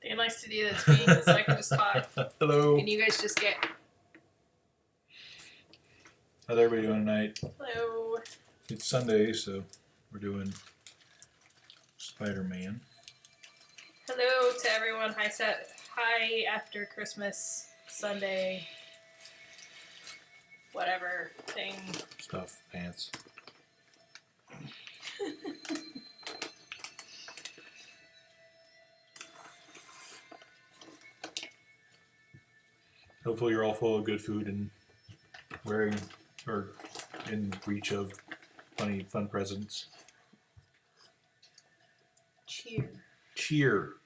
Dan likes to do that to me, so I can just talk. Hello. And you guys just get. How's everybody doing tonight? Hello. It's Sunday, so we're doing Spider-Man. Hello to everyone. Hi after Christmas Sunday. Whatever thing. Stuff, pants. Hopefully you're all full of good food and wearing or in reach of fun presents. Cheer. Cheer.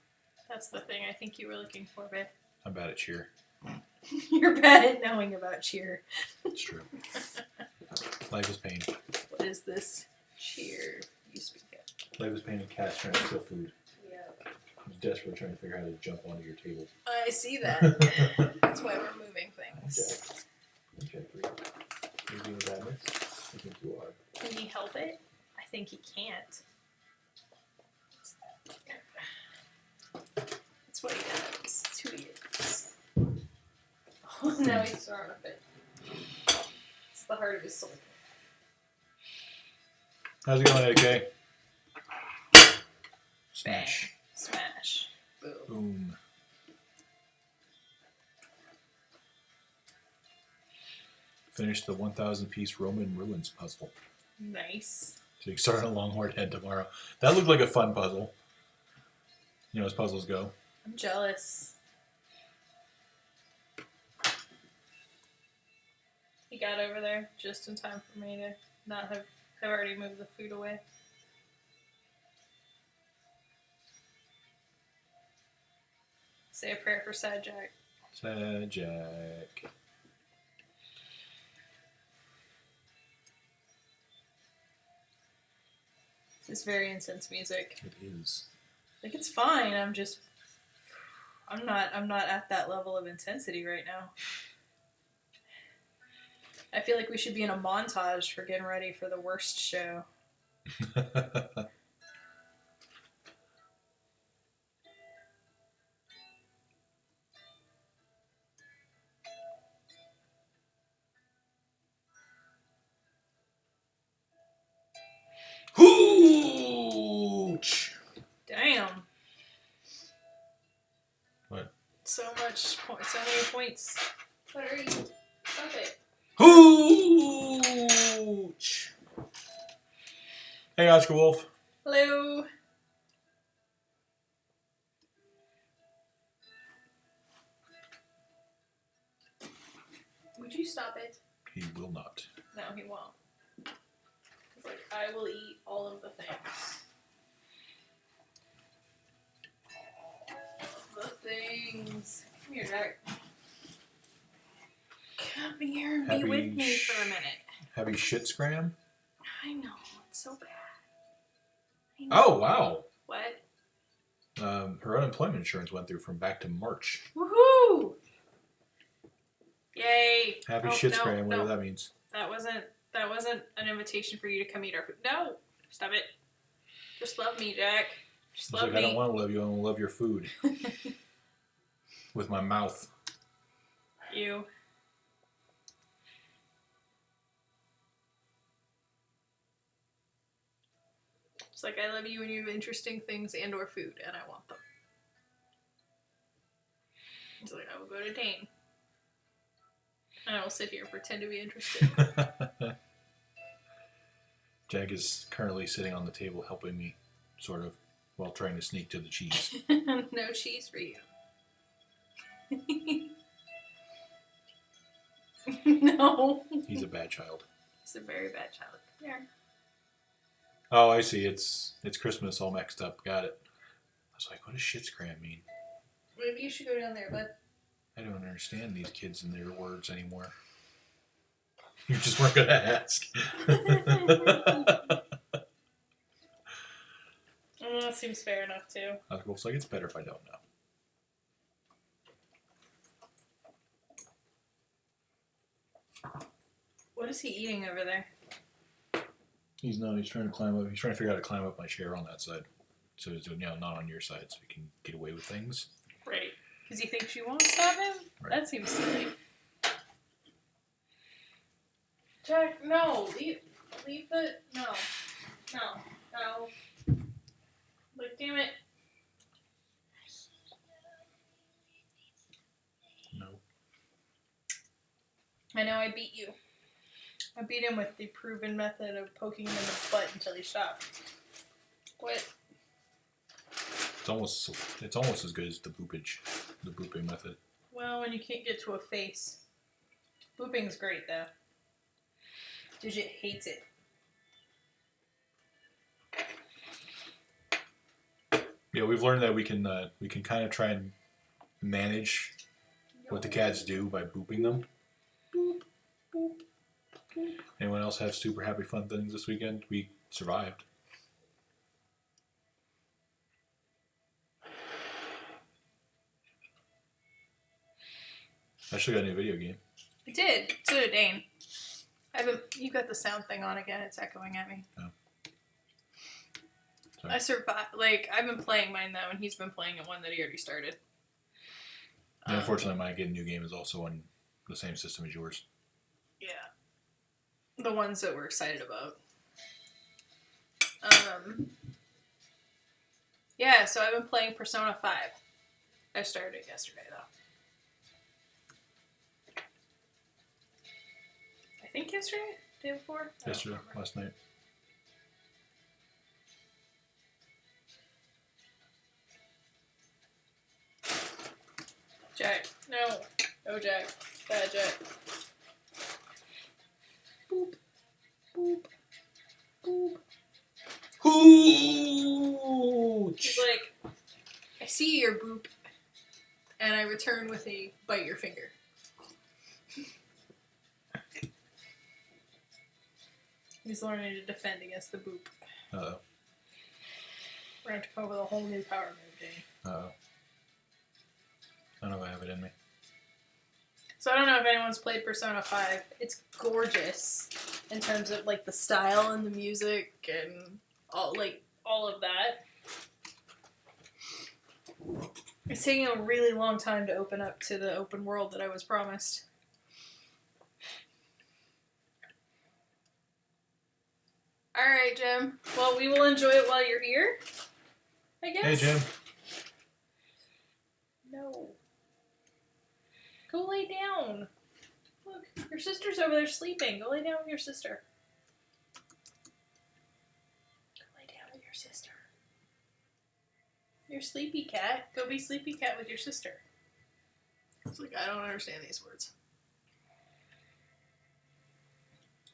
That's the thing I think you were looking for, babe. I'm bad at cheer. You're bad at knowing about cheer. It's true. Life is pain. What is this? Cheer. You speak it. Life is pain and cats trying to steal food. Yeah. I'm desperately trying to figure out how to jump onto your table. I see that. That's why we're moving things. Okay. Are you doing badness? I think you are. Can he help it? I think he can't. That's what he does. It's who he is. Oh, now he's throwing a fit. It's the heart of his soul. How's it going, AK? Smash. Bang. Smash. Boom. Boom. Finish the 1,000 piece Roman ruins puzzle. Nice. So you can start on Longhorn Head tomorrow. That looked like a fun puzzle. You know as puzzles go. I'm jealous. He got over there just in time for me to not have already moved the food away. Say a prayer for Sad Jack. Sad Jack. This is very intense music. It is. Like, it's fine. I'm not at that level of intensity right now. I feel like we should be in a montage for getting ready for the worst show. Hooch! Damn. What? So many points. What are you? Stop it. Hooch! Hey, Oscar Wolf. Hello. Would you stop it? He will not. No, he won't. He's like, I will eat all of the things. All of the things. Come here, Jack. Come here and be with me for a minute. Heavy shit scram? I know, it's so bad. Oh, wow. What? Her unemployment insurance went through from back to March. Woohoo! Yay! Happy shit scram, whatever that means. That wasn't an invitation for you to come eat our food. No! Stop it. Just love me, Jack. Just love me. I don't want to love you, I want to love your food. With my mouth. You. It's like, I love you when you have interesting things and or food, and I want them. It's like, I will go to Dane. And I will sit here and pretend to be interested. Jack is currently sitting on the table helping me, sort of, while trying to sneak to the cheese. No cheese for you. No. He's a bad child. He's a very bad child. Yeah. Oh, I see. It's Christmas all mixed up. Got it. I was like, what does shit scram mean? Maybe you should go down there, bud. I don't understand these kids and their words anymore. You just weren't going to ask. That seems fair enough, too. It's like, it's better if I don't know. What is he eating over there? He's trying to climb up. He's trying to figure out how to climb up my chair on that side. So he's doing, not on your side, so he can get away with things. Because you think she won't stab him? Right. That seems silly. Jack, no. Leave the... No. Like, damn it. No. I know I beat you. I beat him with the proven method of poking him in the butt until he stopped. What? It's almost as good as the booping method. Well, when you can't get to a face. Booping's great, though. Digit hates it. Yeah, we've learned that we can kind of try and manage what the cats do by booping them. Boop, boop, boop. Anyone else have super happy fun things this weekend? We survived. I actually got a new video game. I did. So did Dane. You got the sound thing on again. It's echoing at me. Oh. I survived. Like, I've been playing mine, though, and he's been playing one that he already started. And unfortunately, my new game is also on the same system as yours. Yeah. The ones that we're excited about. Yeah, so I've been playing Persona 5. I started it yesterday, though. I think yesterday? Day before? Yesterday, last night. Jack. No. No, Jack. Bad Jack. Boop. Boop. Boop. Hooch! He's like, I see your boop, and I return with a bite your finger. He's learning to defend against the boop. Uh-oh. We're going to have to come up with a whole new power move, Dane. Uh-oh. I don't know if I have it in me. So I don't know if anyone's played Persona 5. It's gorgeous in terms of like the style and the music and all of that. It's taking a really long time to open up to the open world that I was promised. Alright, Jim. Well, we will enjoy it while you're here, I guess. Hey, Jim. No. Go lay down. Look, your sister's over there sleeping. Go lay down with your sister. Go lay down with your sister. You're sleepy cat. Go be sleepy cat with your sister. It's like, I don't understand these words.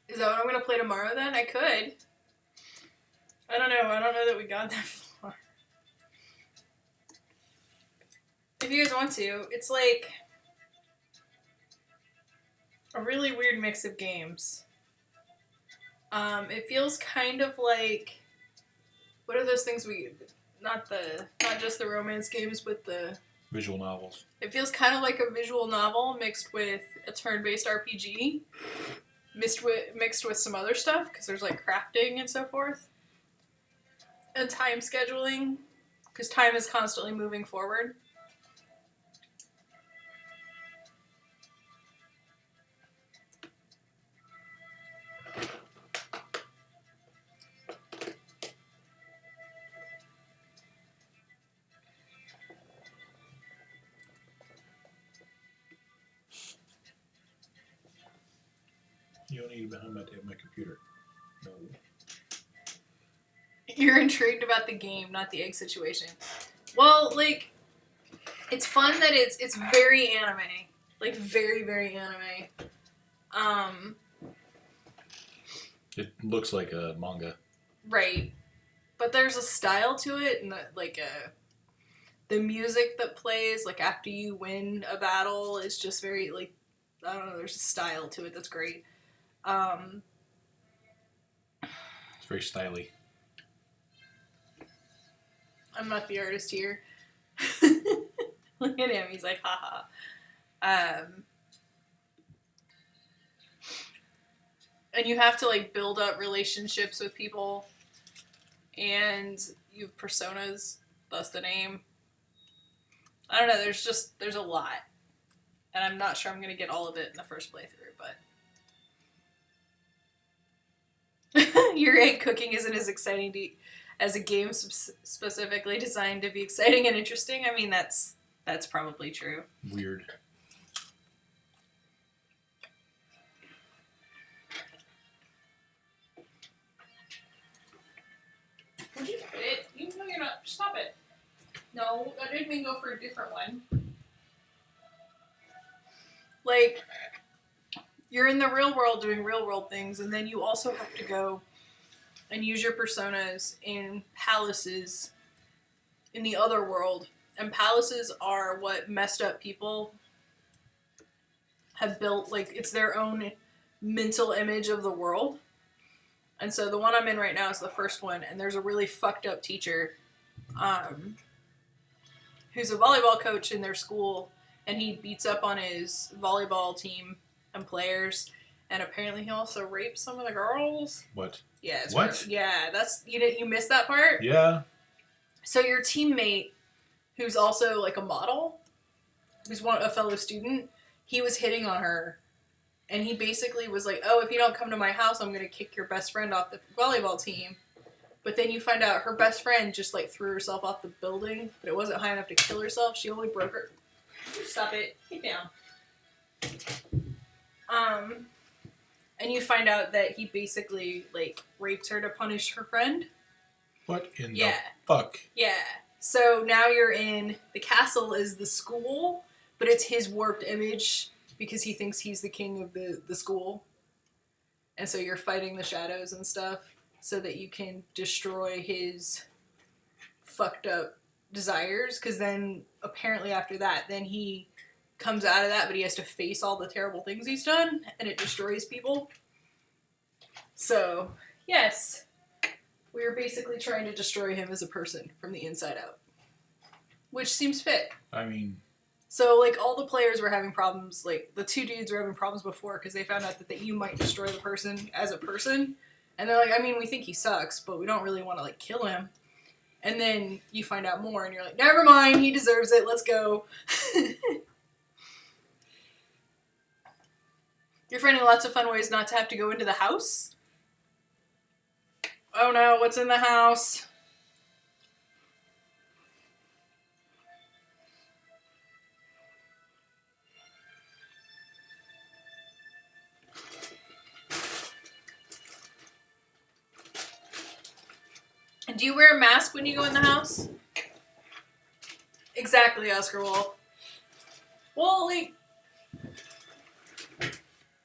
Is that what I'm going to play tomorrow then? I could. I don't know. I don't know that we got that far. If you guys want to, it's like a really weird mix of games. It feels kind of like, what are those things not just the romance games, but the Visual novels. It feels kind of like a visual novel mixed with a turn-based RPG, mixed with some other stuff, because there's like crafting and so forth. And time scheduling, because time is constantly moving forward. You don't need it behind my computer. No. You're intrigued about the game, not the egg situation. Well, like, it's fun that it's very anime. Like, very, very anime. It looks like a manga. Right. But there's a style to it, and the music that plays, like, after you win a battle is just very, like, I don't know, there's a style to it that's great. It's very stylish. I'm not the artist here. Look at him, he's like, haha. And you have to, like, build up relationships with people, and you have personas, thus the name. I don't know. There's a lot, and I'm not sure I'm gonna get all of it in the first playthrough. But your egg cooking isn't as exciting as a game specifically designed to be exciting and interesting. I mean, that's probably true. Weird. Would you fit it? Even though you're not. Stop it. No, I didn't mean go for a different one. Like, you're in the real world doing real world things, and then you also have to go and use your personas in palaces in the other world. And palaces are what messed up people have built. Like, it's their own mental image of the world. And so the one I'm in right now is the first one, and there's a really fucked up teacher who's a volleyball coach in their school, and he beats up on his volleyball team and players, and apparently he also rapes some of the girls. What? Yeah. What? Yeah, that's you missed that part. Yeah. So your teammate, who's also like a model, who's a fellow student, he was hitting on her. And he basically was like, oh, if you don't come to my house, I'm going to kick your best friend off the volleyball team. But then you find out her best friend just, like, threw herself off the building, but it wasn't high enough to kill herself. She only broke her. Stop it. Get down. And you find out that he basically, like, raped her to punish her friend. What in the fuck? Yeah. So now you're in, the castle is the school, but it's his warped image because he thinks he's the king of the school. And so you're fighting the shadows and stuff so that you can destroy his fucked up desires. Because then, apparently after that, then he comes out of that, but he has to face all the terrible things he's done, and it destroys people. So, yes, we are basically trying to destroy him as a person from the inside out. Which seems fit. I mean... So, like, all the players were having problems, like, the two dudes were having problems before because they found out that you might destroy the person as a person. And they're like, I mean, we think he sucks, but we don't really want to, like, kill him. And then you find out more, and you're like, never mind, he deserves it, let's go. You're finding lots of fun ways not to have to go into the house? Oh no, what's in the house? Do you wear a mask when you go in the house? Exactly, Oscar Wolf. Well, like,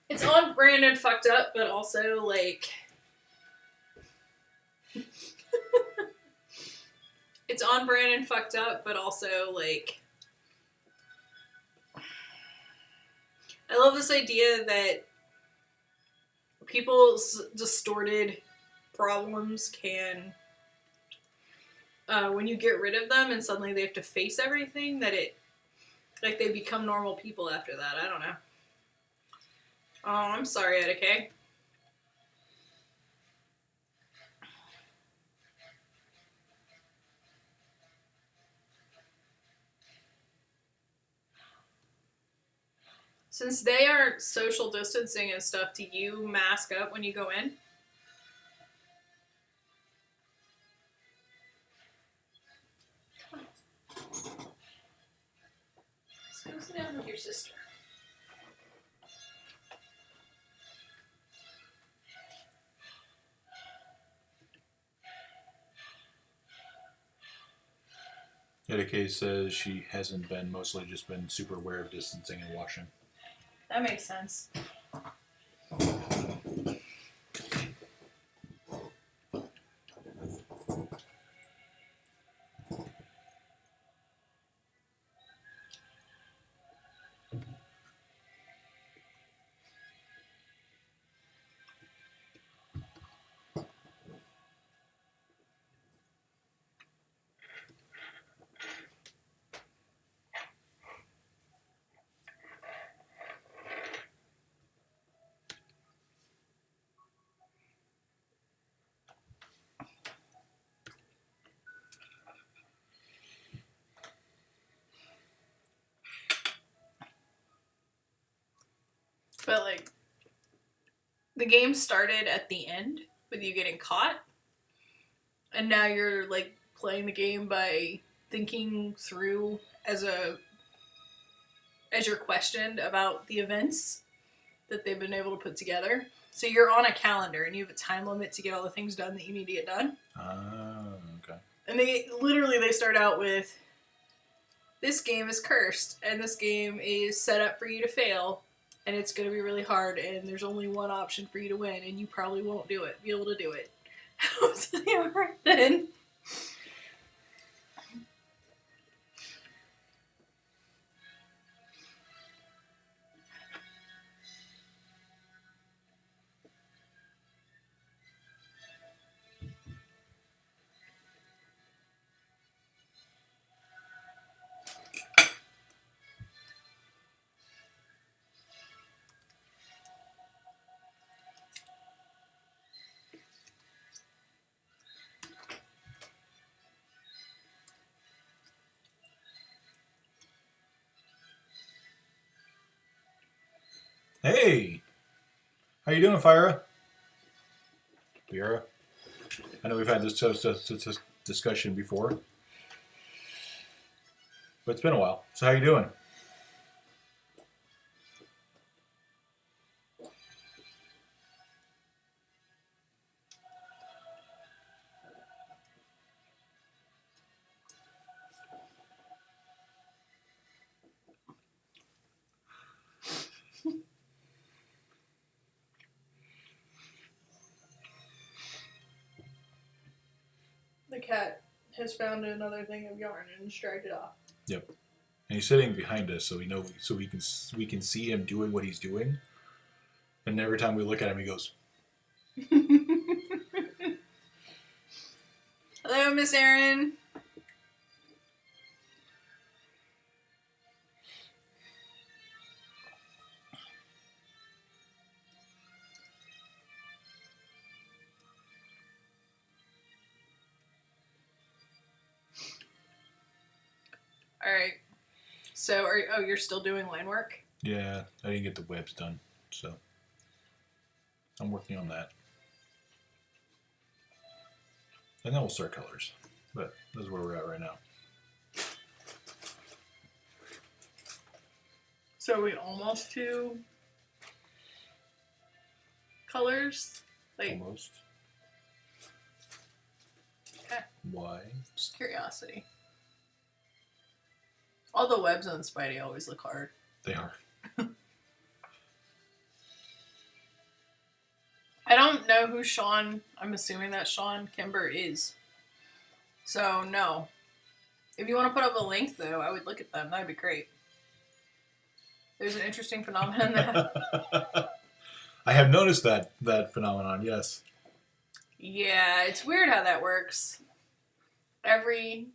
it's on brand and fucked up, but also, like, it's on brand and fucked up, but also, like, I love this idea that people's distorted problems can... when you get rid of them and suddenly they have to face everything, that like, they become normal people after that. I don't know. Oh, I'm sorry, Etika. Since they aren't social distancing and stuff, do you mask up when you go in? Go sit down with your sister. Etika says she hasn't been, mostly just been super aware of distancing and washing. That makes sense. But like, the game started at the end with you getting caught, and now you're like playing the game by thinking through as you're questioned about the events that they've been able to put together. So you're on a calendar and you have a time limit to get all the things done that you need to get done. Oh, okay. And they start out with, this game is cursed and this game is set up for you to fail and it's going to be really hard and there's only one option for you to win and you probably won't be able to do it. I was like, all right then. Hey! How you doing, Fira? Vera? I know we've had this discussion before. But it's been a while. So how you doing? The cat has found another thing of yarn and dragged it off. Yep. And he's sitting behind us, so we can see him doing what he's doing. And every time we look at him, he goes. Hello, Miss Erin. All right. So, you're still doing line work? Yeah, I didn't get the webs done, so I'm working on that. And then we'll start colors. But this is where we're at right now. So we almost to colors? Like, Almost. okay. Why? Just curiosity. All the webs on Spidey always look hard. They are. I don't know who Sean, I'm assuming that Sean Kimber is. So, no. If you want to put up a link, though, I would look at them. That'd be great. There's an interesting phenomenon that... I have noticed that phenomenon, yes. Yeah, it's weird how that works. Every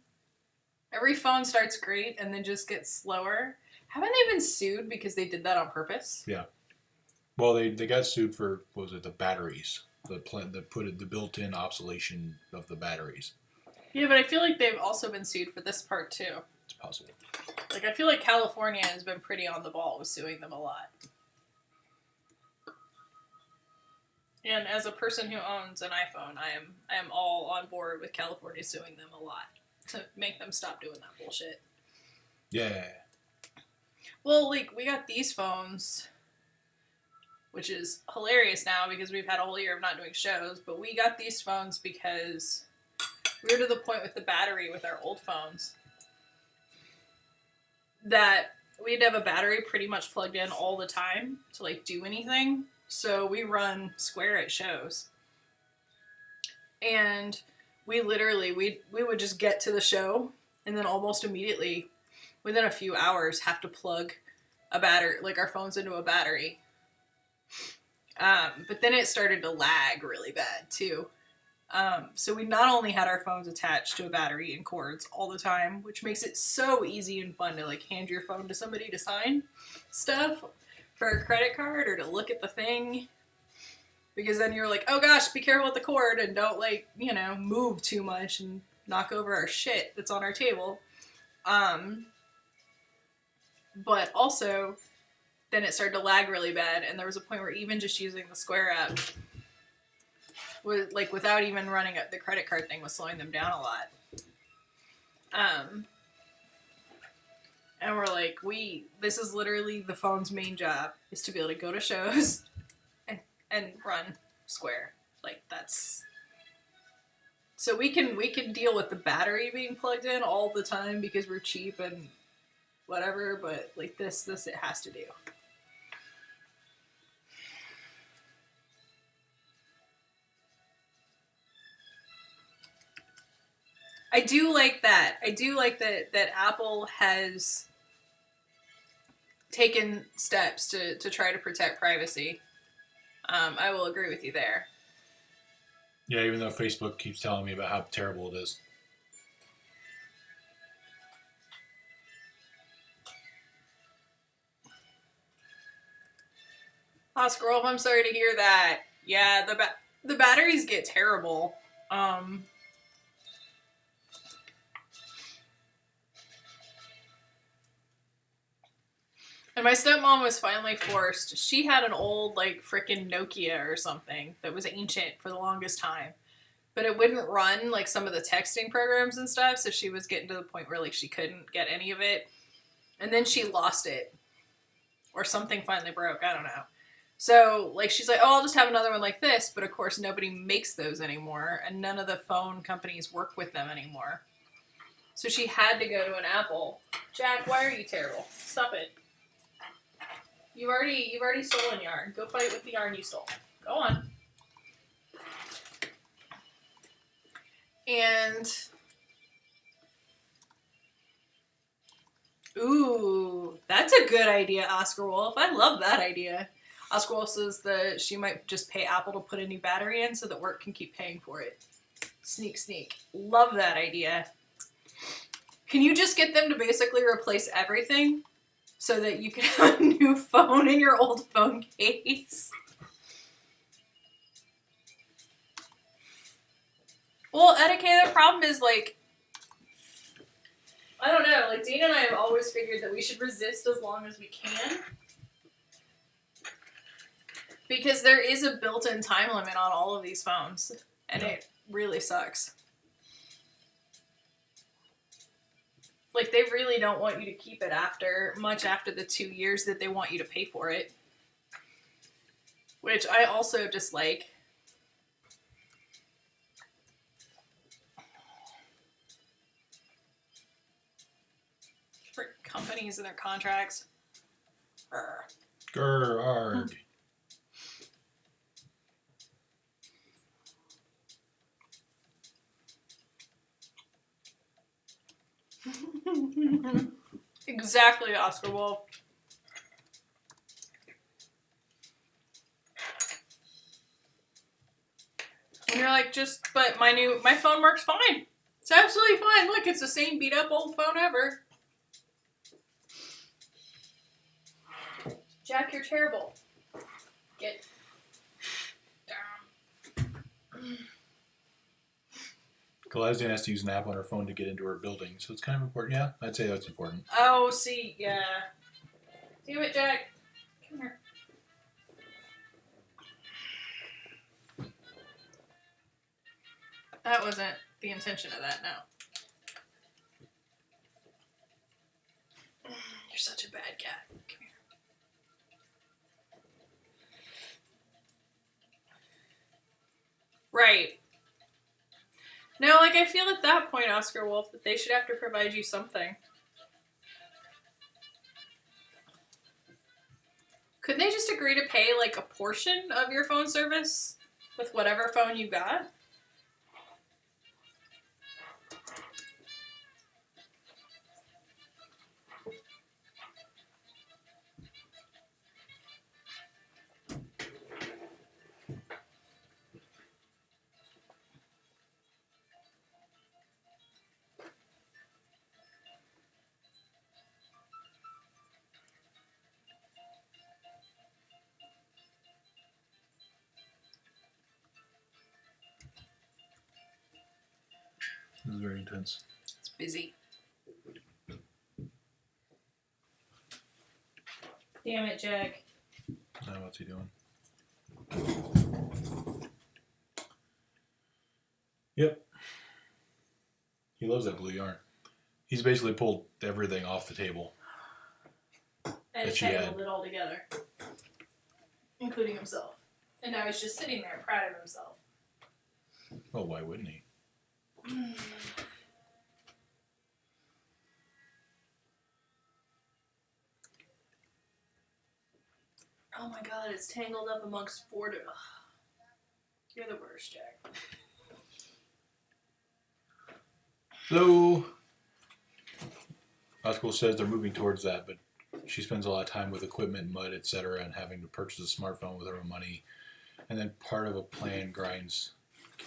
phone starts great and then just gets slower. Haven't they been sued because they did that on purpose? Yeah. Well, they got sued for, what was it, the batteries. The built-in obsolescence of the batteries. Yeah, but I feel like they've also been sued for this part, too. It's possible. Like, I feel like California has been pretty on the ball with suing them a lot. And as a person who owns an iPhone, I am all on board with California suing them a lot to make them stop doing that bullshit. Yeah. Well, like, we got these phones, which is hilarious now because we've had a whole year of not doing shows, but we got these phones because we were to the point with the battery with our old phones that we'd have a battery pretty much plugged in all the time to, like, do anything. So we run Square at shows. And we literally, we would just get to the show and then almost immediately, within a few hours, have to plug a battery, like our phones into a battery. But then it started to lag really bad too. So we not only had our phones attached to a battery and cords all the time, which makes it so easy and fun to like hand your phone to somebody to sign stuff for a credit card or to look at the thing. Because then you're like, oh gosh, be careful with the cord and don't like, you know, move too much and knock over our shit that's on our table. But also, then it started to lag really bad, and there was a point where even just using the Square app, like without even running up the credit card thing, was slowing them down a lot. And we're like, this is literally the phone's main job, is to be able to go to shows and run Square. Like, that's... So we can deal with the battery being plugged in all the time because we're cheap and whatever, but like this it has to do. I do like that. I do like that Apple has taken steps to try to protect privacy. I will agree with you there. Yeah, even though Facebook keeps telling me about how terrible it is. Oscar Wolf, I'm sorry to hear that. Yeah, the batteries get terrible. And my stepmom was finally forced. She had an old, like, frickin' Nokia or something that was ancient for the longest time. But it wouldn't run, like, some of the texting programs and stuff, so she was getting to the point where, like, she couldn't get any of it. And then she lost it. Or something finally broke, I don't know. So, like, she's like, oh, I'll just have another one like this, but of course nobody makes those anymore, and none of the phone companies work with them anymore. So she had to go to an Apple. Jack, why are you terrible? Stop it. You've already stolen yarn. Go fight with the yarn you stole. Go on. And ooh, that's a good idea, Oscar Wolf. I love that idea. Oscar Wolf says that she might just pay Apple to put a new battery in so that work can keep paying for it. Sneak, sneak. Love that idea. Can you just get them to basically replace everything so that you can have a new phone in your old phone case? Well, Etiquette, the problem is, like, I don't know, like, Dana and I have always figured that we should resist as long as we can. Because there is a built-in time limit on all of these phones, and it really sucks. Like, they really don't want you to keep it much after the 2 years that they want you to pay for it. Which I also dislike. For companies and their contracts. Grr, arg. Exactly, Oscar Wolf. And you're like, but my phone works fine. It's absolutely fine. Look, it's the same beat up old phone ever. Jack, you're terrible. Get down. Kalazdan has to use an app on her phone to get into her building, so it's kind of important. Yeah, I'd say that's important. Oh, see, yeah. Do it, Jack. Come here. That wasn't the intention of that, no. You're such a bad cat. Come here. Right. No, like, I feel at that point, Oscar Wolf, that they should have to provide you something. Couldn't they just agree to pay, like, a portion of your phone service with whatever phone you got? It was very intense. It's busy. Damn it, Jack. Now what's he doing? Yep. He loves that blue yarn. He's basically pulled everything off the table. And tangled it all together. Including himself. And now he's just sitting there proud of himself. Oh, why wouldn't he? Oh my god, it's tangled up amongst four. You're the worst, Jack. So, Oscar says they're moving towards that, but she spends a lot of time with equipment, mud, etc., and having to purchase a smartphone with her own money. And then part of a plan grinds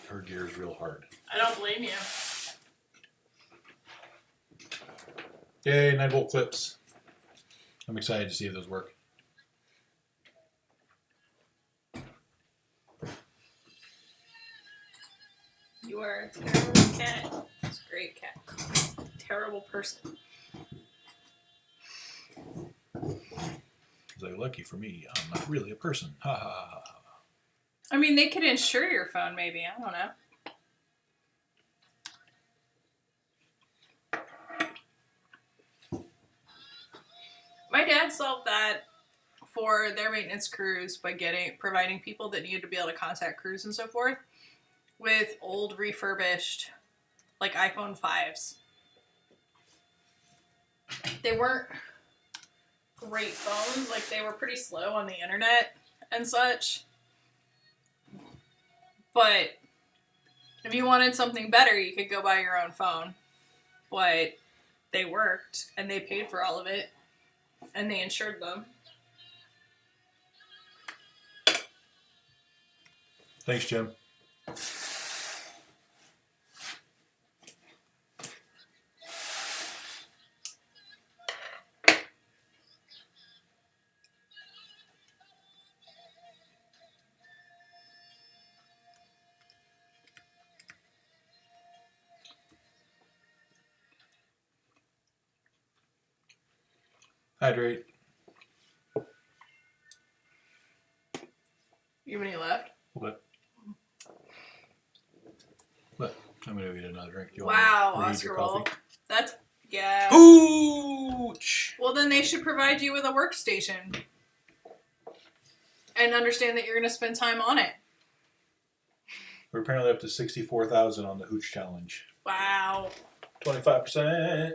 her gears real hard. I don't blame you. Yay, 9-volt clips. I'm excited to see if those work. You are a terrible cat. It's a great cat. Terrible person. He's like, lucky for me, I'm not really a person. Ha ha ha ha. I mean, they could insure your phone, maybe. I don't know. My dad solved that for their maintenance crews by providing people that needed to be able to contact crews and so forth with old refurbished, like iPhone 5s. They weren't great phones, like they were pretty slow on the internet and such. But if you wanted something better, you could go buy your own phone. But they worked, and they paid for all of it, and they insured them. Thanks, Jim. Hydrate. You have any left? What? What? I'm gonna get another drink. You Wow, want Oscar your roll. coffee? That's, yeah. Ouch! Well, then they should provide you with a workstation. And understand that you're going to spend time on it. We're apparently up to 64,000 on the Hooch Challenge. Wow. 25%.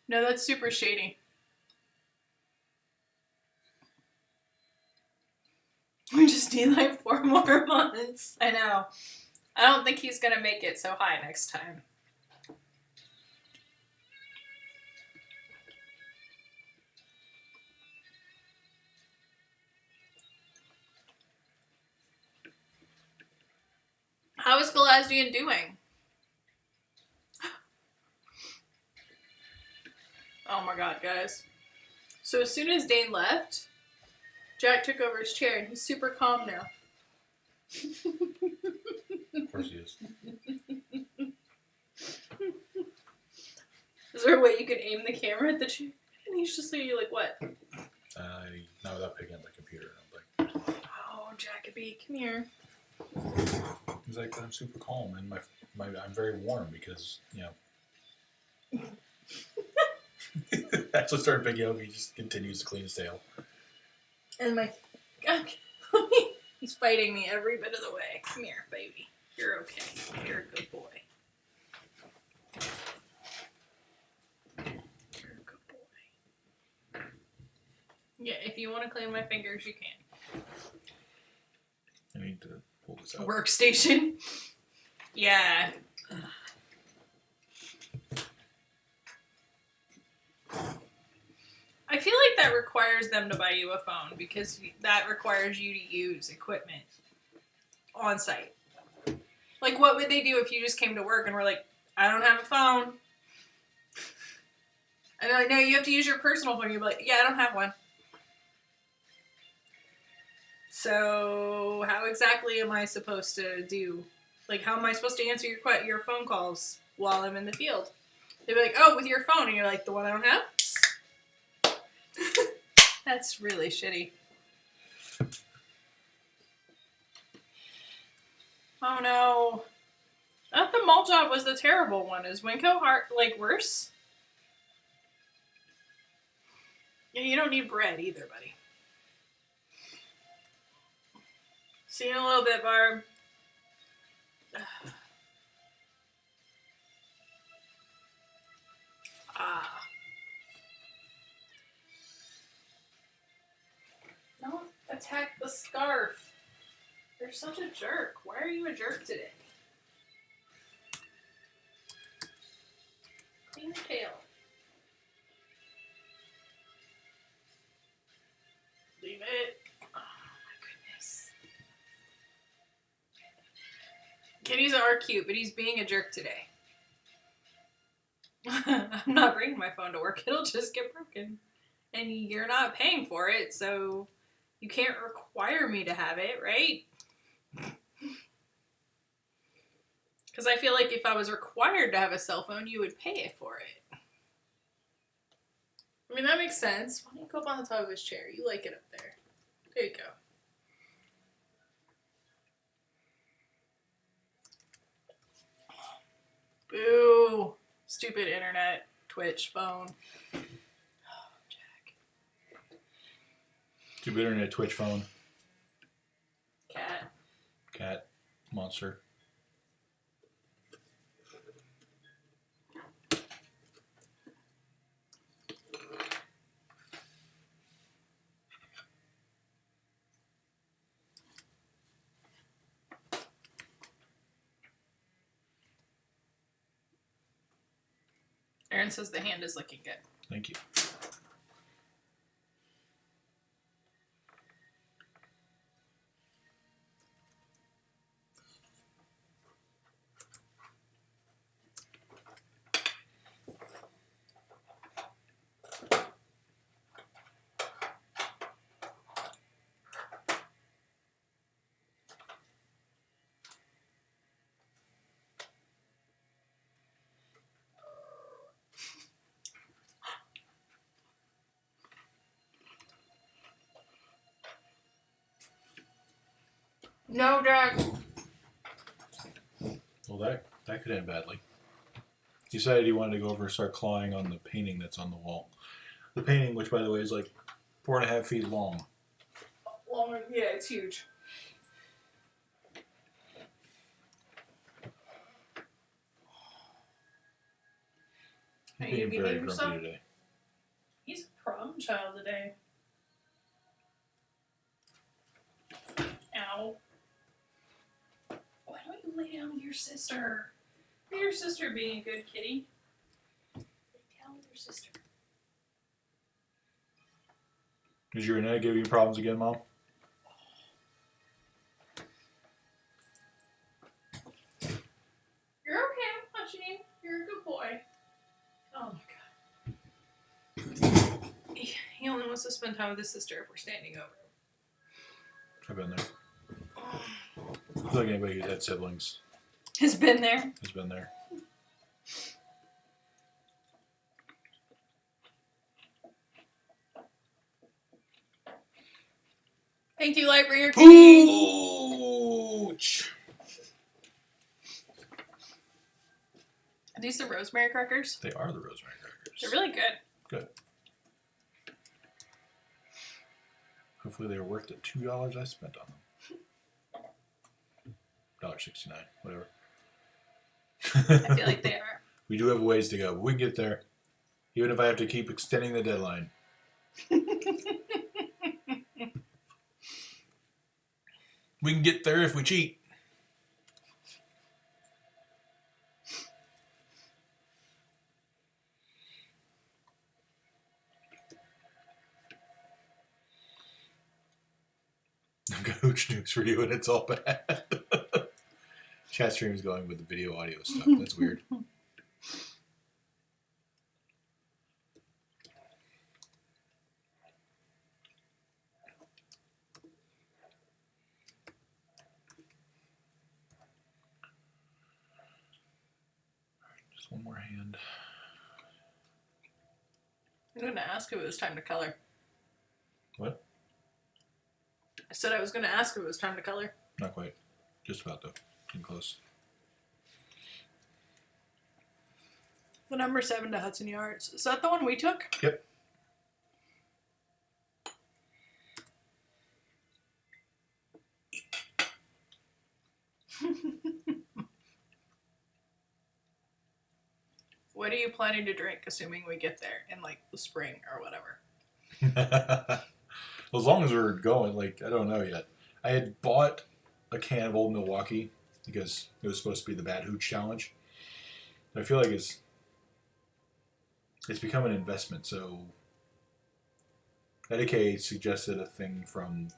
No, that's super shady. We just need like 4 more months. I know. I don't think he's going to make it so high next time. How is Galazdian doing? Oh my god, guys. So as soon as Dane left, Jack took over his chair and he's super calm now. Of course he is. Is there a way you can aim the camera at the chair? And he's just like, what? Not without picking up my computer. I'm like, Oh, Jacoby, come here. he's like, I'm super calm and I'm very warm because, you know. Actually started picking up. He just continues to clean his tail. And my... He's fighting me every bit of the way. Come here, baby. You're okay. You're a good boy. You're a good boy. Yeah, if you want to clean my fingers, you can. I need to pull this out. Workstation? Yeah. I feel like that requires them to buy you a phone because that requires you to use equipment on site. Like, what would they do if you just came to work and were like, I don't have a phone? And they're like, no, you have to use your personal phone. You're like, yeah, I don't have one. So how exactly am I supposed to do? Like, how am I supposed to answer your phone calls while I'm in the field? They'd be like, oh, with your phone. And you're like, the one I don't have? That's really shitty. Oh no. I thought the mall job was the terrible one. Is Winco worse? Yeah, you don't need bread either, buddy. See you in a little bit, Barb. Ah. Don't attack the scarf. You're such a jerk. Why are you a jerk today? Clean your tail. Leave it. Oh my goodness. Kitties are cute, but he's being a jerk today. I'm not bringing my phone to work. It'll just get broken. And you're not paying for it, so you can't require me to have it, right? Because I feel like if I was required to have a cell phone, you would pay it for it. I mean, that makes sense. Why don't you go up on the top of his chair? You like it up there. There you go. Boo. Stupid internet, Twitch, phone. Oh, Jack. Stupid internet, Twitch, phone. Cat. Cat. Monster. Aaron says the hand is looking good. Thank you. No, Jack. Well, that could end badly. He decided he wanted to go over and start clawing on the painting that's on the wall. The painting, which by the way is like 4.5 feet long. Longer, yeah, it's huge. He's Are you being very behaving grumpy yourself? today. He's a problem child today. Ow. Why don't you lay down with your sister? Look at your sister being a good kitty. Lay down with your sister. Is your internet giving you problems again, Mom? You're okay, I'm watching you. You're a good boy. Oh my god. He only wants to spend time with his sister if we're standing over him. I've been there. I feel like anybody who's had siblings Has been there. has been there. Thank you, Lightbringer King. Pooch! Are these the rosemary crackers? They are the rosemary crackers. They're really good. Good. Hopefully they were worth the $2 I spent on them. $1.69, whatever. I feel like they are. We do have a ways to go, but we can get there. Even if I have to keep extending the deadline. We can get there if we cheat. I've got hooch news for you, and it's all bad. Chat stream's going with the video audio stuff. That's weird. one more hand. I'm going to ask if it was time to color. What? I said I was going to ask if it was time to color. Not quite. Just about, though. Getting close. The number 7 to Hudson Yards. Is that the one we took? Yep. What are you planning to drink, assuming we get there in, like, the spring or whatever? As long as we're going, like, I don't know yet. I had bought a can of Old Milwaukee because it was supposed to be the Bad Hooch Challenge. I feel like it's become an investment, so Eddie suggested a thing from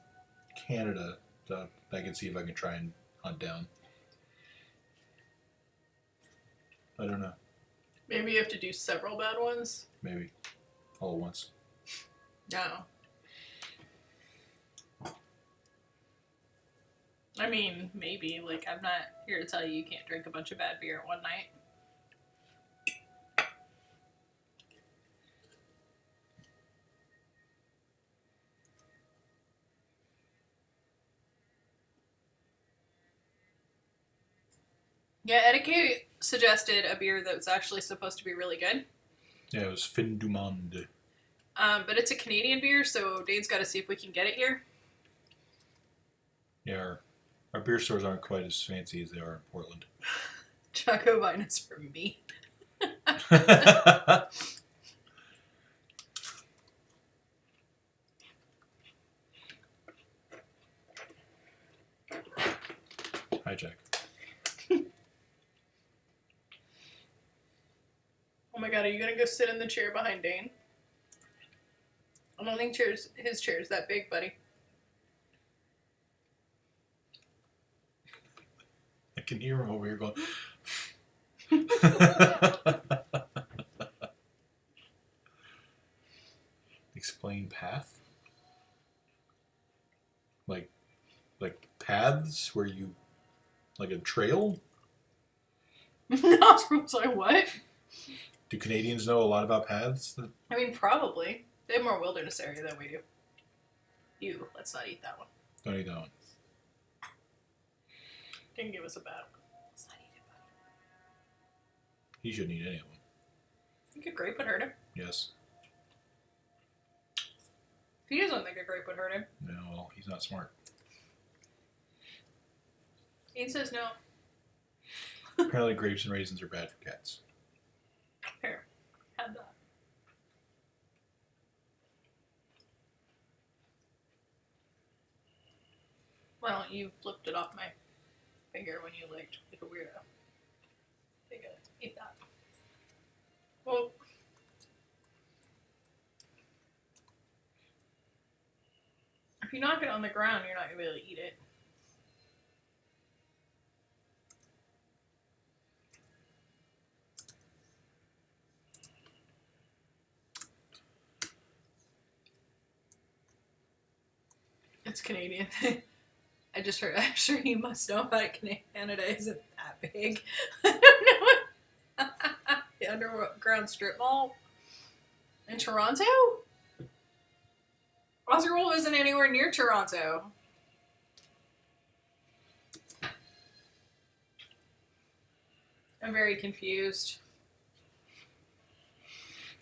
Canada that I can see if I can try and hunt down. I don't know. Maybe you have to do several bad ones? Maybe. All at once. No. I mean, maybe. Like, I'm not here to tell you can't drink a bunch of bad beer at one night. Yeah, Etiquette suggested a beer that was actually supposed to be really good. Yeah, it was Fin du Monde. But it's a Canadian beer, so Dane's got to see if we can get it here. Yeah, our beer stores aren't quite as fancy as they are in Portland. Choco Vine is for me. Hi, Jack. Oh my god, are you gonna go sit in the chair behind Dane? I don't think his chair's that big, buddy. I can hear him over here going. Explain path? Like paths where you, like a trail? Nostrils, like what? Do Canadians know a lot about paths? I mean, probably. They have more wilderness area than we do. Ew, let's not eat that one. Don't eat that one. Didn't give us a bad one. Let's not eat it, buddy. He shouldn't eat any of them. Think a grape would hurt him? Yes. He doesn't think a grape would hurt him. No, well, he's not smart. Ian says no. Apparently grapes and raisins are bad for cats. Here, have that. Why don't you flipped it off my finger when you licked like a weirdo? Take it. Eat that. Well, if you knock it on the ground, you're not going to be able to eat it. It's Canadian. I just heard. I'm sure you must know that Canada isn't that big. I don't know. The underground strip mall in Toronto? Oscar Wolf isn't anywhere near Toronto. I'm very confused.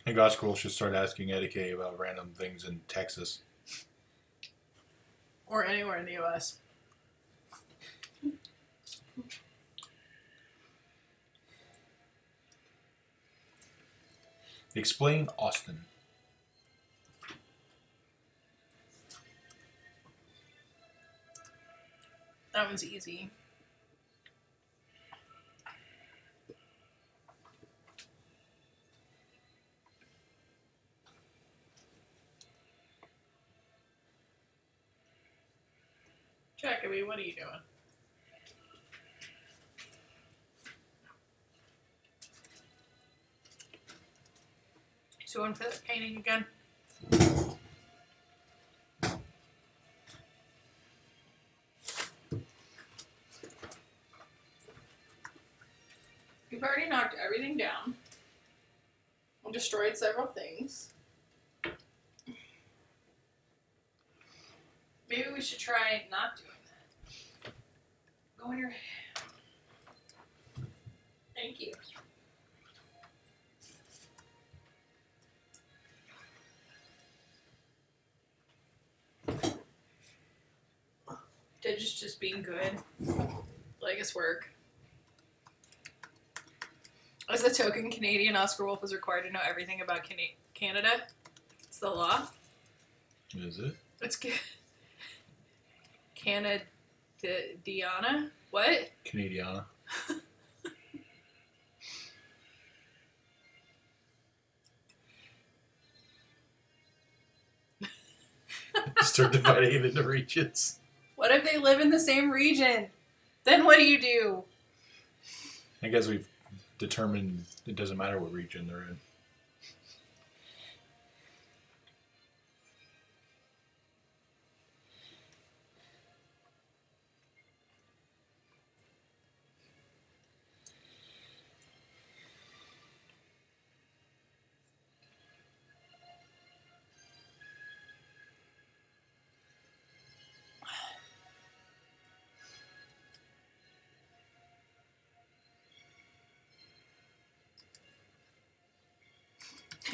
I think Oscar Wolf should start asking Eddie K about random things in Texas. Or anywhere in the U.S. Explain Austin. That one's easy. Jacoby, what are you doing? So you want to put painting again? You We've already knocked everything down. We destroyed several things. Maybe we should try not doing that. Go in your head. Thank you. Digit's just being good. Like his work. As a token, Canadian Oscar Wolf is required to know everything about Canada. It's the law. Is it? It's Canadiana? What? Canadiana. Start dividing it into regions. What if they live in the same region? Then what do you do? I guess we've determined it doesn't matter what region they're in.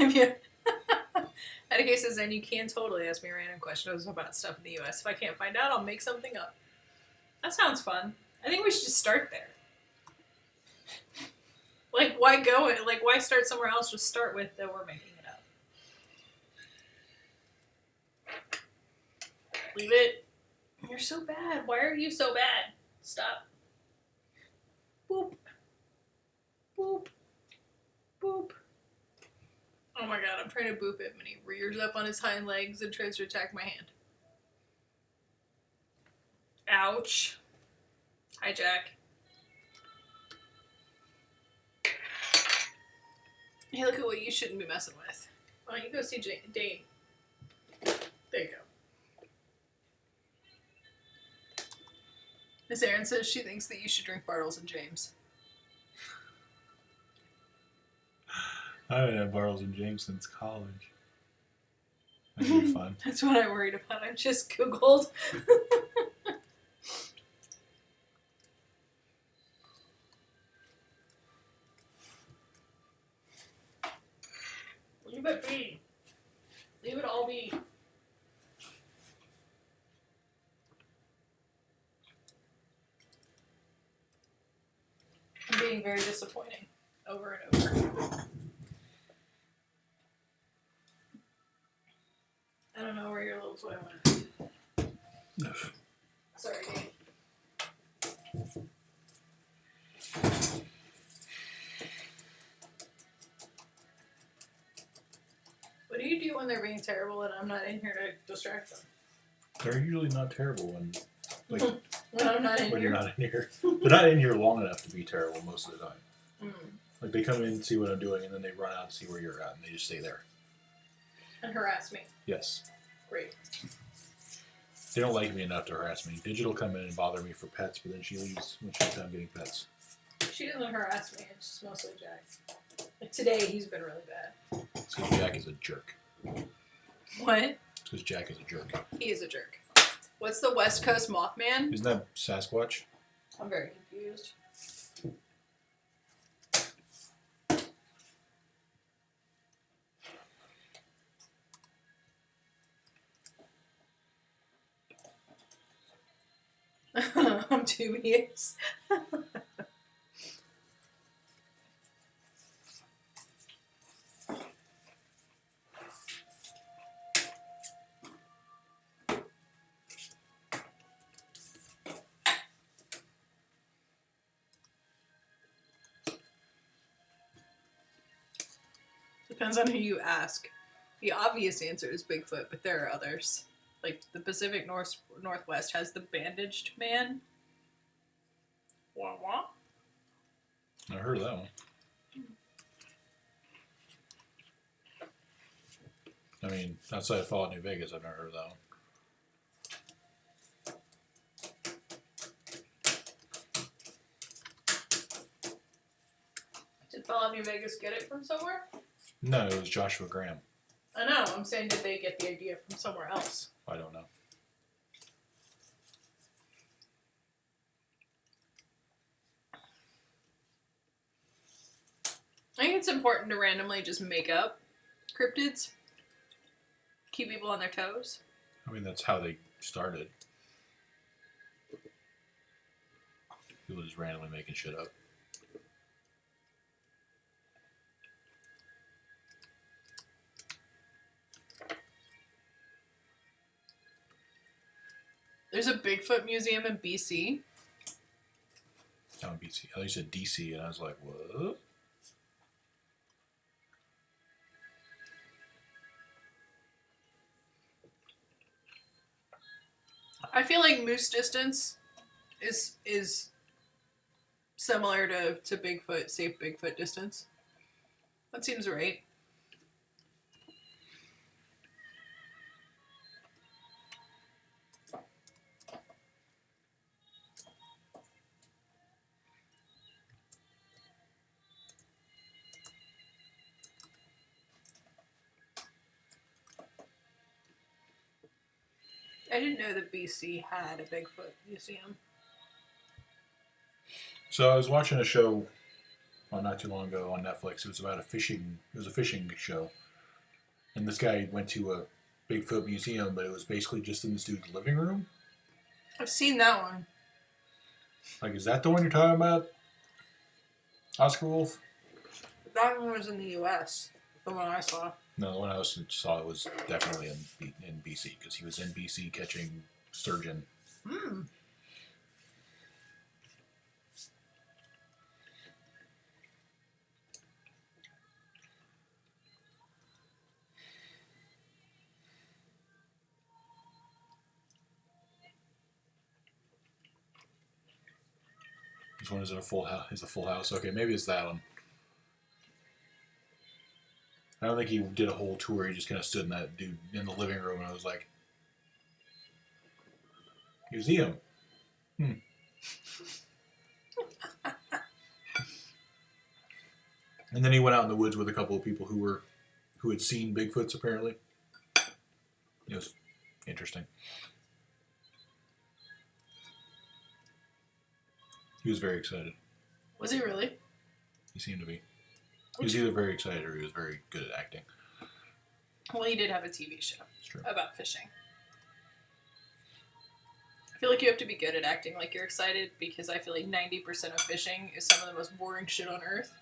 If you Attica says, then you can totally ask me random questions about stuff in the US. If I can't find out, I'll make something up. That sounds fun. I think we should just start there. Like, why go? Like, why start somewhere else? Just start with that we're making it up. Leave it. You're so bad. Why are you so bad? Stop. Boop. Boop. Boop. Oh my god, I'm trying to boop him and he rears up on his hind legs and tries to attack my hand. Ouch. Hi, Jack. Hey, look at what you shouldn't be messing with. Why don't you go see Dane? There you go. Miss Erin says she thinks that you should drink Bartles and James. I haven't had Bartles and James since college. That'd be fun. That's what I worried about. I just Googled. Leave it be. Leave it all be. I'm being very disappointing over and over. I don't know where your little toy went. Sorry, Dave. What do you do when they're being terrible and I'm not in here to distract them? They're usually not terrible when, like, when I'm not in when here. you're not in here. They're not in here long enough to be terrible most of the time. Mm. Like, they come in, see what I'm doing, and then they run out to see where you're at, and they just stay there. And harass me. Yes. Great. They don't like me enough to harass me. Digital come in and bother me for pets, but then she leaves when she's done getting pets. She doesn't harass me. It's just mostly Jack. Like today, he's been really bad. It's because Jack is a jerk. What? It's because Jack is a jerk. He is a jerk. What's the West Coast Mothman? Isn't that Sasquatch? I'm very confused. I'm dubious. Depends on who you ask. The obvious answer is Bigfoot, but there are others. Like the Pacific Northwest has the bandaged man. Wah wah. I heard that one. I mean, outside of Fallout New Vegas, I've never heard of that one. Fallout New Vegas get it from somewhere? No, it was Joshua Graham. I know. I'm saying, did they get the idea from somewhere else? I don't know. I think it's important to randomly just make up cryptids. Keep people on their toes. I mean, that's how they started. People just randomly making shit up. There's a Bigfoot museum in BC. Oh, BC. I thought you said DC, and I was like, what? I feel like moose distance is similar to Bigfoot, safe Bigfoot distance. That seems right. I didn't know that BC had a Bigfoot museum. So I was watching a show not too long ago on Netflix. It was about a fishing show. And this guy went to a Bigfoot museum, but it was basically just in this dude's living room. I've seen that one. Like, is that the one you're talking about? Oscar Wolf? That one was in the US. The one I saw. No, the one I saw was definitely in BC, because he was in BC catching sturgeon. Hmm. This one is a full house. Is a full house. Okay, maybe it's that one. I don't think he did a whole tour. He just kind of stood in that dude in the living room, and I was like, museum. And then he went out in the woods with a couple of people who had seen Bigfoots. Apparently, it was interesting. He was very excited. Was he really? He seemed to be. He was either very excited or he was very good at acting. Well, he did have a TV show True. about fishing. I feel like you have to be good at acting like you're excited, because I feel like 90% of fishing is some of the most boring shit on earth.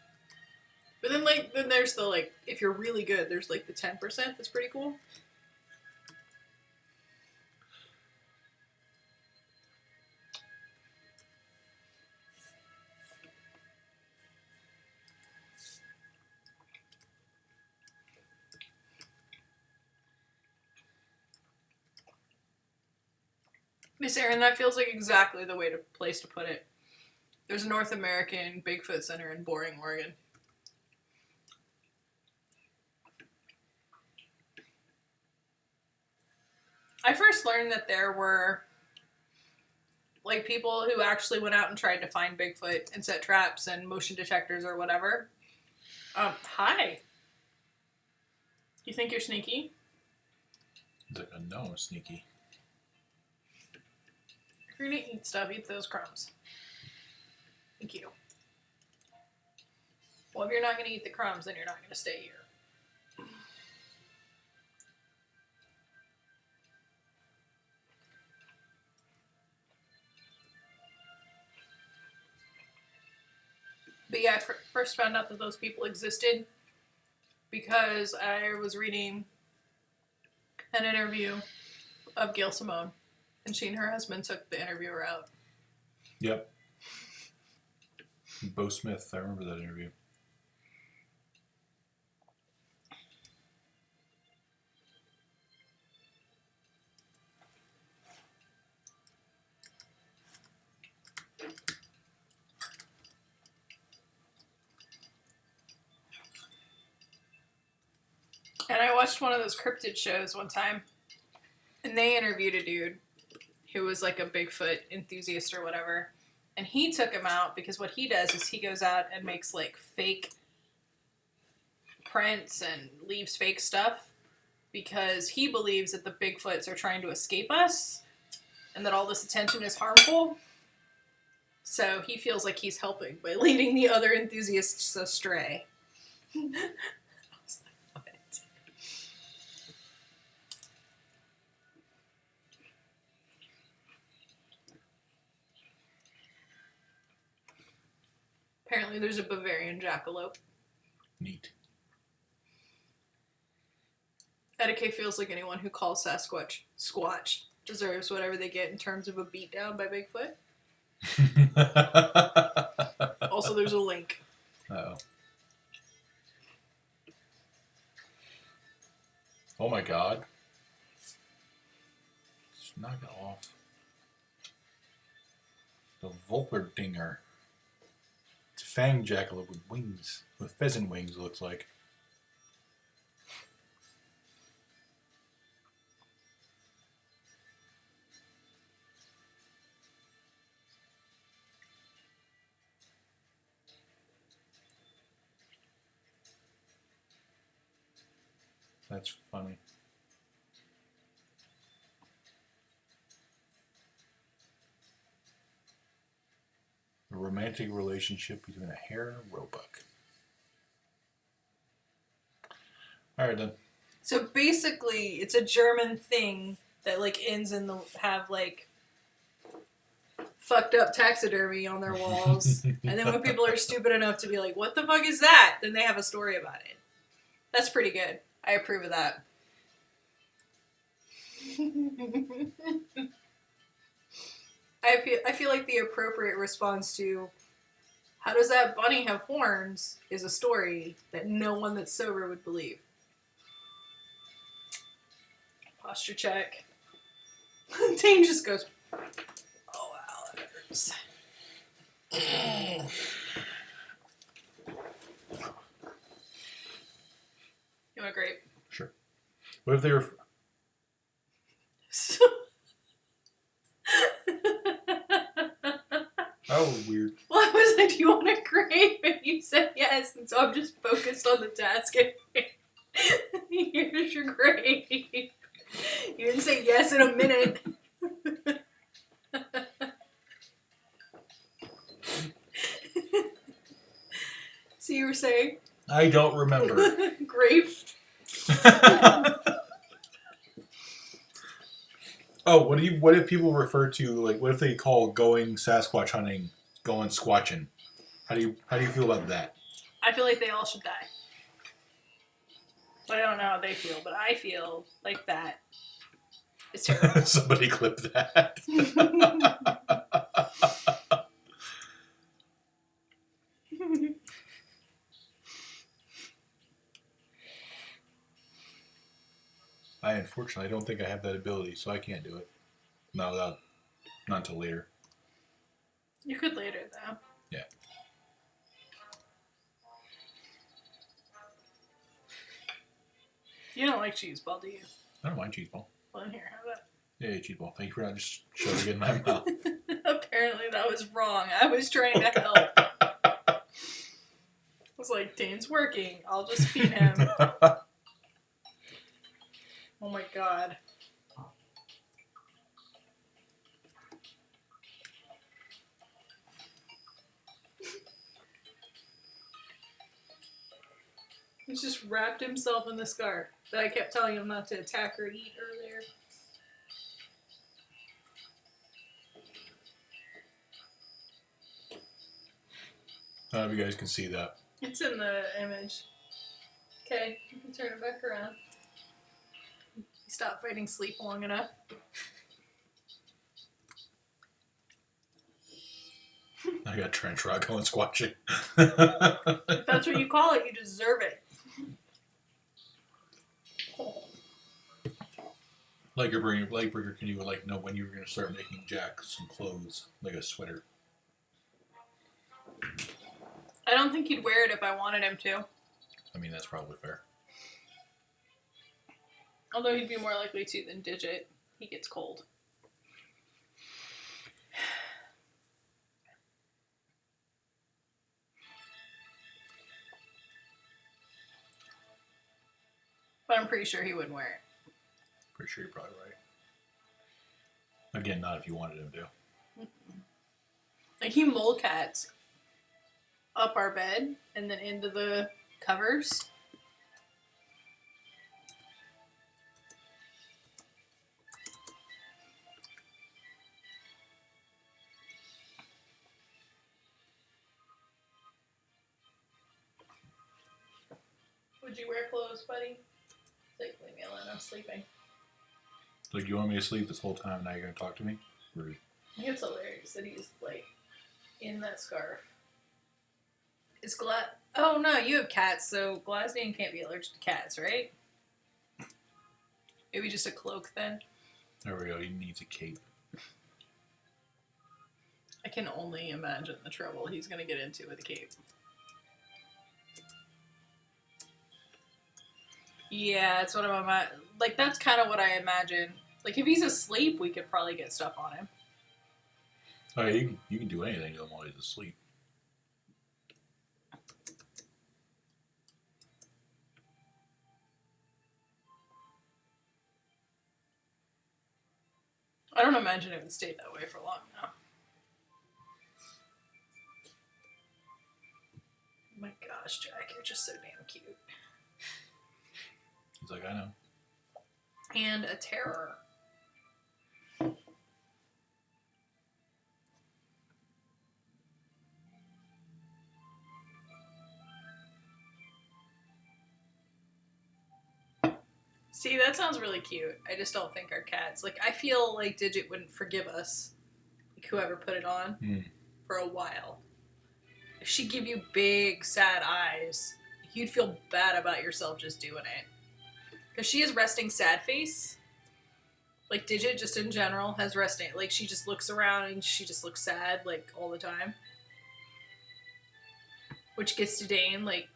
But then there's the, if you're really good, there's the 10% that's pretty cool. Miss Erin, that feels like exactly the place to put it. There's a North American Bigfoot Center in Boring, Oregon. I first learned that there were people who actually went out and tried to find Bigfoot and set traps and motion detectors or whatever. Hi. You think you're sneaky? No, I'm sneaky. If you're gonna eat stuff, eat those crumbs. Thank you. Well, if you're not gonna eat the crumbs, then you're not gonna stay here. But yeah, I first found out that those people existed because I was reading an interview of Gail Simone, and she and her husband took the interviewer out. Yep. Bo Smith, I remember that interview. And I watched one of those cryptid shows one time, and they interviewed a dude who was a Bigfoot enthusiast or whatever, and he took him out because what he does is he goes out and makes fake prints and leaves fake stuff because he believes that the Bigfoots are trying to escape us and that all this attention is harmful. So he feels like he's helping by leading the other enthusiasts astray. I was like, what? Apparently there's a Bavarian jackalope. Neat. Etiquette feels like anyone who calls Sasquatch Squatch deserves whatever they get in terms of a beatdown by Bigfoot. Also, there's a link. Uh-oh. Oh my god. Just knock it off. The Volperdinger. It's a fang jackalope with wings. With pheasant wings, it looks like. That's funny. A romantic relationship between a hare and a roebuck. Alright then. So basically, it's a German thing that like ends in the have like fucked up taxidermy on their walls, and then when people are stupid enough to be like, "What the fuck is that?" then they have a story about it. That's pretty good. I approve of that. I feel like the appropriate response to how does that bunny have horns is a story that no one that's sober would believe. Posture check. Dane just goes, oh wow, that hurts. You want a grape? Sure. What if they were... Oh, weird. Well, I was like, do you want a grape? And you said yes, and so I'm just focused on the task. Here's your grape. You didn't say yes in a minute. So you were saying? I don't remember. Grape? Oh, what if people refer to, like, what if they call going Sasquatch hunting going squatching? How do you feel about that? I feel like they all should die. I don't know how they feel, but I feel like that is terrible. Somebody clip that. Unfortunately, I don't think I have that ability, so I can't do it. Not until later. You could later, though. Yeah. You don't like cheese ball, do you? I don't mind cheese ball. Well, in here, have that. Yeah, cheese ball. Thank you for not just shoving it in my mouth. Apparently that was wrong. I was trying to help. I was like, Dane's working. I'll just feed him. Oh my god. He's just wrapped himself in the scarf that I kept telling him not to attack or eat earlier. I don't know if you guys can see that. It's in the image. Okay, you can turn it back around. Stop fighting sleep long enough. I got trench rod going squatching. If that's what you call it, you deserve it. Lightbreaker, can you know when you're gonna start making Jack some clothes, like a sweater? I don't think he'd wear it if I wanted him to. I mean, that's probably fair. Although he'd be more likely to than Digit. He gets cold. But I'm pretty sure he wouldn't wear it. Pretty sure you're probably right. Again, not if you wanted him to. Like, he mole cats up our bed and then into the covers. Would you wear clothes, buddy? Like, leave me alone, I'm sleeping. Like, you want me to sleep this whole time and now you're going to talk to me? Rude. I think it's hilarious that he's, like, in that scarf. Is Oh, no, you have cats, so Glasdane can't be allergic to cats, right? Maybe just a cloak, then? There we go. He needs a cape. I can only imagine the trouble he's going to get into with a cape. Yeah, that's what I'm like, that's kind of what I imagine. Like, if he's asleep, we could probably get stuff on him. Oh, yeah, you can do anything to him while he's asleep. I don't imagine it would stay that way for long now. Oh my gosh, Jack, you're just so damn cute. He's like, I know. And a terror. See, that sounds really cute. I just don't think our cats... Like, I feel like Digit wouldn't forgive us, like whoever put it on, for a while. If she give you big, sad eyes, you'd feel bad about yourself just doing it. Because she has resting sad face. Like, Digit, just in general, has resting... Like, she just looks around and she just looks sad, like, all the time. Which gets to Dane, like...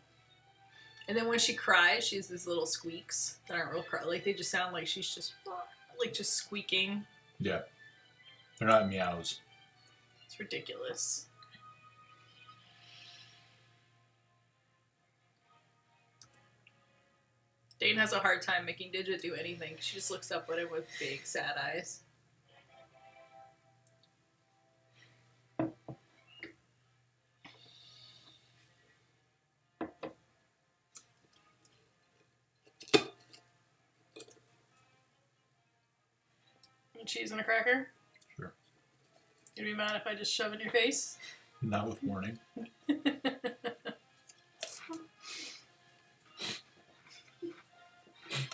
And then when she cries, she has these little squeaks that aren't real cry. Like, they just sound like she's just, like, just squeaking. Yeah. They're not meows. It's ridiculous. Dane has a hard time making Digit do anything. She just looks up at him with big, sad eyes. Cheese and a cracker? Sure. You'd be mad if I just shove in your face? Not with warning.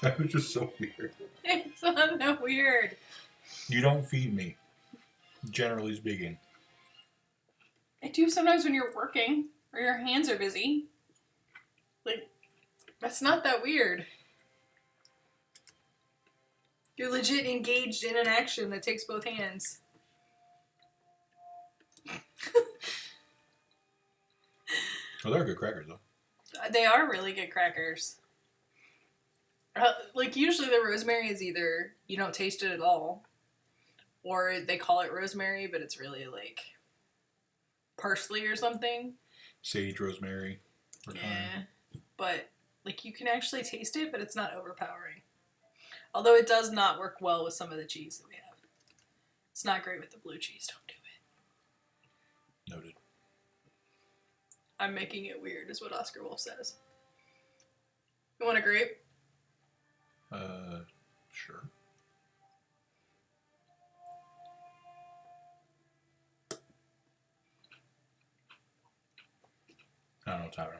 That was just so weird. It's not that weird. You don't feed me. Generally speaking. I do sometimes when you're working or your hands are busy. Like, that's not that weird. You're legit engaged in an action that takes both hands. Well, they're good crackers, though. They are really good crackers. Like, usually the rosemary is either you don't taste it at all, or they call it rosemary, but it's really, like, parsley or something. Sage, rosemary, or thyme. Yeah, but, like, you can actually taste it, but it's not overpowering. Although it does not work well with some of the cheese that we have. It's not great with the blue cheese. Don't do it. Noted. I'm making it weird, is what Oscar Wolf says. You want a grape? Sure. I don't know, Tyra.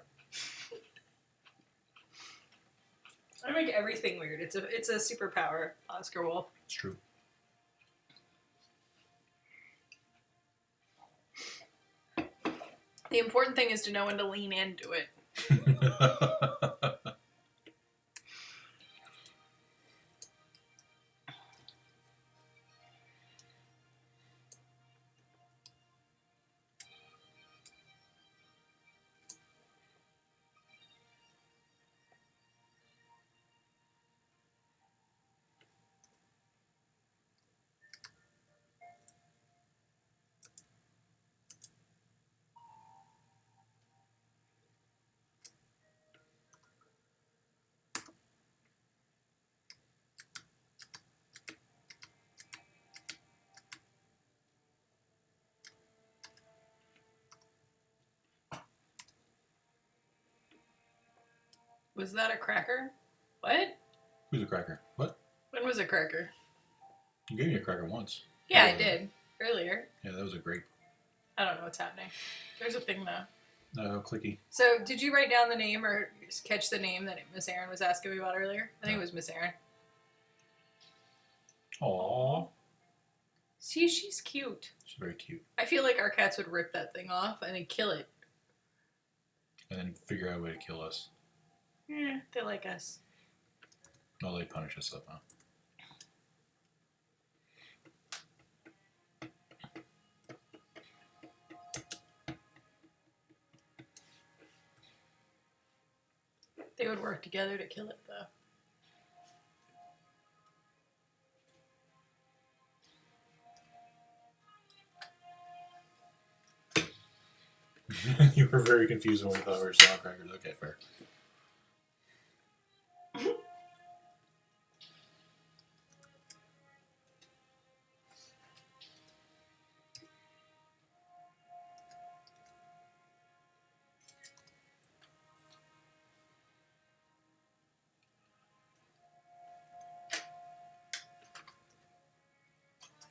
I make everything weird. It's a superpower, Oscar Wolf. It's true. The important thing is to know when to lean into it. Was that a cracker? What? Who's a cracker? What? When was a cracker? You gave me a cracker once. Yeah, I did. Earlier. Yeah, that was a great. I don't know what's happening. There's a thing though. No, clicky. So, did you write down the name or catch the name that Miss Erin was asking me about earlier? I think it was Miss Erin. Aww. See, she's cute. She's very cute. I feel like our cats would rip that thing off and then kill it. And then figure out a way to kill us. Yeah, they like us. No, they punish us somehow. They would work together to kill it, though. You were very confused when we thought we were selling crackers. Okay, fair.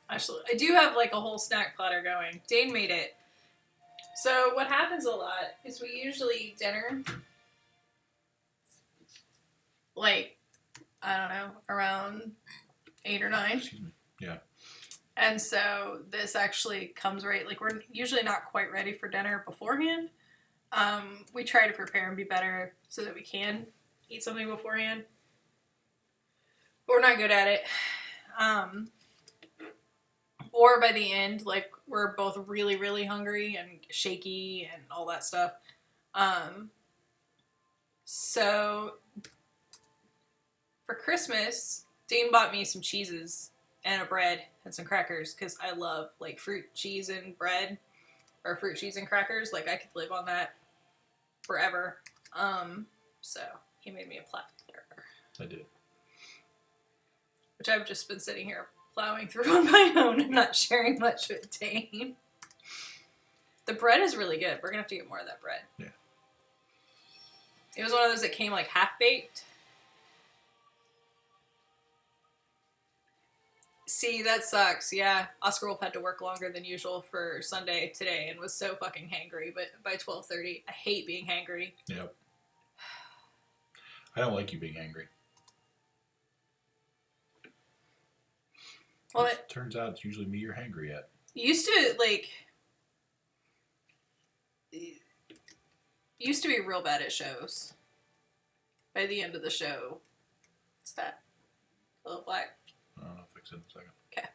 Actually, I do have like a whole snack platter going. Dane made it. So what happens a lot is we usually eat dinner like, I don't know, around 8 or 9. Excuse me. Yeah. And so this actually comes right, like we're usually not quite ready for dinner beforehand. We try to prepare and be better so that we can eat something beforehand. But we're not good at it. Or by the end, like, we're both really, really hungry and shaky and all that stuff. So, for Christmas, Dean bought me some cheeses and a bread and some crackers because I love, like, fruit, cheese, and bread. Or fruit, cheese, and crackers. Like, I could live on that forever. So, he made me a platter. I did. Which I've just been sitting here plowing through on my own and not sharing much with Dane. The bread is really good. We're gonna have to get more of that bread. Yeah. It was one of those that came like half-baked. See, that sucks. Yeah, Oscar Wolf had to work longer than usual for Sunday today and was so fucking hangry, but by 12:30, I hate being hangry. Yep. I don't like you being angry. Well, it turns out it's usually me you're hangry at. Used to, like... Used to be real bad at shows. By the end of the show. What's that? A little black? I'll fix it in a second. Okay.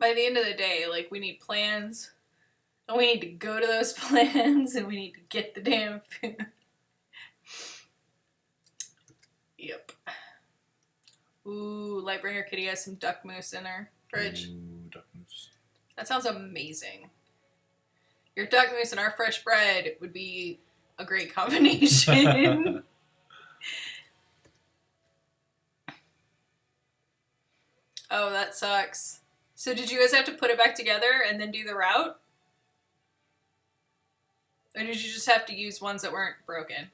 By the end of the day, like, we need plans. And we need to go to those plans. And we need to get the damn food. Yep. Ooh, Lightbringer Kitty has some duck mousse in her fridge. Ooh, duck mousse. That sounds amazing. Your duck mousse and our fresh bread would be a great combination. Oh, that sucks. So did you guys have to put it back together and then do the route? Or did you just have to use ones that weren't broken?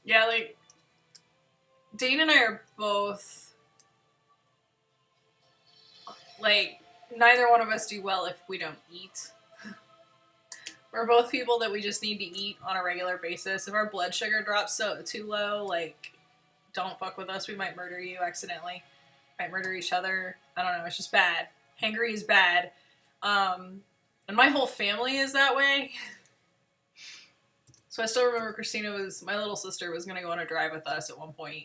Yeah, like, Dane and I are both, like, neither one of us do well if we don't eat. We're both people that we just need to eat on a regular basis. If our blood sugar drops too low, like, don't fuck with us. We might murder you accidentally. Might murder each other. I don't know. It's just bad. Hangry is bad. And my whole family is that way. So I still remember my little sister was going to go on a drive with us at one point.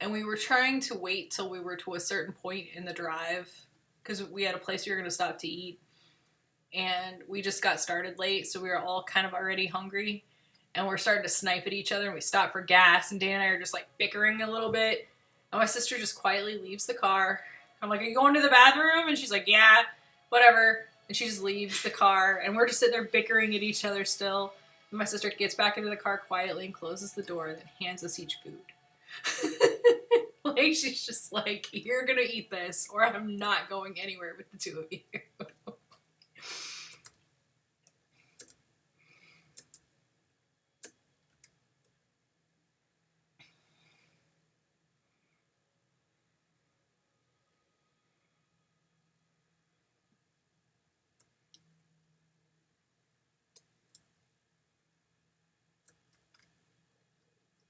And we were trying to wait till we were to a certain point in the drive. Because we had a place we were going to stop to eat. And we just got started late. So we were all kind of already hungry. And we're starting to snipe at each other. And we stopped for gas. And Dan and I are just like bickering a little bit. And my sister just quietly leaves the car. I'm like, are you going to the bathroom? And she's like, yeah, whatever. And she just leaves the car. And we're just sitting there bickering at each other still. My sister gets back into the car quietly and closes the door and then hands us each food. Like, she's just like, you're gonna eat this, or I'm not going anywhere with the two of you.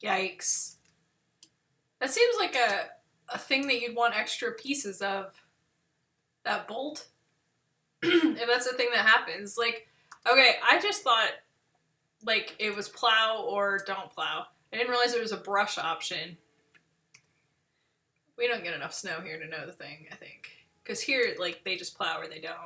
Yikes. That seems like a thing that you'd want extra pieces of. That bolt. If that's the thing that happens. Like, okay, I just thought, like, it was plow or don't plow. I didn't realize there was a brush option. We don't get enough snow here to know the thing, I think. Because here, like, they just plow or they don't.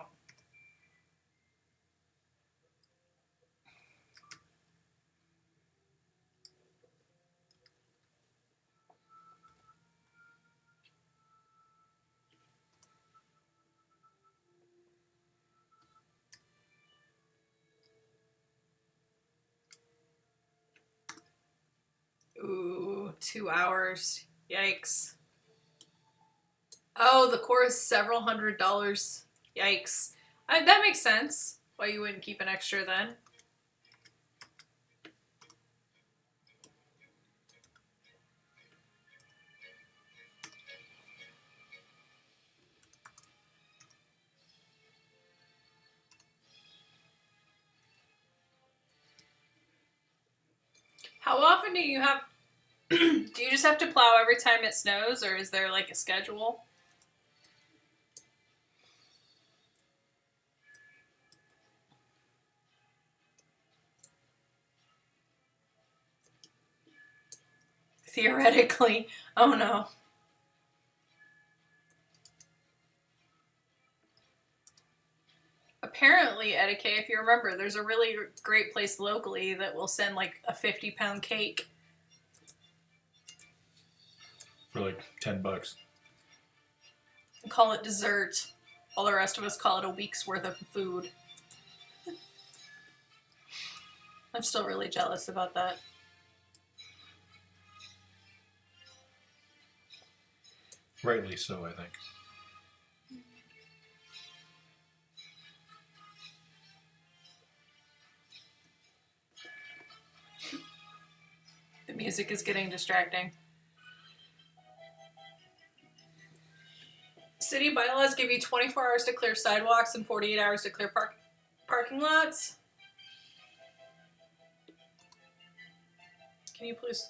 Ooh, 2 hours. Yikes. Oh, the core is several $100s. Yikes. That makes sense. Why you wouldn't keep an extra then. How often do you have... do you just have to plow every time it snows, or is there, like, a schedule? Theoretically. Oh, no. Apparently, Etiquette, if you remember, there's a really great place locally that will send, like, a 50-pound cake. For like $10. And call it dessert. All the rest of us call it a week's worth of food. I'm still really jealous about that. Rightly so, I think. The music is getting distracting. City bylaws give you 24 hours to clear sidewalks and 48 hours to clear parking lots. Can you please...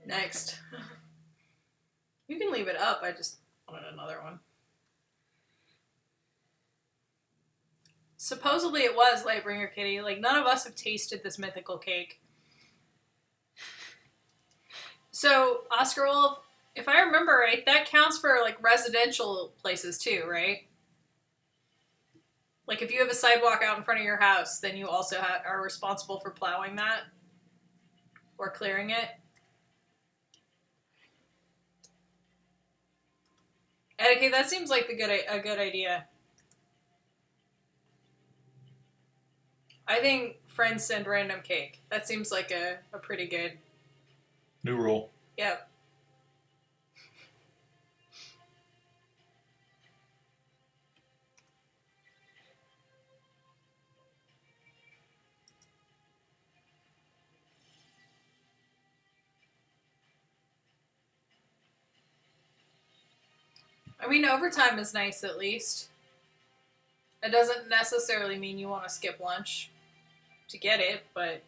Next. You can leave it up, I just wanted another one. Supposedly it was Lightbringer Kitty. Like, none of us have tasted this mythical cake. So, Oscar Wolf, if I remember right, that counts for, like, residential places too, right? Like, if you have a sidewalk out in front of your house, then you also are responsible for plowing that or clearing it. Okay, that seems like a good idea. I think friends send random cake. That seems like a pretty good... New rule. Yep. I mean, overtime is nice at least. It doesn't necessarily mean you want to skip lunch to get it, but...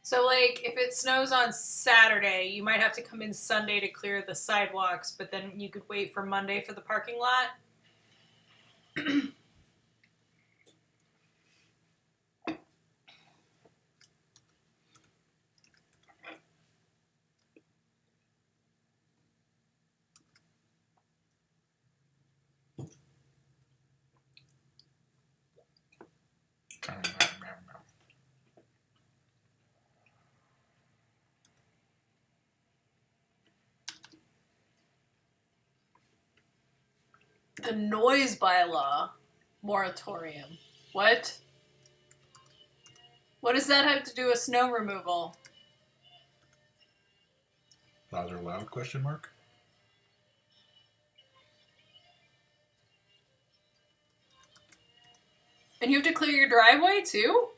So, like, if it snows on Saturday, you might have to come in Sunday to clear the sidewalks, but then you could wait for Monday for the parking lot. The noise bylaw. Moratorium. What? What does that have to do with snow removal? Plows are allowed? Question mark. And you have to clear your driveway too?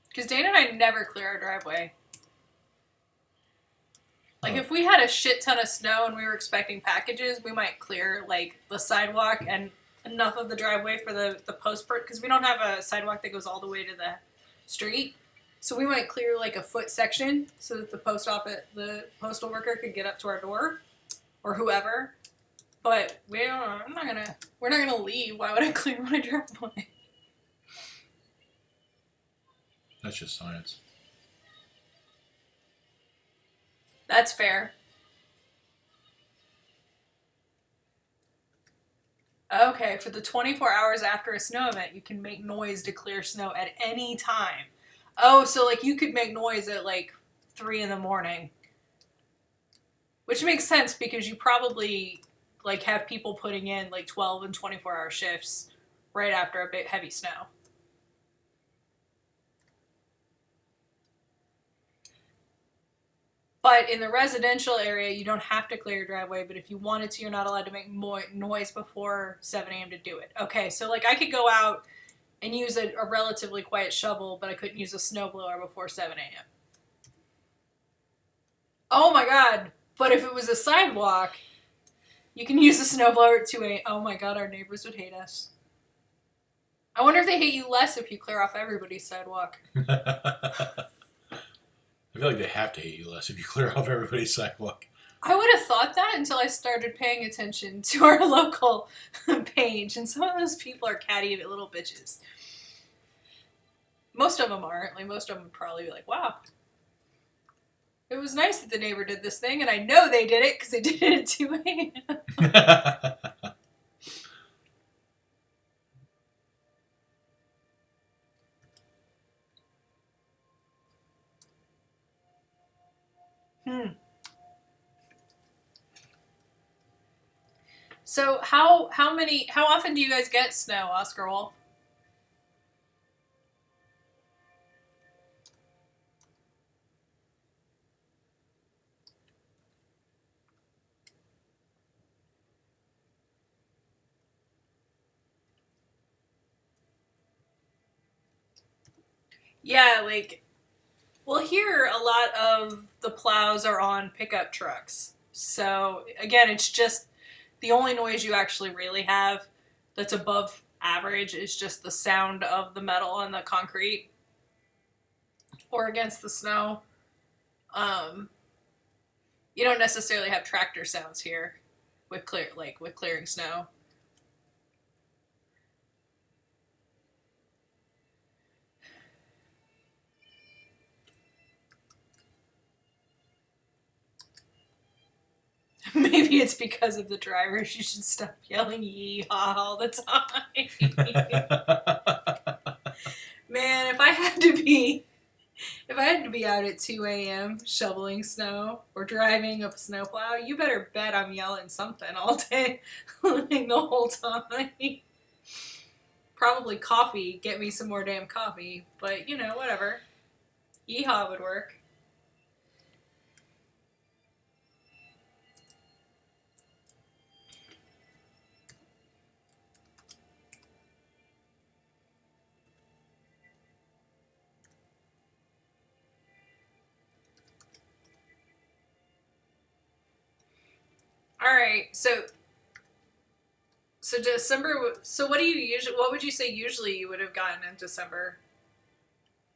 Because Dana and I never clear our driveway. Like, if we had a shit ton of snow and we were expecting packages, we might clear, like, the sidewalk and enough of the driveway for the post, because we don't have a sidewalk that goes all the way to the street. So we might clear, like, a foot section so that the postal worker could get up to our door, or whoever. But we're not gonna leave. Why would I clear my driveway? That's just science. That's fair. Okay, for the 24 hours after a snow event, you can make noise to clear snow at any time. Oh, so like you could make noise at like 3 in the morning. Which makes sense because you probably like have people putting in like 12 and 24-hour shifts right after a bit heavy snow. But in the residential area, you don't have to clear your driveway, but if you wanted to, you're not allowed to make noise before 7 a.m. to do it. Okay, so like I could go out and use a relatively quiet shovel, but I couldn't use a snowblower before 7 a.m. Oh my god, but if it was a sidewalk, you can use a snowblower at 2 a.m. Oh my god, our neighbors would hate us. I wonder if they hate you less if you clear off everybody's sidewalk. I feel like they have to hate you less if you clear off everybody's sidewalk. I would have thought that until I started paying attention to our local page, and some of those people are catty little bitches. Most of them aren't. Like, most of them would probably be like, wow, it was nice that the neighbor did this thing, and I know they did it because they did it at 2 a.m. So how often do you guys get snow, Oscar Wolf? Yeah, like, well, here a lot of the plows are on pickup trucks. So again, it's just the only noise you actually really have that's above average is just the sound of the metal on the concrete or against the snow. You don't necessarily have tractor sounds here with clearing snow. Maybe it's because of the drivers. You should stop yelling "yeehaw" all the time. Man, if I had to be out at 2 a.m. shoveling snow or driving a snowplow, you better bet I'm yelling something all day, like the whole time. Probably coffee. Get me some more damn coffee. But, you know, whatever. Yeehaw would work. All right, so December. So what would you say usually you would have gotten in December?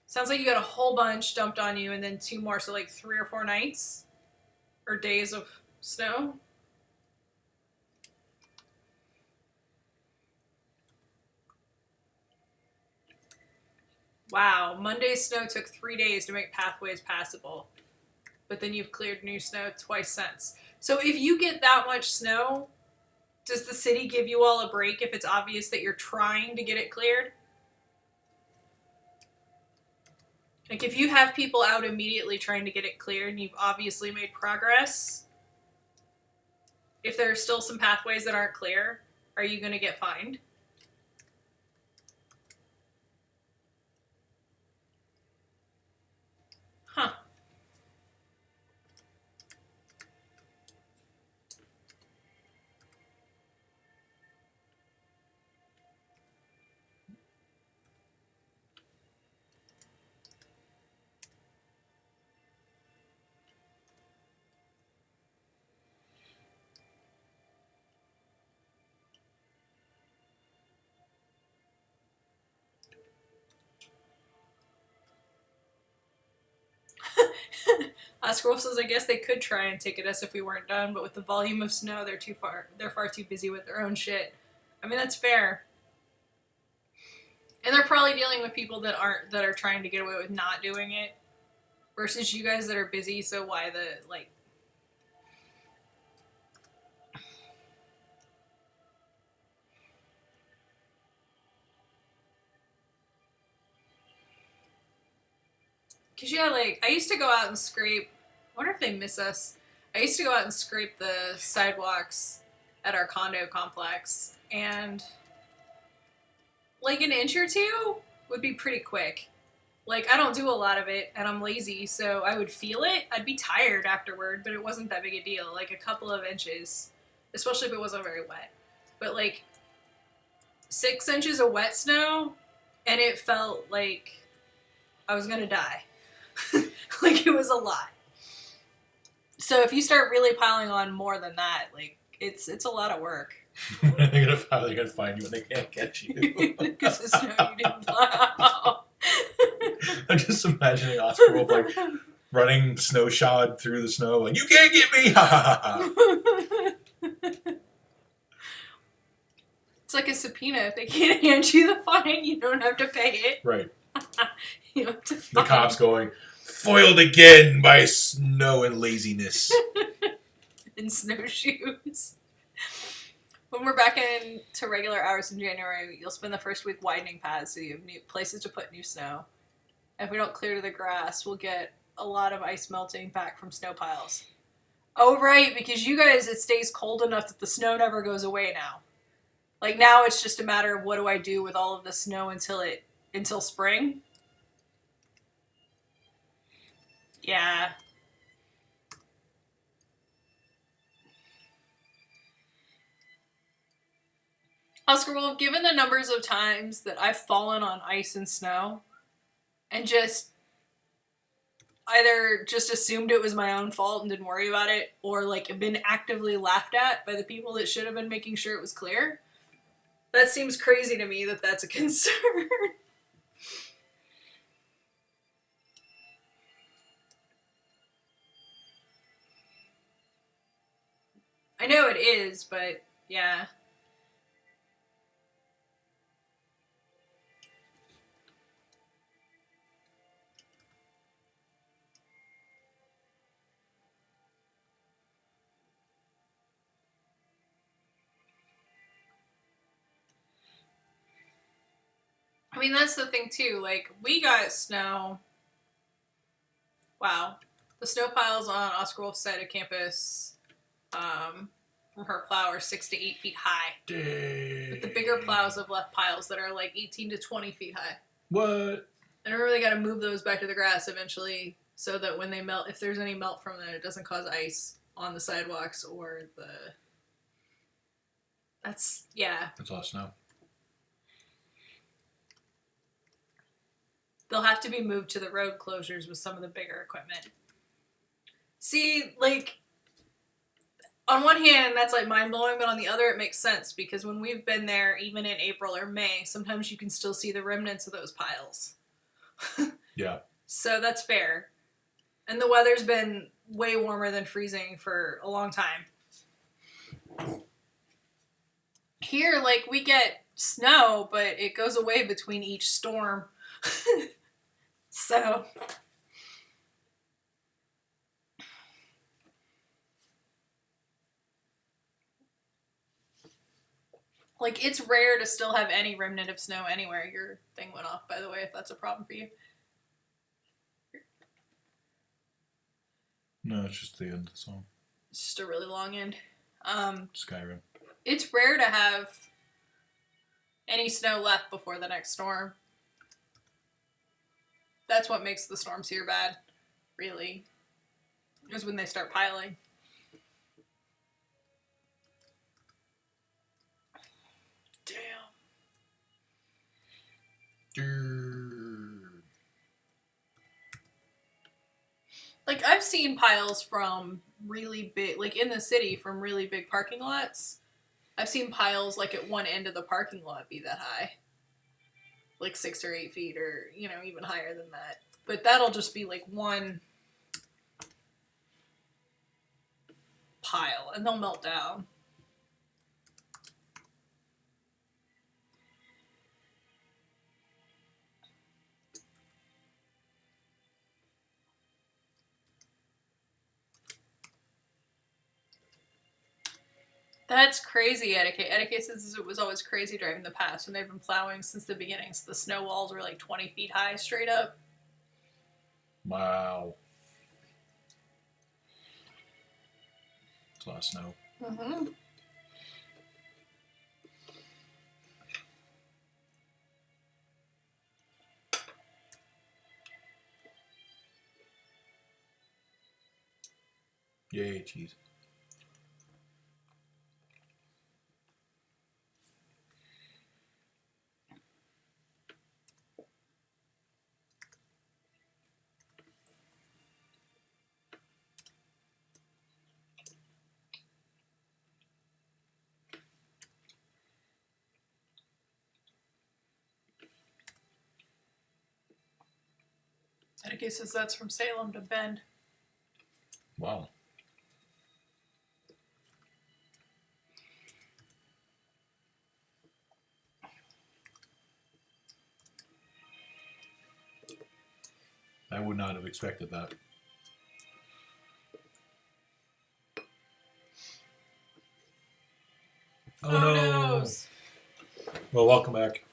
Sounds like you got a whole bunch dumped on you, and then 2 more, so like 3 or 4 nights or days of snow. Wow, Monday's snow took 3 days to make pathways passable, but then you've cleared new snow twice since. So if you get that much snow, does the city give you all a break if it's obvious that you're trying to get it cleared? Like if you have people out immediately trying to get it cleared and you've obviously made progress, if there are still some pathways that aren't clear, are you going to get fined? Huh. Oscar Wolf says, I guess they could try and ticket us if we weren't done, but with the volume of snow, they're far too busy with their own shit. I mean, that's fair. And they're probably dealing with people that are trying to get away with not doing it, versus you guys that are busy. So why the like? Cause yeah, like I used to go out and scrape. I wonder if they miss us. I used to go out and scrape the sidewalks at our condo complex, and like an inch or two would be pretty quick. Like, I don't do a lot of it, and I'm lazy, so I would feel it. I'd be tired afterward, but it wasn't that big a deal. Like, a couple of inches, especially if it wasn't very wet. But, like, 6 inches of wet snow, and it felt like I was gonna die. Like, it was a lot. So if you start really piling on more than that, like, it's a lot of work. They're gonna find you when they can't catch you. Because the snow you didn't plow. I'm just imagining Oscar Wolf like running snowshod through the snow, like, you can't get me! Ha ha ha! It's like a subpoena. If they can't hand you the fine, you don't have to pay it. Right. You have to The cops going, foiled again by snow and laziness. And snowshoes. When we're back into regular hours in January, you'll spend the first week widening paths so you have new places to put new snow. And if we don't clear to the grass, we'll get a lot of ice melting back from snow piles. Oh, right, because you guys, it stays cold enough that the snow never goes away now. Like, now it's just a matter of what do I do with all of the snow until spring? Yeah. Oscar, well, given the numbers of times that I've fallen on ice and snow and just either just assumed it was my own fault and didn't worry about it, or like been actively laughed at by the people that should have been making sure it was clear, that seems crazy to me that that's a concern. I know it is, but yeah. I mean, that's the thing too. Like, we got snow. Wow. The snow piles on Oscar Wolf's side of campus from her plow are 6 to 8 feet high. Dang. But the bigger plows have left piles that are like 18 to 20 feet high. What? And remember, they got to move those back to the grass eventually so that when they melt, if there's any melt from them, it doesn't cause ice on the sidewalks or the... That's, yeah. That's all snow. They'll have to be moved to the road closures with some of the bigger equipment. See, like, on one hand, that's like mind-blowing, but on the other, it makes sense because when we've been there, even in April or May, sometimes you can still see the remnants of those piles. Yeah. So that's fair. And the weather's been way warmer than freezing for a long time. Here, like, we get snow, but it goes away between each storm. So... Like, it's rare to still have any remnant of snow anywhere. Your thing went off, by the way, if that's a problem for you. No, it's just the end of the song. It's just a really long end. Skyrim. It's rare to have any snow left before the next storm. That's what makes the storms here bad, really, is when they start piling. Damn. Like, I've seen piles from really big, like in the city, from really big parking lots. I've seen piles, like, at one end of the parking lot be that high. Like 6 or 8 feet, or, you know, even higher than that. But that'll just be, like, one pile, and they'll melt down. That's crazy etiquette. Etiquette says it was always crazy driving the pass when they've been plowing since the beginning. So the snow walls were like 20 feet high straight up. Wow. It's a lot of snow. Mm-hmm. Yay, cheese. Etiquette says that's from Salem to Bend. Wow. I would not have expected that. Oh no! Noes. Well, welcome back.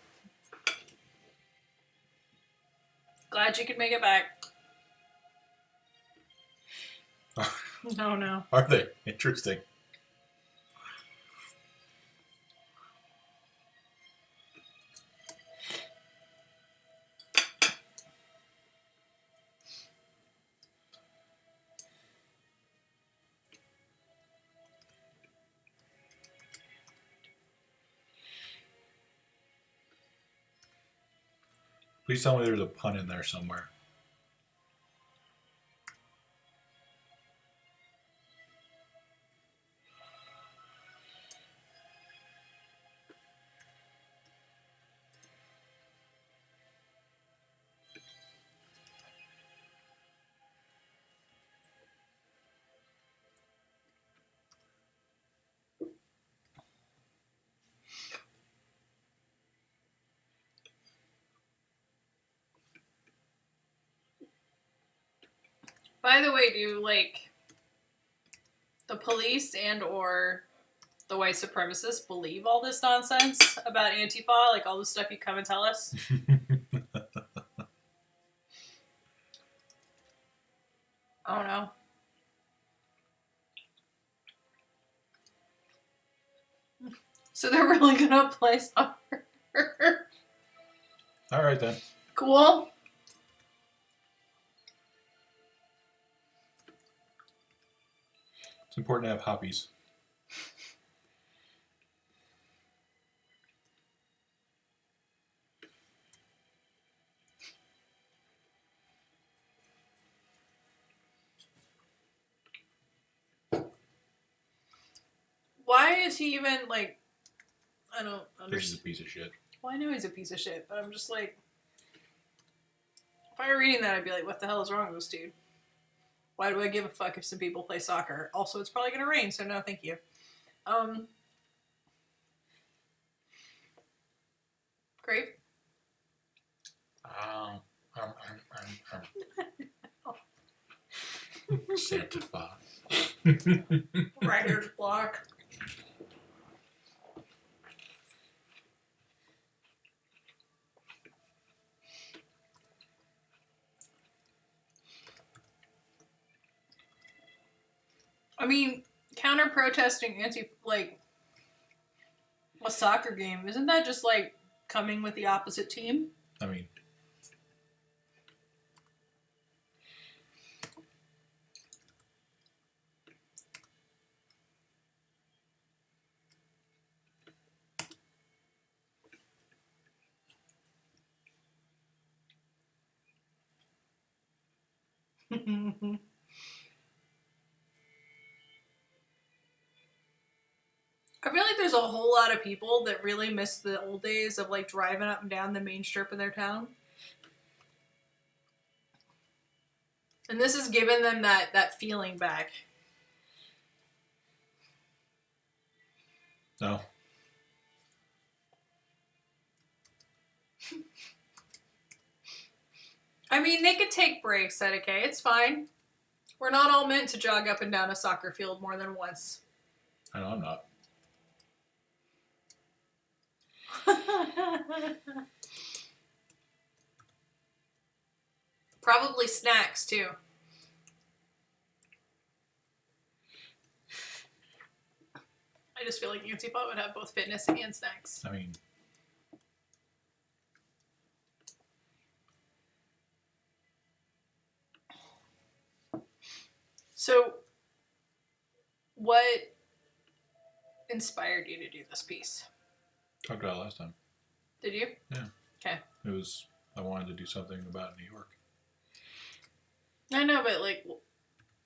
Glad you could make it back. Oh no. Are they? Interesting. Please tell me there's a pun in there somewhere. By the way, do like the police and or the white supremacists believe all this nonsense about Antifa? Like all the stuff you come and tell us? I don't know. So they're really gonna play soccer. All right then. Cool. It's important to have hobbies. Why is he even like? I don't This is a understand. piece of shit. Well, I know he's a piece of shit, but I'm just like, if I were reading that, I'd be like, what the hell is wrong with this dude? Why do I give a fuck if some people play soccer? Also, it's probably gonna rain, so no, thank you. Grape. Santa. Writer's block. I mean, counter protesting a soccer game. Isn't that just like coming with the opposite team? I mean, I feel like there's a whole lot of people that really miss the old days of like driving up and down the main strip of their town. And this is giving them that feeling back. no. I mean, they could take breaks at okay. It's fine. We're not all meant to jog up and down a soccer field more than once. I know I'm not. Probably snacks, too. I just feel like Nancy Pot would have both fitness and snacks. I mean, So, what inspired you to do this piece? talked about it last time. Did you? Yeah. Okay. It was, I wanted to do something about New York. I know, but like,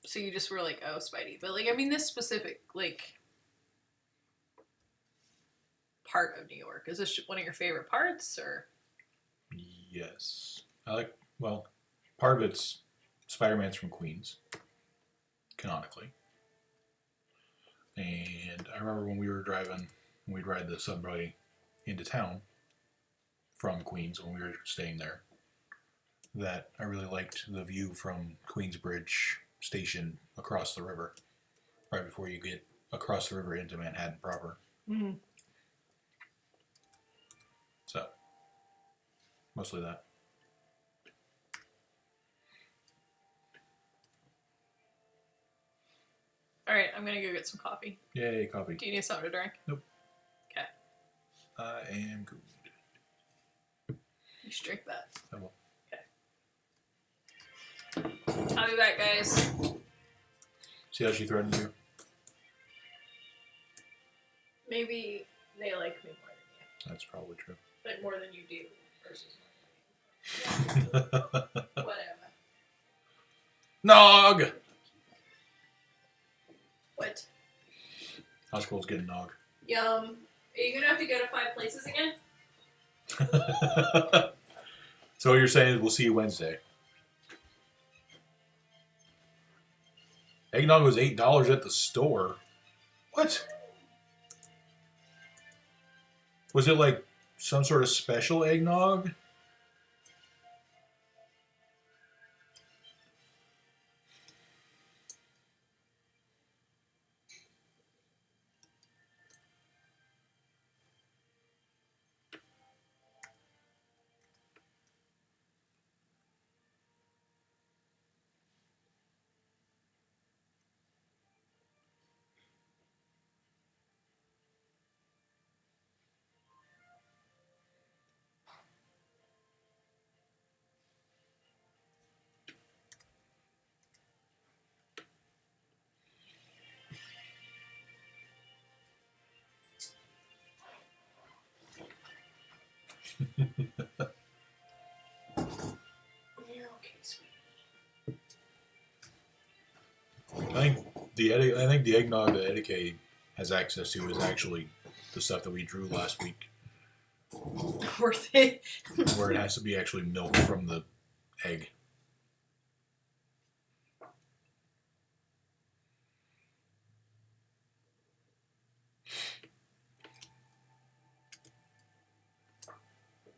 so you just were like, oh, Spidey. But like, I mean, this specific, like, part of New York, is this one of your favorite parts, or? Yes. Well, part of it's Spider-Man's from Queens, canonically. And I remember when we'd ride the subway into town from Queens when we were staying there, that I really liked the view from Queensbridge Station across the river, right before you get across the river into Manhattan proper. Mm-hmm. So, mostly that. All right, I'm gonna go get some coffee. Yay, coffee. Do you need something to drink? Nope. Okay. I am good. You should drink that. I will. Okay. I'll be back, guys. See how she threatened you? Maybe they like me more than you. That's probably true. Like more than you do versus more than you. Whatever. Nog! What? Oscaile's getting nog. Yum. Are you gonna have to go to 5 places again? So what you're saying is we'll see you Wednesday. Eggnog was $8 at the store. What? Was it like some sort of special eggnog? You're okay, sweetie. I think the eggnog that Eddie has access to is actually the stuff that we drew last week, Worth it. where it has to be actually milk from the egg.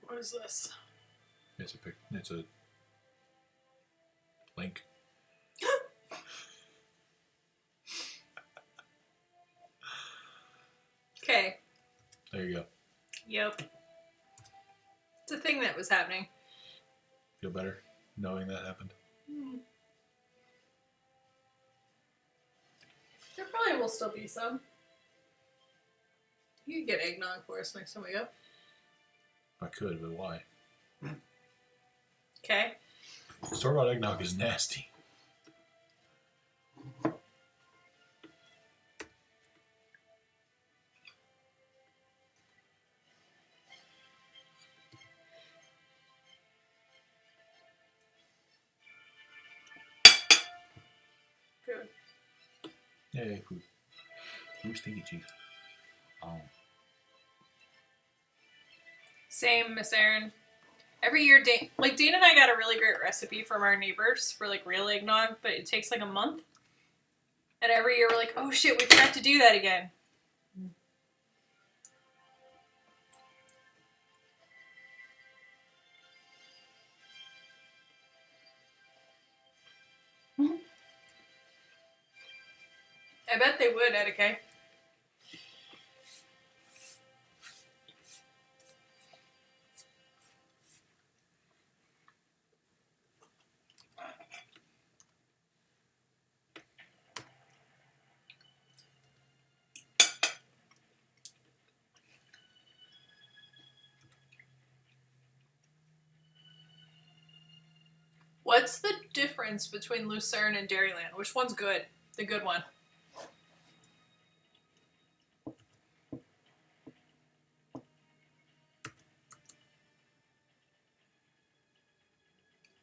What is this? It's a link. Okay. There you go. Yep. It's a thing that was happening. Feel better knowing that happened? There probably will still be some. You can get eggnog for us next time we go. I could, but why? Okay. Store-bought eggnog is nasty. Food. Yay, food. Ooh, stinky cheese. Same, Miss Erin. Every year, Dane and I got a really great recipe from our neighbors for like real eggnog, but it takes like a month. And every year we're like, oh shit, we forgot to do that again. I bet they would, Etika. What's the difference between Lucerne and Dairyland? Which one's good? The good one.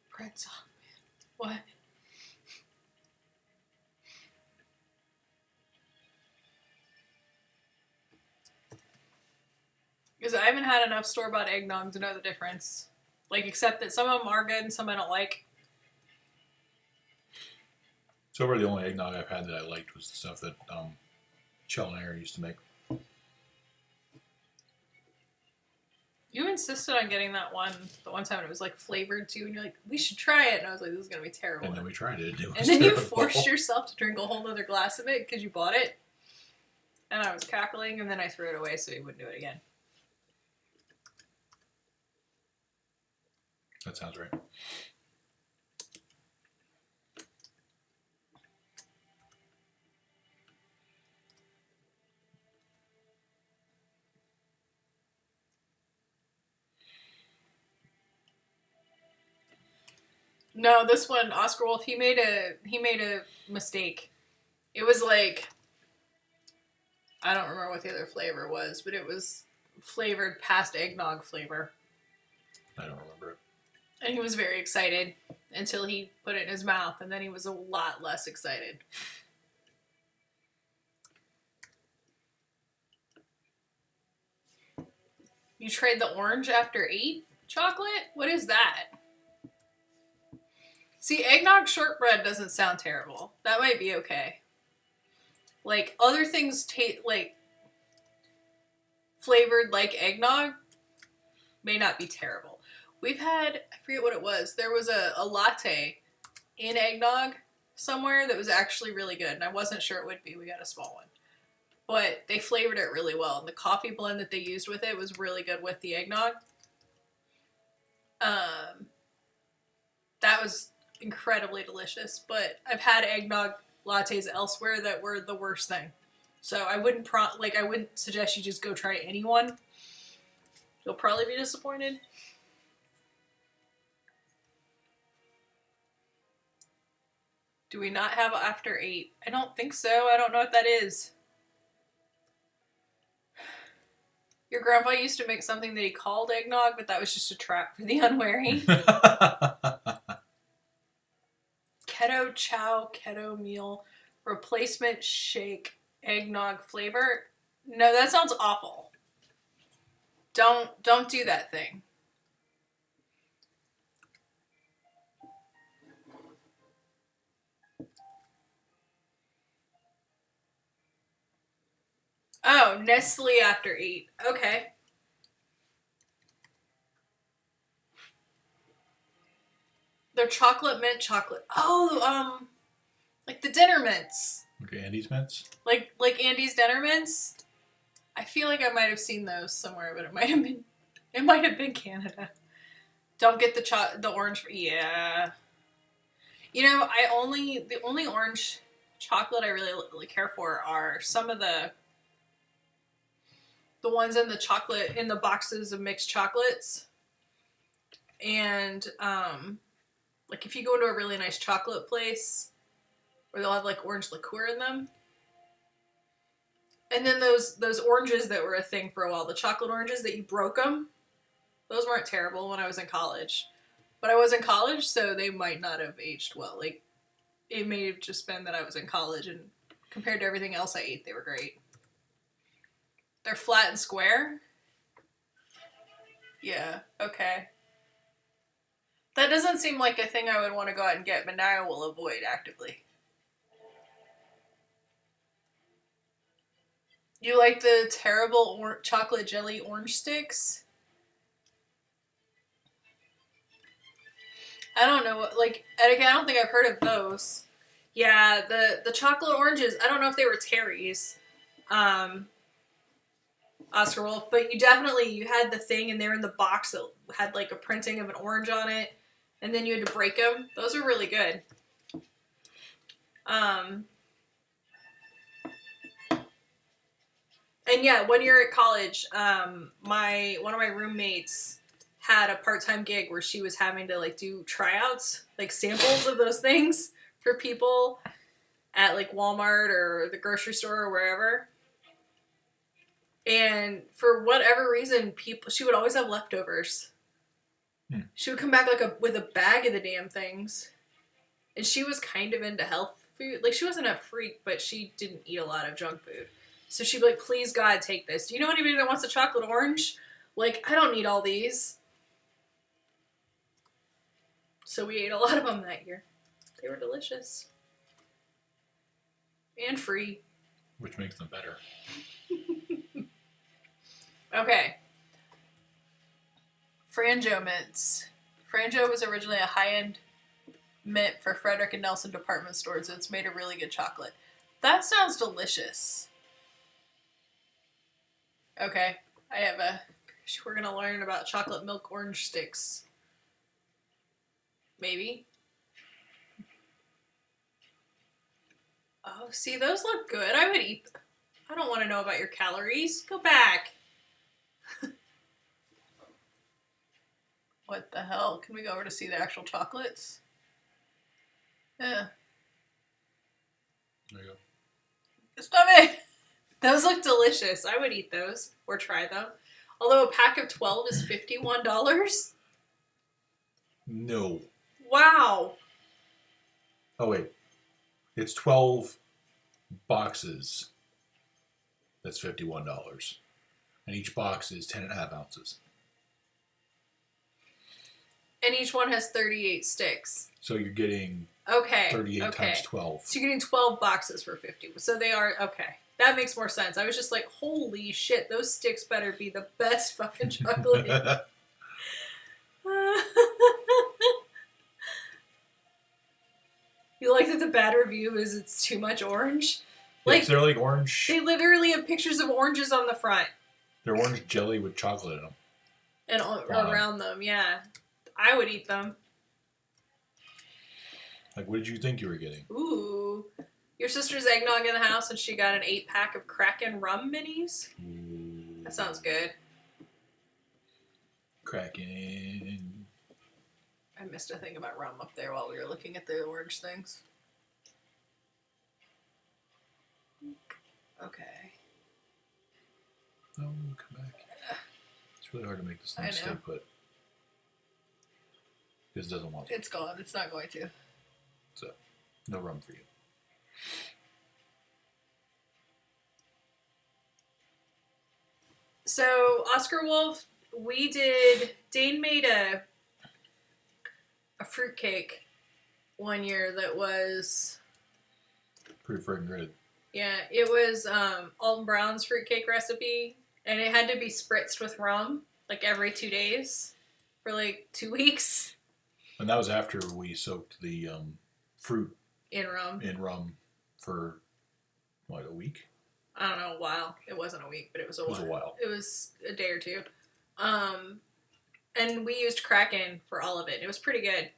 Pretzel. What? Because I haven't had enough store-bought eggnog to know the difference. Like, except that some of them are good and some I don't like. So far, the only eggnog I've had that I liked was the stuff that Chell and Aaron used to make. You insisted on getting that one the one time, and it was like flavored too, and you're like, we should try it. And I was like, this is gonna be terrible. And then we tried it. And then you forced yourself to drink a whole other glass of it because you bought it. And I was cackling, and then I threw it away so you wouldn't do it again. That sounds right. No, this one, Oscar Wolf, he made a mistake. It was like, I don't remember what the other flavor was, but it was flavored past eggnog flavor. I don't remember it. And he was very excited until he put it in his mouth, and then he was a lot less excited. You trade the orange after 8 chocolate? What is that? See, eggnog shortbread doesn't sound terrible. That might be okay. Like, other things taste like flavored like eggnog may not be terrible. We've had, I forget what it was, there was a latte in eggnog somewhere that was actually really good, and I wasn't sure it would be. We got a small one. But they flavored it really well, and the coffee blend that they used with it was really good with the eggnog. That was incredibly delicious, but I've had eggnog lattes elsewhere that were the worst thing. So I wouldn't I wouldn't suggest you just go try any one. You'll probably be disappointed. Do we not have after 8? I don't think so. I don't know what that is. Your grandpa used to make something that he called eggnog, but that was just a trap for the unwary. Keto chow, keto meal, replacement shake, eggnog flavor. No, that sounds awful. Don't do that thing. Oh, Nestle after 8. Okay. They're chocolate mint chocolate. Oh, like the dinner mints. Okay, Andy's mints. Like Andy's dinner mints. I feel like I might have seen those somewhere, but it might have been Canada. Don't get the orange. Yeah. You know, the only orange chocolate I really care for are some of the ones in the boxes of mixed chocolates. And like if you go into a really nice chocolate place where they'll have like orange liqueur in them. And then those oranges that were a thing for a while, the chocolate oranges that you broke them, those weren't terrible when I was in college. But I was in college, so they might not have aged well. Like, it may have just been that I was in college, and compared to everything else I ate, they were great. They're flat and square? Yeah, okay. That doesn't seem like a thing I would want to go out and get, but now I will avoid actively. You like the terrible chocolate jelly orange sticks? I don't know, like, I don't think I've heard of those. Yeah, the chocolate oranges, I don't know if they were Terry's, Oscar Wolf, but you had the thing and they were in the box that had like a printing of an orange on it, and then you had to break them. Those are really good. And yeah, when you're at college, one of my roommates had a part-time gig where she was having to like do tryouts, like samples of those things for people at like Walmart or the grocery store or wherever. And for whatever reason, she would always have leftovers. She would come back with a bag of the damn things. And she was kind of into health food. Like, she wasn't a freak, but she didn't eat a lot of junk food. So she'd be like, please, God, take this. Do you know anybody that wants a chocolate orange? Like, I don't need all these. So we ate a lot of them that year. They were delicious. And free. Which makes them better. Okay. Franjo mints. Franjo was originally a high-end mint for Frederick and Nelson department stores. It's made a really good chocolate. That sounds delicious. Okay. We're going to learn about chocolate milk orange sticks. Maybe. Oh, see, those look good. I would eat them. I don't want to know about your calories. Go back. What the hell? Can we go over to see the actual chocolates? Yeah. There you go. Stop it! Those look delicious. I would eat those. Or try them. Although a pack of 12 is $51. No. Wow. Oh, wait. It's 12 boxes. That's $51. And each box is 10.5 ounces. And each one has 38 sticks. So you're getting 38 times 12. So you're getting 12 boxes for 50. So they are, okay. That makes more sense. I was just like, holy shit, those sticks better be the best fucking chocolate. You like that the bad review is it's too much orange? Like, they're like orange. They literally have pictures of oranges on the front. They're orange jelly with chocolate in them. And around them, yeah. I would eat them. Like, what did you think you were getting? Ooh. Your sister's eggnog in the house and she got an 8-pack of Kraken rum minis? Ooh. That sounds good. Kraken. I missed a thing about rum up there while we were looking at the orange things. Okay. Oh, come back. It's really hard to make this thing stay put. Because it doesn't want to. It's gone. It's not going to. So, no rum for you. So, Oscar Wolf, Dane made a fruitcake one year that was... Pretty friggin' good. Yeah, it was Alton Brown's fruitcake recipe, and it had to be spritzed with rum, like every 2 days, for like 2 weeks. And that was after we soaked the fruit in rum for, what, a week? I don't know, a while. It wasn't a week, but it was a while. It was a day or two. And we used Kraken for all of it. It was pretty good.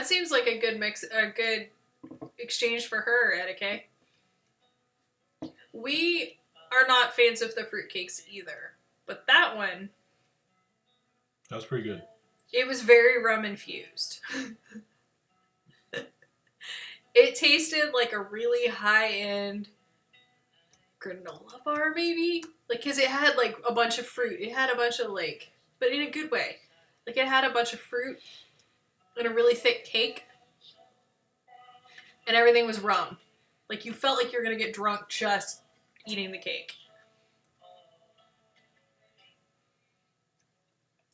That seems like a good exchange for her, Etika. We are not fans of the fruitcakes either, but that one, that was pretty good. it was very rum infused. It tasted like a really high-end granola bar, maybe? Like, because it had, like, a bunch of fruit. It had a bunch of, like, but in a good way. Like, it had a bunch of fruit and a really thick cake. And everything was rum. Like, you felt like you were going to get drunk just eating the cake.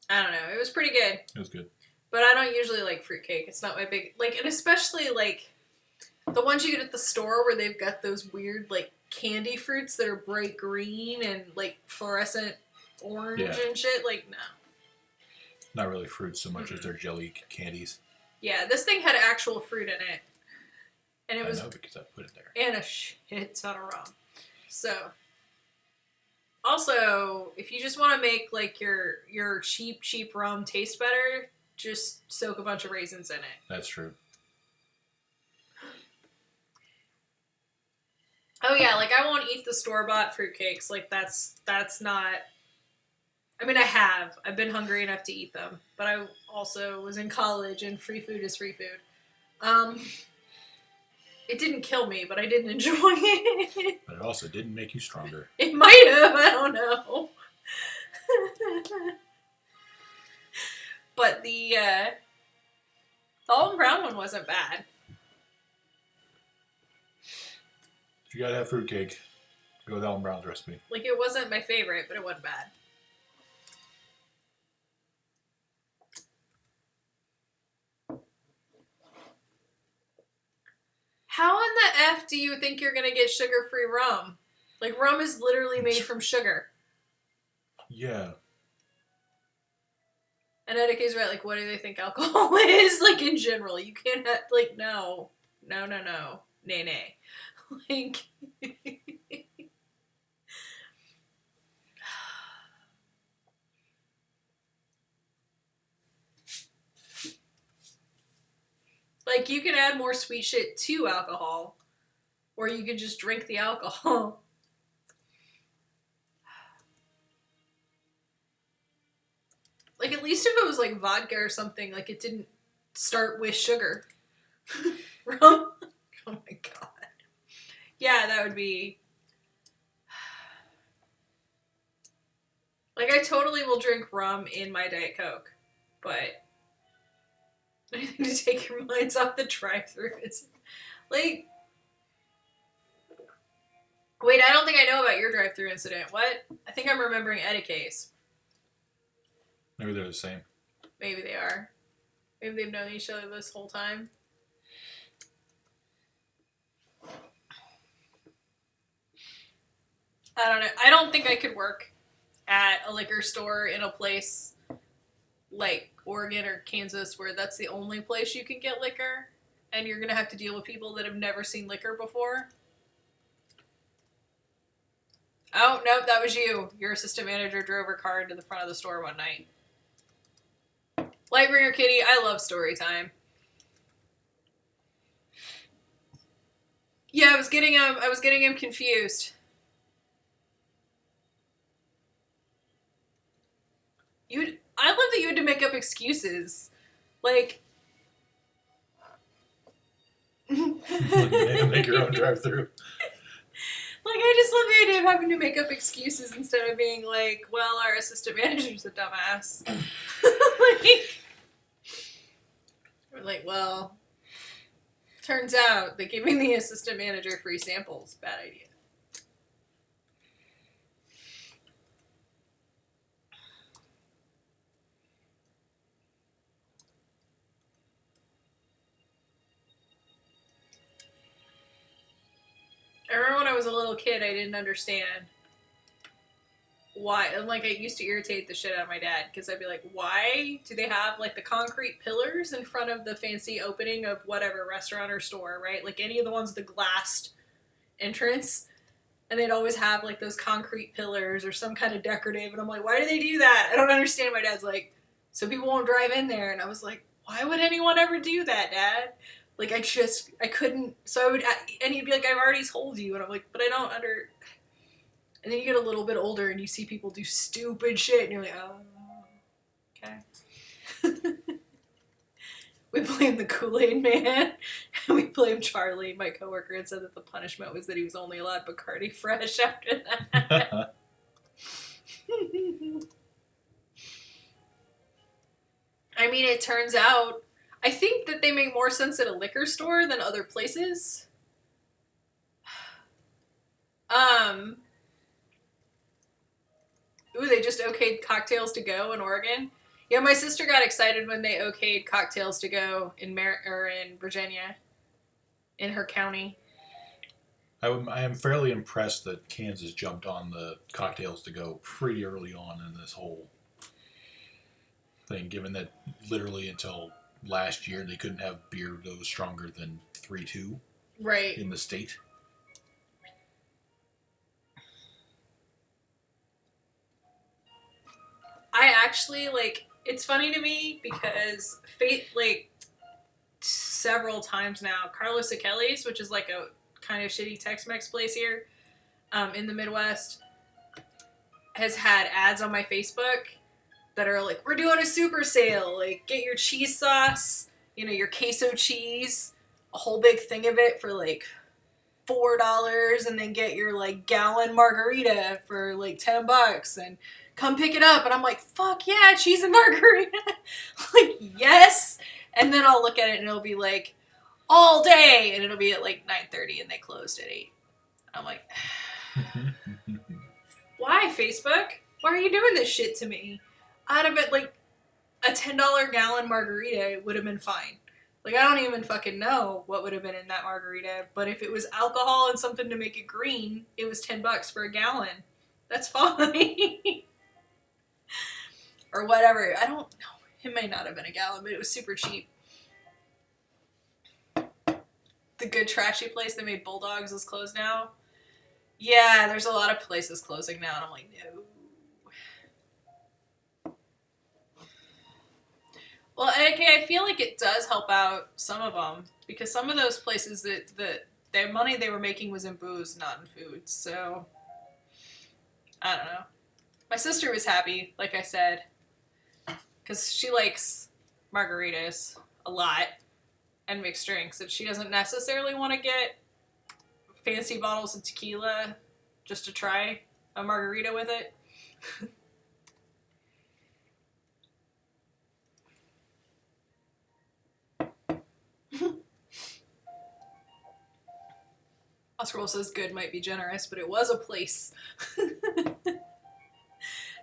I don't know. It was pretty good. It was good. But I don't usually like fruitcake. It's not my big... Like, and especially, like, the ones you get at the store where they've got those weird, like, candy fruits that are bright green and, like, fluorescent orange and shit. Like, no. Not really fruits so much as they're jelly candies. Yeah, this thing had actual fruit in it. And it was... I know because I put it there. And a shit ton of rum. So... Also, if you just want to make, like, your cheap rum taste better, just soak a bunch of raisins in it. That's true. Oh, yeah, like, I won't eat the store-bought fruitcakes. Like, that's not... I mean, I've been hungry enough to eat them. But I also was in college, and free food is free food. It didn't kill me, but I didn't enjoy it. But it also didn't make you stronger. It might have, I don't know. But the almond brown one wasn't bad. If you gotta have fruitcake, go with Almond Brown's recipe. Like, it wasn't my favorite, but it wasn't bad. How in the F do you think you're gonna get sugar-free rum? Like, rum is literally made from sugar. Yeah. And Etika's right, like, what do they think alcohol is? Like, in general, you can't have, like, no. Nay. Like... Like, you can add more sweet shit to alcohol, or you can just drink the alcohol. Like, at least if it was, like, vodka or something, like, it didn't start with sugar. Rum? Oh my god. Yeah, that would be... Like, I totally will drink rum in my Diet Coke, but... anything to take your minds off the drive-thru is... Like... Wait, I don't think I know about your drive-thru incident. What? I think I'm remembering Etika's. Maybe they're the same. Maybe they are. Maybe they've known each other this whole time. I don't know. I don't think I could work at a liquor store in a place like Oregon or Kansas where that's the only place you can get liquor, and you're going to have to deal with people that have never seen liquor before. Oh, nope, that was you. Your assistant manager drove her car into the front of the store one night. Lightbringer Kitty, I love story time. Yeah, I was getting him confused. I love that you had to make up excuses. Like... Make your own drive-thru. Like, I just love the idea of having to make up excuses instead of being like, well, our assistant manager's a dumbass. Like, well, turns out that giving the assistant manager free samples, bad idea. I remember when I was a little kid, I didn't understand why. And, like, it used to irritate the shit out of my dad, because I'd be like, why do they have, like, the concrete pillars in front of the fancy opening of whatever restaurant or store, right? Like, any of the ones with the glassed entrance. And they'd always have, like, those concrete pillars or some kind of decorative. And I'm like, why do they do that? I don't understand. My dad's like, so people won't drive in there. And I was like, why would anyone ever do that, Dad? Like, I couldn't, so I would, and he'd be like, I've already told you, and I'm like, but I don't and then you get a little bit older and you see people do stupid shit, and you're like, oh, okay. We blamed the Kool-Aid Man, and we blamed Charlie, my coworker, and said that the punishment was that he was only allowed Bacardi Fresh after that. I mean, it turns out, I think that they make more sense at a liquor store than other places. Ooh, they just okayed cocktails to go in Oregon. Yeah, my sister got excited when they okayed cocktails to go in in Virginia, in her county. I am fairly impressed that Kansas jumped on the cocktails to go pretty early on in this whole thing, given that literally until last year they couldn't have beer that was stronger than 3.2 right in the state. I actually, like, it's funny to me because like several times now, Carlos Achilles, which is like a kind of shitty Tex-Mex place here in the Midwest, has had ads on my Facebook that are like, we're doing a super sale, like get your cheese sauce, your queso cheese, a whole big thing of it for like $4, and then get your like gallon margarita for like $10, and come pick it up. And I'm like, fuck yeah, cheese and margarita. Like, yes. And then I'll look at it and it'll be like all day, and it'll be at like 9:30 and they closed at 8. I'm like, why, Facebook? Why are you doing this shit to me? I'd have bet like a $10 gallon margarita would have been fine. Like, I don't even fucking know what would have been in that margarita, but if it was alcohol and something to make it green, it was $10 for a gallon. That's fine. Or whatever. I don't know. It may not have been a gallon, but it was super cheap. The good trashy place that made Bulldogs is closed now. Yeah, there's a lot of places closing now, and I'm like, no. Well, okay, I feel like it does help out some of them, because some of those places that their money they were making was in booze, not in food. So, I don't know. My sister was happy, like I said, because she likes margaritas a lot and mixed drinks, and she doesn't necessarily want to get fancy bottles of tequila just to try a margarita with it. Oscar says good might be generous, but it was a place.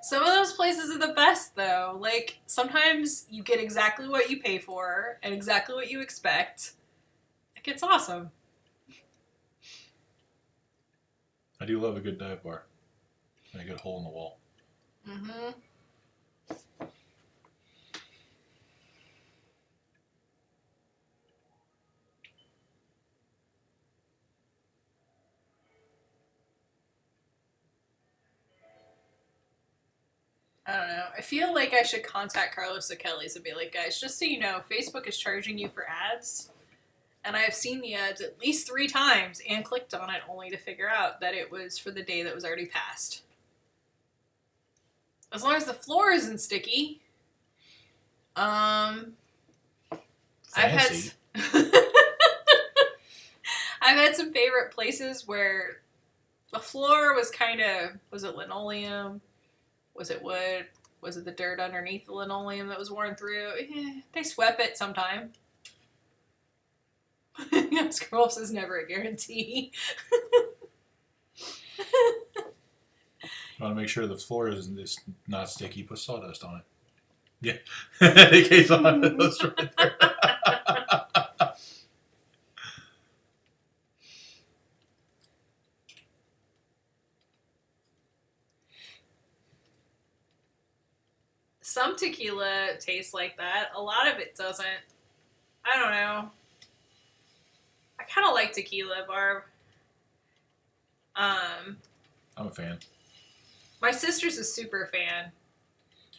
Some of those places are the best, though. Like, sometimes you get exactly what you pay for and exactly what you expect. Like, it's awesome. I do love a good dive bar and a good hole in the wall. Mm-hmm. I don't know. I feel like I should contact Carlos Achilles and be like, guys, just so you know, Facebook is charging you for ads. And I have seen the ads at least 3 times and clicked on it only to figure out that it was for the day that was already passed. As long as the floor isn't sticky. I've had I've had some favorite places where the floor was was it linoleum? Was it wood? Was it the dirt underneath the linoleum that was worn through? They swept it sometime. Scrolls is never a guarantee. I want to make sure the floor is not sticky. Put sawdust on it. Yeah. In case sawdust right there. Some tequila tastes like that. A lot of it doesn't. I don't know. I kind of like tequila, Barb. I'm a fan. My sister's a super fan.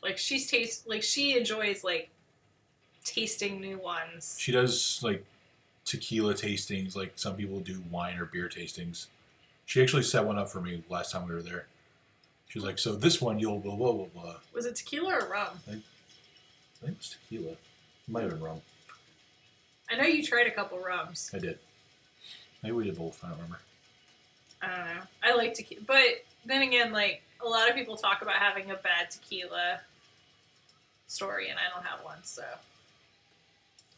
Like, she enjoys like tasting new ones. She does like tequila tastings, like some people do wine or beer tastings. She actually set one up for me last time we were there. She was like, "So this one you'll blah blah blah blah." Was it tequila or rum? I think it was tequila. It might have been rum. I know you tried a couple rums. I did. Maybe we did both. I don't remember. I don't know. I like tequila, but then again, like a lot of people talk about having a bad tequila story, and I don't have one, so.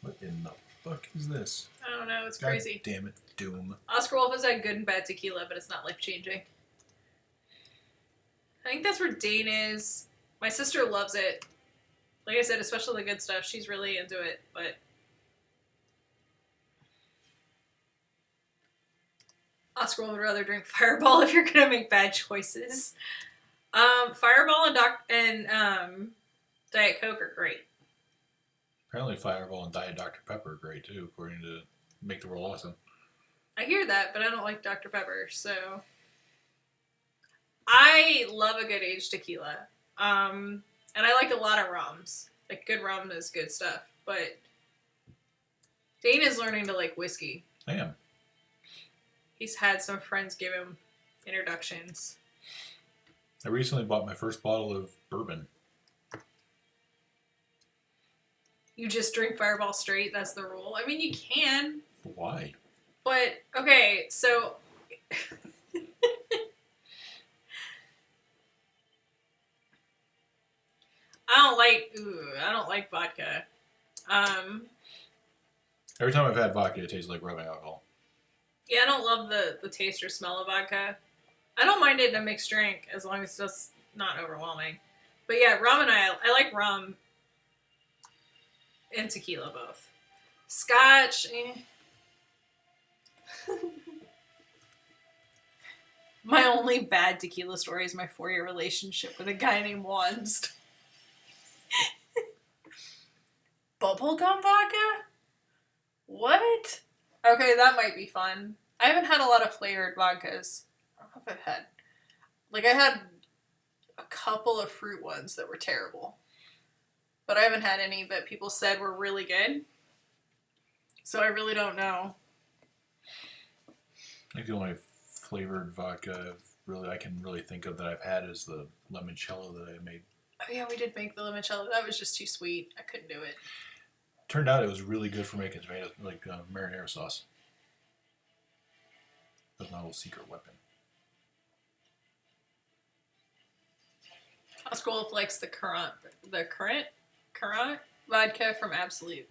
What in the fuck is this? I don't know. It's God crazy. Damn it, Doom. Oscar Wolf has had good and bad tequila, but it's not life changing. I think that's where Dane is. My sister loves it. Like I said, especially the good stuff. She's really into it, but. Oscar would rather drink Fireball if you're gonna make bad choices. Fireball and Diet Coke are great. Apparently, Fireball and Diet Dr Pepper are great too, according to Make the World Awesome. I hear that, but I don't like Dr Pepper, so I love a good aged tequila. And I like a lot of rums. Like good rum is good stuff, but Dane is learning to like whiskey. I am. He's had some friends give him introductions. I recently bought my first bottle of bourbon. You just drink Fireball straight, that's the rule. I mean, you can. Why? But, okay, so... I don't like vodka. Every time I've had vodka, it tastes like rubbing alcohol. Yeah, I don't love the taste or smell of vodka. I don't mind it in a mixed drink as long as it's just not overwhelming. But yeah, rum and I like rum and tequila both. Scotch, My only bad tequila story is my 4-year relationship with a guy named Wanst. Bubblegum vodka? What? Okay, that might be fun. I haven't had a lot of flavored vodkas. I don't know if I've had... Like, I had a couple of fruit ones that were terrible. But I haven't had any that people said were really good. So I really don't know. I think the only flavored vodka I can really think of that I've had is the limoncello that I made. Oh yeah, we did make the limoncello. That was just too sweet. I couldn't do it. Turned out it was really good for making tomato, like marinara sauce. That's my little secret weapon. Oscar Wolf likes the currant vodka from Absolute.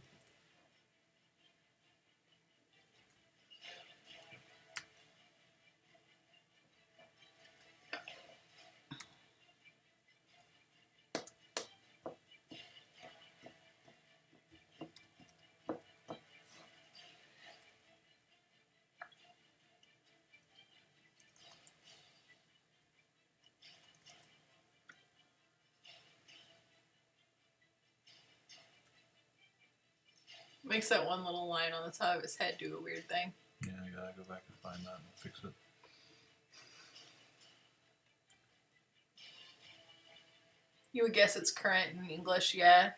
Makes that one little line on the top of his head do a weird thing. Yeah, I gotta go back and find that and fix it. You would guess it's currant in English, yeah.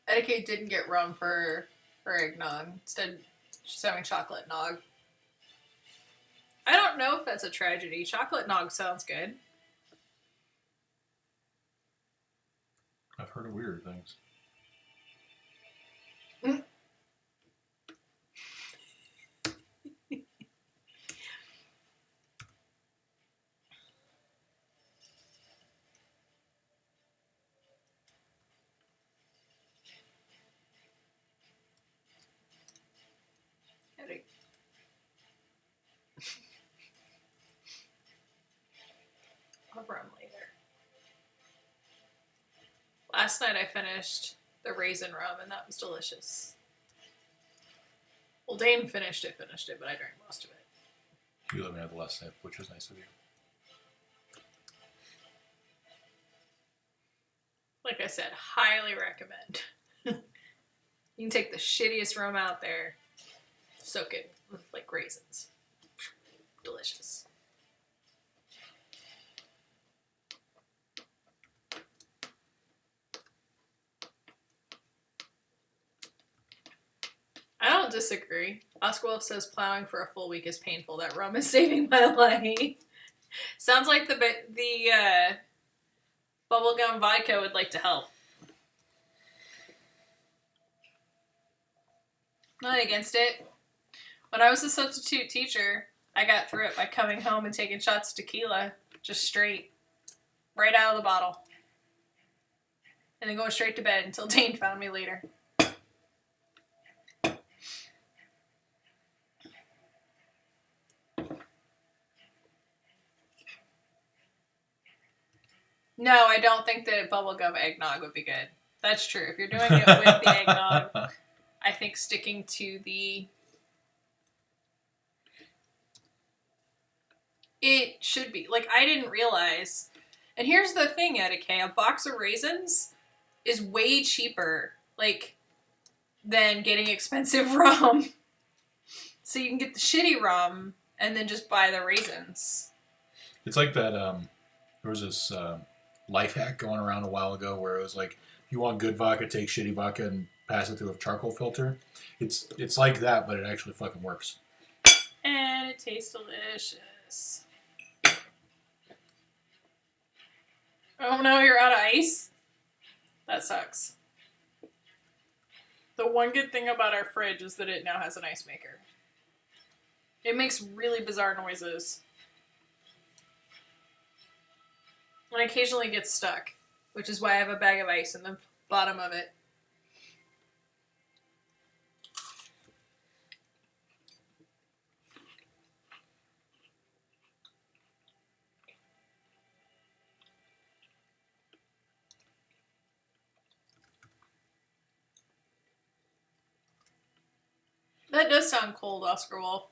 Etiquette didn't get rum for her eggnog. Instead, she's having chocolate nog. I don't know if that's a tragedy. Chocolate nog sounds good. I've heard of weird things. I'll rum later. Last night I finished the raisin rum, and that was delicious. Well, Dane finished it, but I drank most of it. You let me have the last sip, which was nice of you. Like I said, highly recommend. You can take the shittiest rum out there, soak it with like raisins. Delicious. don't disagree. Oscar Wolf says plowing for a full week is painful. That rum is saving my life. Sounds like the bubblegum vodka would like to help. Not against it. When I was a substitute teacher, I got through it by coming home and taking shots of tequila, just straight, right out of the bottle. And then going straight to bed until Dane found me later. No, I don't think that bubblegum eggnog would be good. That's true. If you're doing it with the eggnog, I think sticking to the... It should be. Like, I didn't realize... And here's the thing, Eddie, a box of raisins is way cheaper, like, than getting expensive rum. So you can get the shitty rum and then just buy the raisins. It's like that, there was this life hack going around a while ago where it was like, if you want good vodka, take shitty vodka and pass it through a charcoal filter. It's like that, but it actually fucking works. And it tastes delicious. Oh no, you're out of ice? That sucks. The one good thing about our fridge is that it now has an ice maker. It makes really bizarre noises. And occasionally gets stuck, which is why I have a bag of ice in the bottom of it. That does sound cold, Oscar Wolf.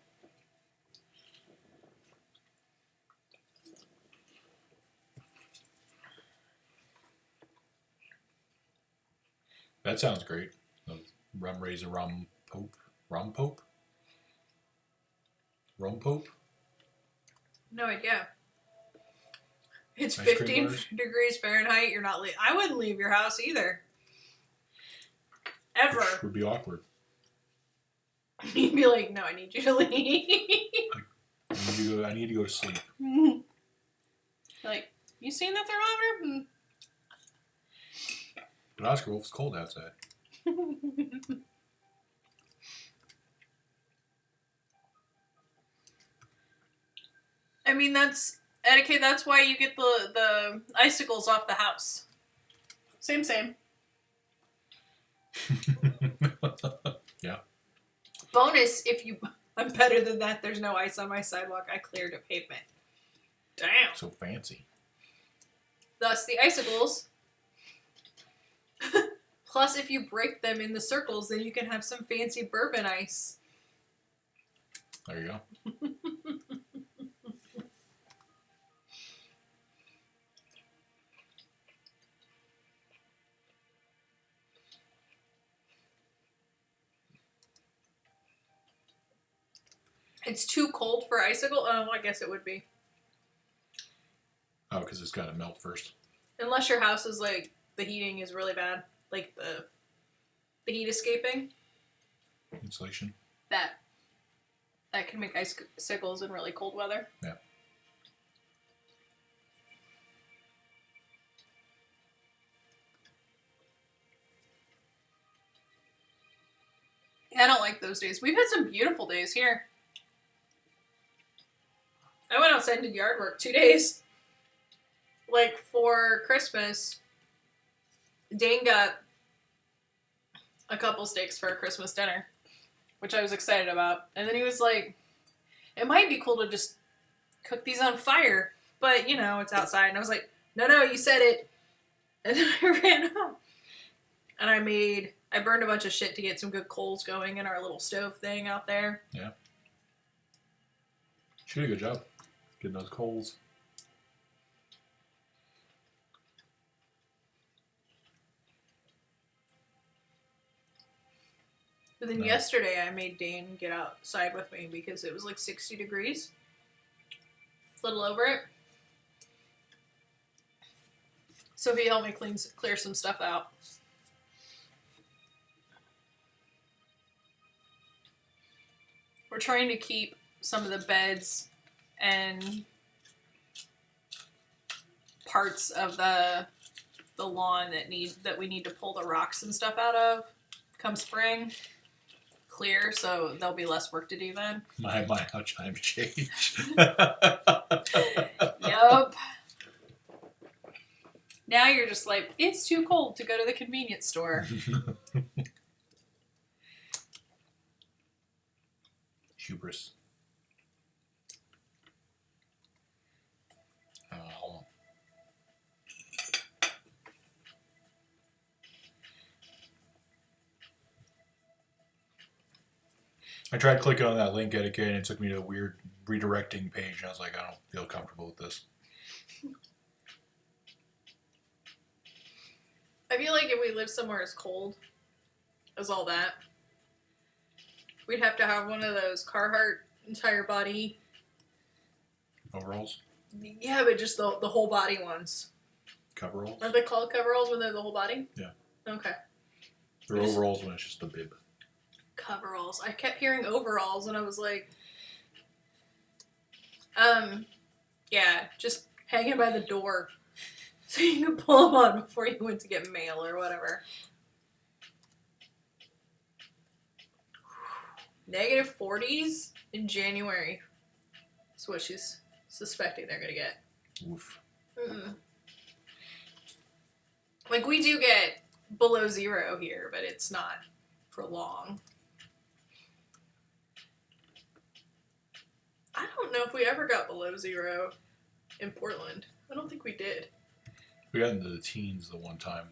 That sounds great. Rum raisin, rum pope. Rum pope? Rum pope? No idea. It's Ice cream 15 bars? degrees Fahrenheit. You're not I wouldn't leave your house either. Ever. Which would be awkward. You'd be like, no, I need you to leave. I need to go to sleep. Like, you seen the thermometer? But Oscar Wolf, it's cold outside. I mean, that's etiquette. That's why you get the icicles off the house. Same. Yeah. Bonus, if you... I'm better than that. There's no ice on my sidewalk. I cleared a pavement. Damn. So fancy. Thus, the icicles. Plus, if you break them in the circles, then you can have some fancy bourbon ice. There you go. It's too cold for icicle? Oh, I guess it would be. Oh, because it's got to melt first. Unless your house is like, the heating is really bad. Like the heat escaping. Insulation. That can make icicles in really cold weather. Yeah. Yeah, I don't like those days. We've had some beautiful days here. I went outside and did yard work 2 days. Like, for Christmas, Dane got a couple steaks for a Christmas dinner, which I was excited about. And then he was like, it might be cool to just cook these on fire, but, you know, it's outside. And I was like, no, you said it. And then I ran home. And I burned a bunch of shit to get some good coals going in our little stove thing out there. Yeah. She did a good job getting those coals. But then yesterday I made Dane get outside with me because it was like 60 degrees. A little over it. So he helped me clear some stuff out. we're trying to keep some of the beds and parts of the lawn that we need to pull the rocks and stuff out of come spring clear, so there'll be less work to do then. My, how times change. Yup. Now you're just like, it's too cold to go to the convenience store. Hubris. I tried clicking on that link etiquette and it took me to a weird redirecting page. And I was like, I don't feel comfortable with this. I feel like if we lived somewhere as cold as all that, we'd have to have one of those Carhartt entire body. Overalls? Yeah, but just the whole body ones. Coveralls? Are they called coveralls when they're the whole body? Yeah. Okay. They're overalls when it's just the bib. Coveralls. I kept hearing overalls and I was like, yeah, just hanging by the door so you could pull them on before you went to get mail or whatever. Negative 40s in January is what she's suspecting they're gonna get. Oof. Mm-mm. Like, we do get below zero here, but it's not for long. I don't know if we ever got below zero in Portland. I don't think we did. We got into the teens that one time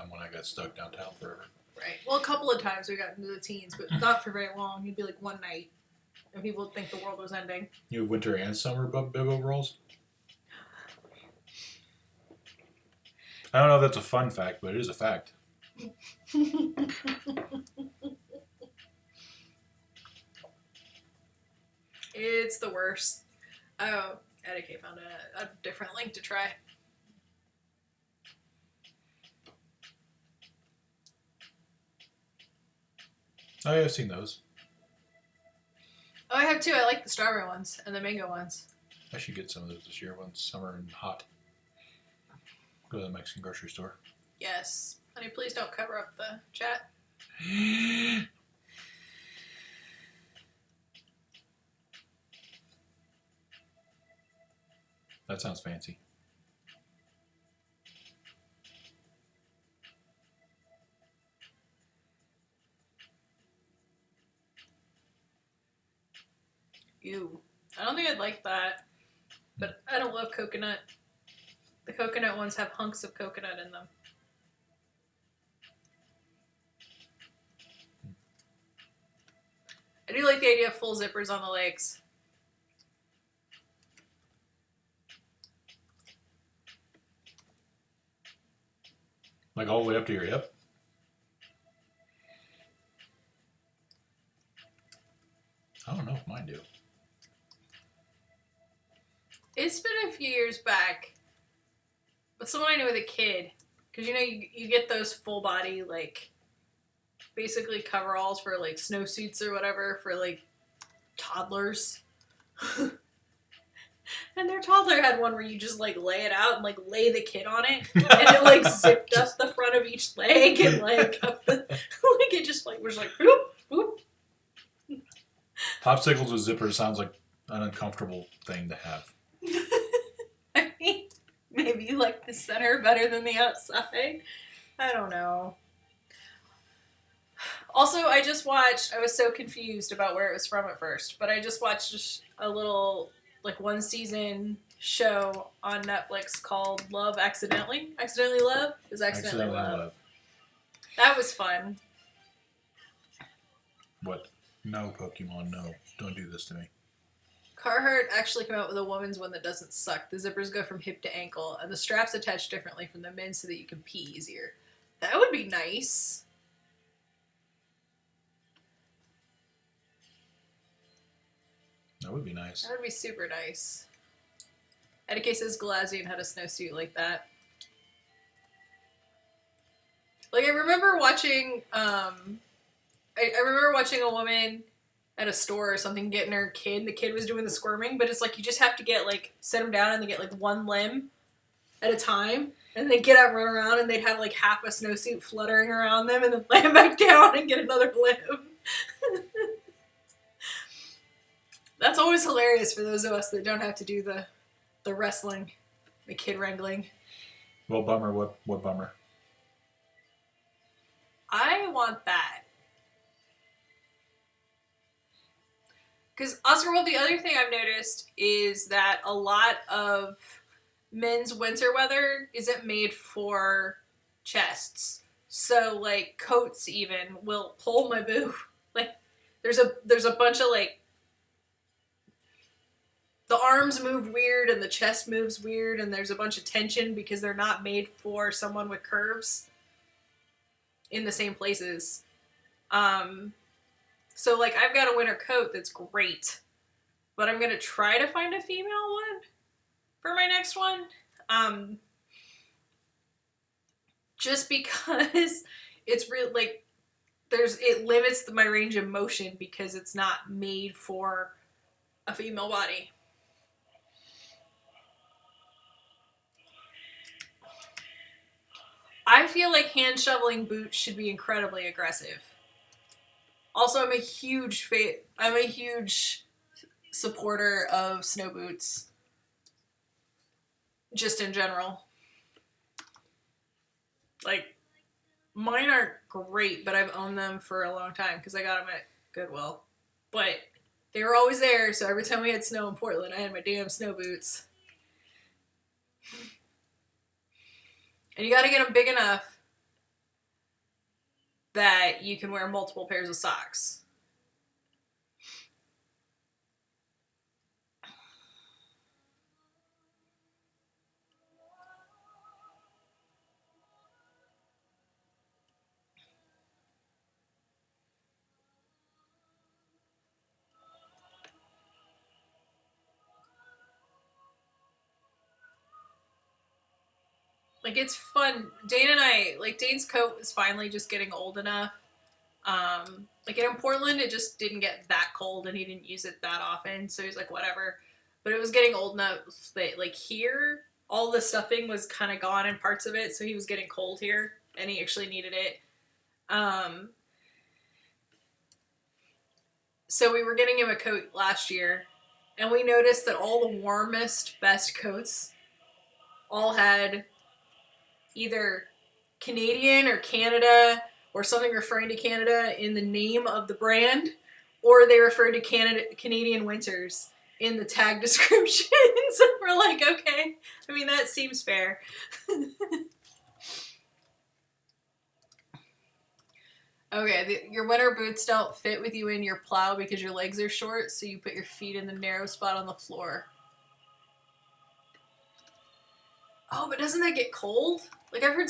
when I got stuck downtown forever. Right. Well, a couple of times we got into the teens, but not for very long. It'd be like one night, and people would think the world was ending. You have winter and summer bib overalls? I don't know if that's a fun fact, but it is a fact. It's the worst. Oh, Etiquette found a different link to try. Oh, yeah, I've seen those. Oh, I have two. I like the strawberry ones and the mango ones. I should get some of those this year when it's summer and hot. Go to the Mexican grocery store. Yes. Honey, please don't cover up the chat. That sounds fancy. Ew. I don't think I'd like that. But I don't love coconut. The coconut ones have hunks of coconut in them. I do like the idea of full zippers on the legs. Like all the way up to your hip? I don't know if mine do. It's been a few years back, but someone I knew with a kid, because you know you get those full body like basically coveralls for like snowsuits or whatever for like toddlers. And their toddler had one where you just like lay it out and like lay the kid on it, and it like zipped up the front of each leg and like up the like it just like was like boop boop. Popsicles with zippers sounds like an uncomfortable thing to have. I mean, maybe you like the center better than the outside. I don't know. Also, I was so confused about where it was from at first, but I just watched just a little, like, one season show on Netflix called Love Accidentally. Accidentally Love? It was Accidentally Love. That was fun. What? No, Pokemon, no. Don't do this to me. Carhartt actually came out with a woman's one that doesn't suck. The zippers go from hip to ankle, and the straps attach differently from the men's so that you can pee easier. That would be nice. That would be nice. That would be super nice. Etiquette says Galazian had a snowsuit like that. Like, I remember watching, I remember watching a woman at a store or something getting her kid, and the kid was doing the squirming, but it's like you just have to get like set them down and they get like one limb at a time, and they get up and run around, and they'd have like half a snowsuit fluttering around them, and then lay them back down and get another limb. That's always hilarious for those of us that don't have to do the wrestling, the kid wrangling. Well, bummer. What bummer? I want that. Because Oscar, well, the other thing I've noticed is that a lot of men's winter weather isn't made for chests. So, like, coats even will pull my boob. Like, there's a bunch of, like, the arms move weird and the chest moves weird, and there's a bunch of tension because they're not made for someone with curves in the same places. So, like, I've got a winter coat that's great, but I'm going to try to find a female one for my next one. Just because it's real, like, it limits my range of motion because it's not made for a female body. I feel like hand shoveling boots should be incredibly aggressive. Also, I'm a huge supporter of snow boots. Just in general. Like, mine aren't great, but I've owned them for a long time because I got them at Goodwill. But they were always there, so every time we had snow in Portland, I had my damn snow boots. And you gotta get them big enough that you can wear multiple pairs of socks. Like, it's fun. Dane and I, like, Dane's coat is finally just getting old enough. Like, in Portland, it just didn't get that cold, and he didn't use it that often, so he's like, whatever. But it was getting old enough that, like, here, all the stuffing was kind of gone in parts of it, so he was getting cold here, and he actually needed it. So we were getting him a coat last year, and we noticed that all the warmest, best coats all had either Canadian or Canada or something referring to Canada in the name of the brand, or they referred to Canadian winters in the tag descriptions. And we're like, okay, I mean, that seems fair. Okay, your winter boots don't fit with you in your plow because your legs are short, so you put your feet in the narrow spot on the floor. Oh, but doesn't that get cold? Like, I've heard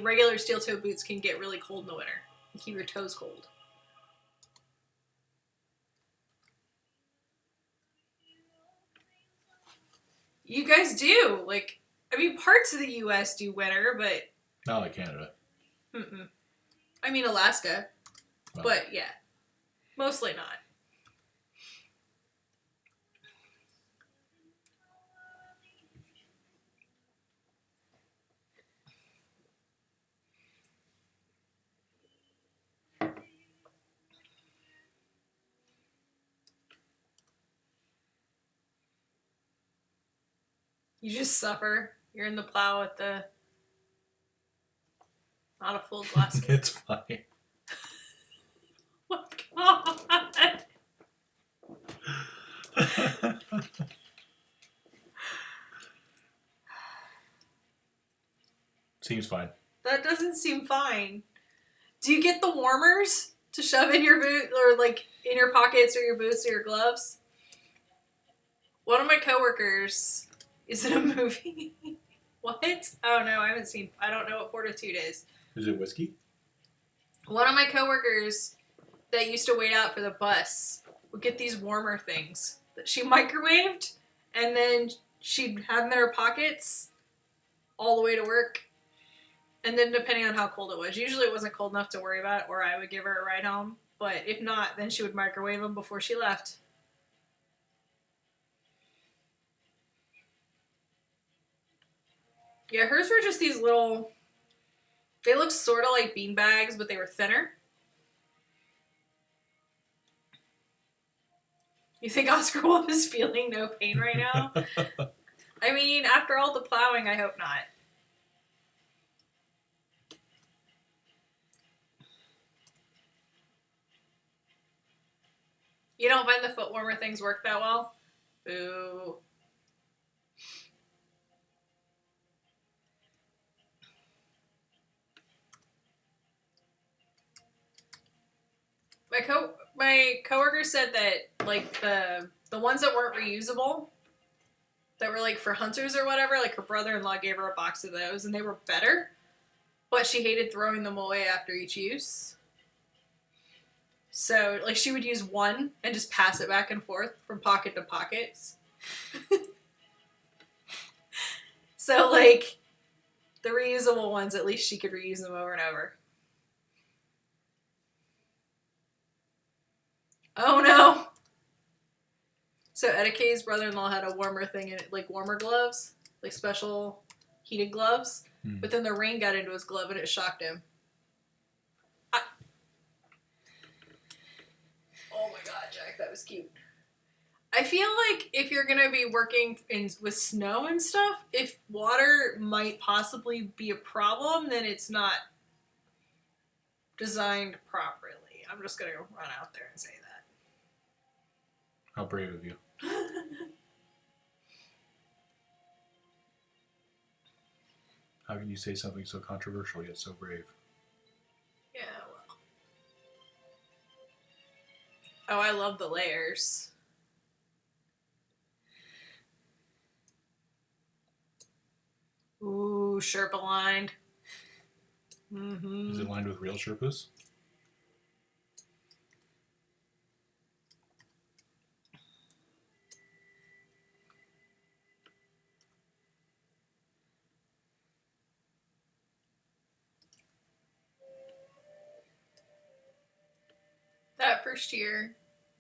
regular steel toe boots can get really cold in the winter and keep your toes cold. You guys do. Like, I mean, parts of the U.S. do winter, but... Not like Canada. Mm-mm. I mean, Alaska. Well. But, yeah. Mostly not. You just suffer. You're in the plow with the... Not a full glass. It's fine. Oh, God. Seems fine. That doesn't seem fine. Do you get the warmers to shove in your boot, or like in your pockets or your boots or your gloves? One of my coworkers... Is it a movie? What? Oh no, I haven't seen... I don't know what Fortitude is. Is it whiskey? One of my coworkers that used to wait out for the bus would get these warmer things that she microwaved, and then she'd have them in her pockets all the way to work. And then depending on how cold it was, usually it wasn't cold enough to worry about, or I would give her a ride home. But if not, then she would microwave them before she left. Yeah, hers were just these little... They looked sort of like bean bags, but they were thinner. You think Oscar Wolf is feeling no pain right now? I mean, after all the plowing, I hope not. You don't find the foot warmer things work that well? Boo. My coworker said that like the ones that weren't reusable, that were like for hunters or whatever, like her brother-in-law gave her a box of those and they were better, but she hated throwing them away after each use. So like she would use one and just pass it back and forth from pocket to pocket. So like the reusable ones, at least she could reuse them over and over. Oh no! So Edike's brother-in-law had a warmer thing in it, like warmer gloves, like special heated gloves. But then the rain got into his glove and it shocked him. Oh my god, Jack, that was cute. I feel like if you're gonna be working with snow and stuff, if water might possibly be a problem, then it's not designed properly. I'm just gonna run out there and say that. How brave of you. How can you say something so controversial yet so brave? Yeah, well. Oh, I love the layers. Ooh, Sherpa lined. Mm-hmm. Is it lined with real Sherpas? That first year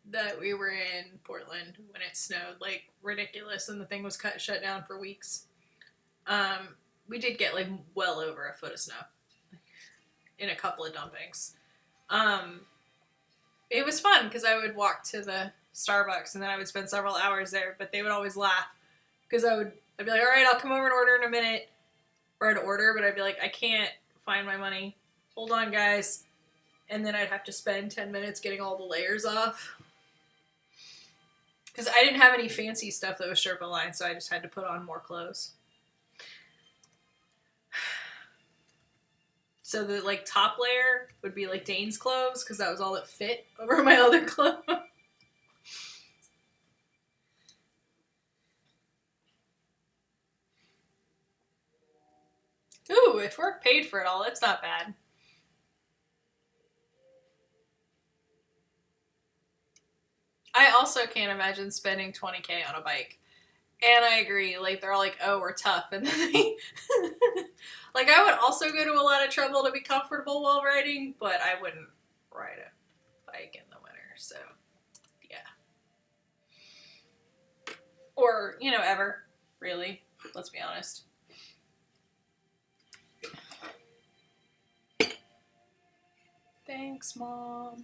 that we were in Portland when it snowed like ridiculous and the thing was shut down for weeks, we did get like well over a foot of snow in a couple of dumpings. It was fun because I would walk to the Starbucks and then I would spend several hours there, but they would always laugh because I'd be like, all right, I'll come over and order in a minute. Or I'd order, but I'd be like, I can't find my money. Hold on, guys. And then I'd have to spend 10 minutes getting all the layers off. Because I didn't have any fancy stuff that was Sherpa lined, so I just had to put on more clothes. So the like top layer would be like Dane's clothes, because that was all that fit over my other clothes. Ooh, if work paid for it all, that's not bad. I also can't imagine spending $20K on a bike. And I agree, like, they're all like, oh, we're tough. And then they... like, I would also go to a lot of trouble to be comfortable while riding, but I wouldn't ride a bike in the winter, so, yeah. Or, you know, ever, really. Let's be honest. Thanks, Mom.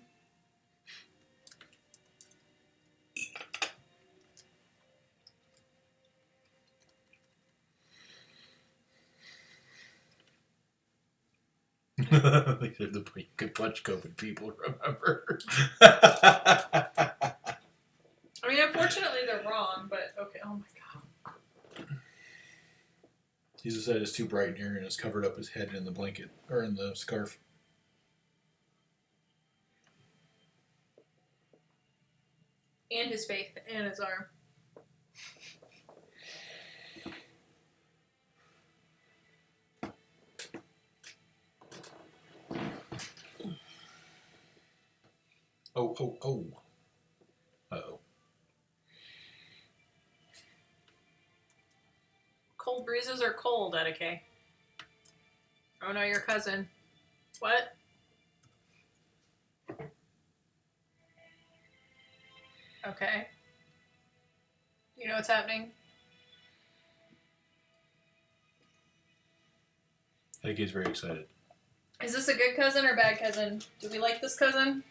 These are the point you could punch COVID people, remember? I mean, unfortunately, they're wrong, but okay. Oh my god. He just said it's too bright in here and has covered up his head in the blanket, or in the scarf. And his face, and his arm. Oh, oh, oh. Uh-oh. Cold breezes are cold, Edike. Oh no, your cousin. What? Okay. You know what's happening? That kid's very excited. Is this a good cousin or bad cousin? Do we like this cousin?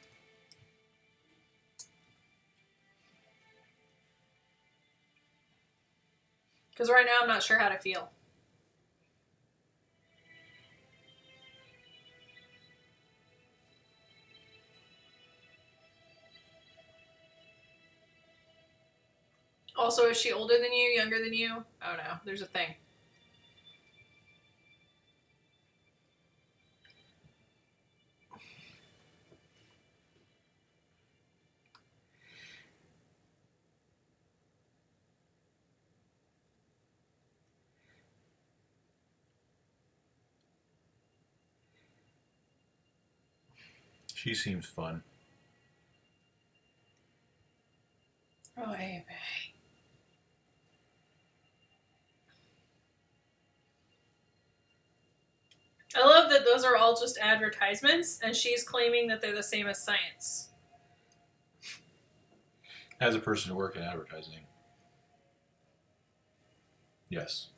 Because right now I'm not sure how to feel. Also, is she older than you, younger than you? Oh no, there's a thing. She seems fun. Oh, hey, babe. I love that those are all just advertisements, and she's claiming that they're the same as science. As a person who works in advertising, yes.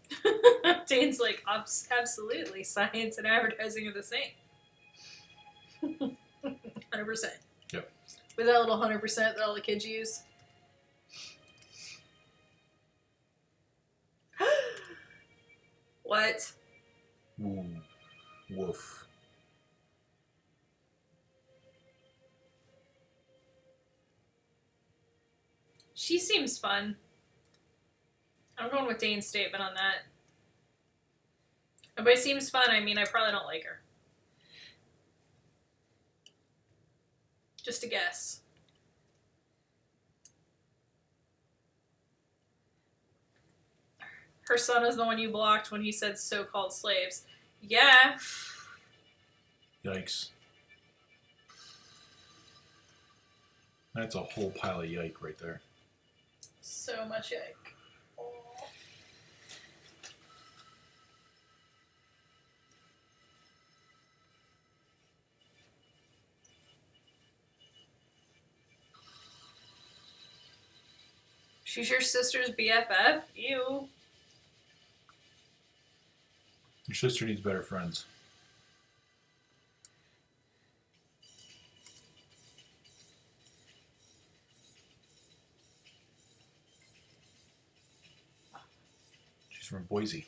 Dane's like, absolutely, science and advertising are the same. 100%. Yep. With that little 100% that all the kids use. What? Ooh. Woof. She seems fun. I'm going with Dane's statement on that. And by seems fun, I mean I probably don't like her. Just a guess. Her son is the one you blocked when he said so-called slaves. Yeah. Yikes. That's a whole pile of yike right there. So much yike. Oh. She's your sister's BFF? Ew. Your sister needs better friends. She's from Boise.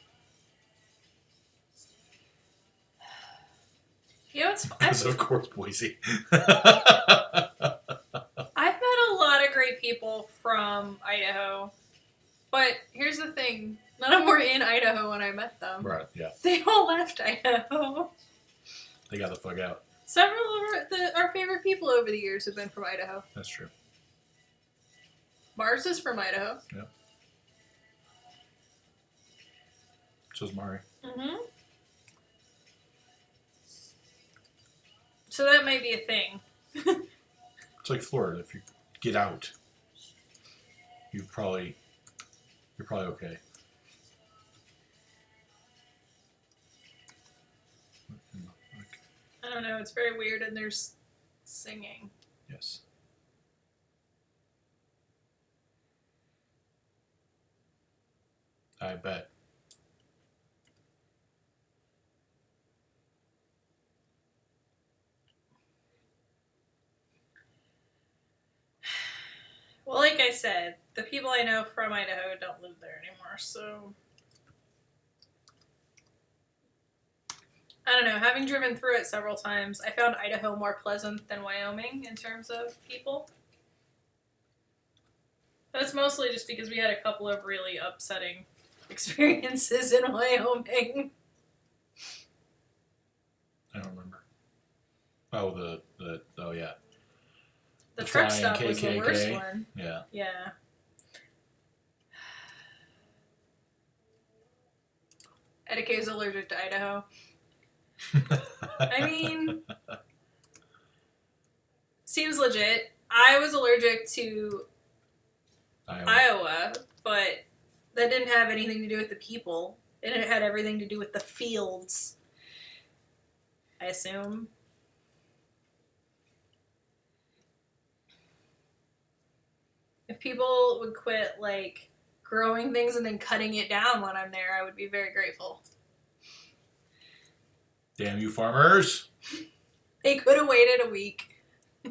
You know, it's Because of course Boise. I've met a lot of great people from Idaho, but here's the thing: none of them were in Idaho when I met them. Right, yeah. They all left Idaho. They got the fuck out. Several of our favorite people over the years have been from Idaho. That's true. Mars is from Idaho. Yeah. So's Mari. Mm-hmm. So that might be a thing. It's like Florida. If you get out, you're probably okay. I don't know. It's very weird, and there's singing. Yes. I bet. Well, like I said, the people I know from Idaho don't live there anymore, so I don't know. Having driven through it several times, I found Idaho more pleasant than Wyoming in terms of people. That's mostly just because we had a couple of really upsetting experiences in Wyoming. I don't remember. Oh, oh yeah. The The truck flying stop was the worst KKK. one. Yeah. Yeah. Edeke's allergic to Idaho. I mean, seems legit. I was allergic to Iowa, but that didn't have anything to do with the people. It had everything to do with the fields, I assume. If people would quit, like, growing things and then cutting it down when I'm there, I would be very grateful. Damn you farmers! They could have waited a week. I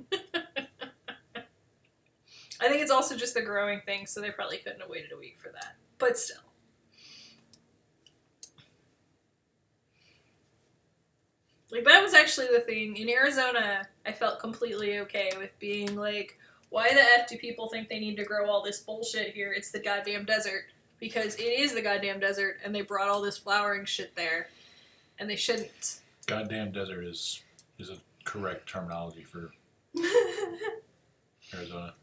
think it's also just the growing thing, so they probably couldn't have waited a week for that. But still. Like, that was actually the thing. In Arizona, I felt completely okay with being like, why the F do people think they need to grow all this bullshit here? It's the goddamn desert. Because it is the goddamn desert, and they brought all this flowering shit there. And they shouldn't. Goddamn desert is a correct terminology for Arizona.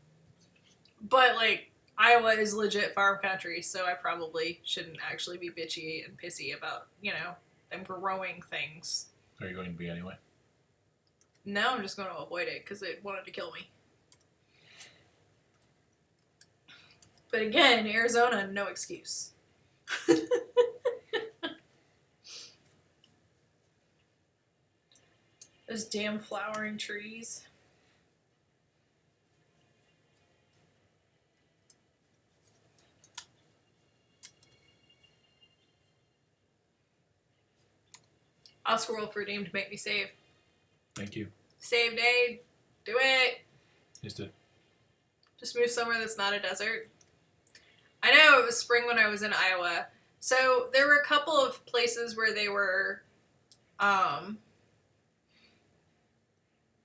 But, like, Iowa is legit farm country, so I probably shouldn't actually be bitchy and pissy about, you know, them growing things. Are you going to be anyway? No, I'm just going to avoid it because it wanted to kill me. But again, Arizona, no excuse. Those damn flowering trees. I'll scroll for a name to make me save. Thank you. Save day. Do it. Just move somewhere that's not a desert. I know it was spring when I was in Iowa. So there were a couple of places where they were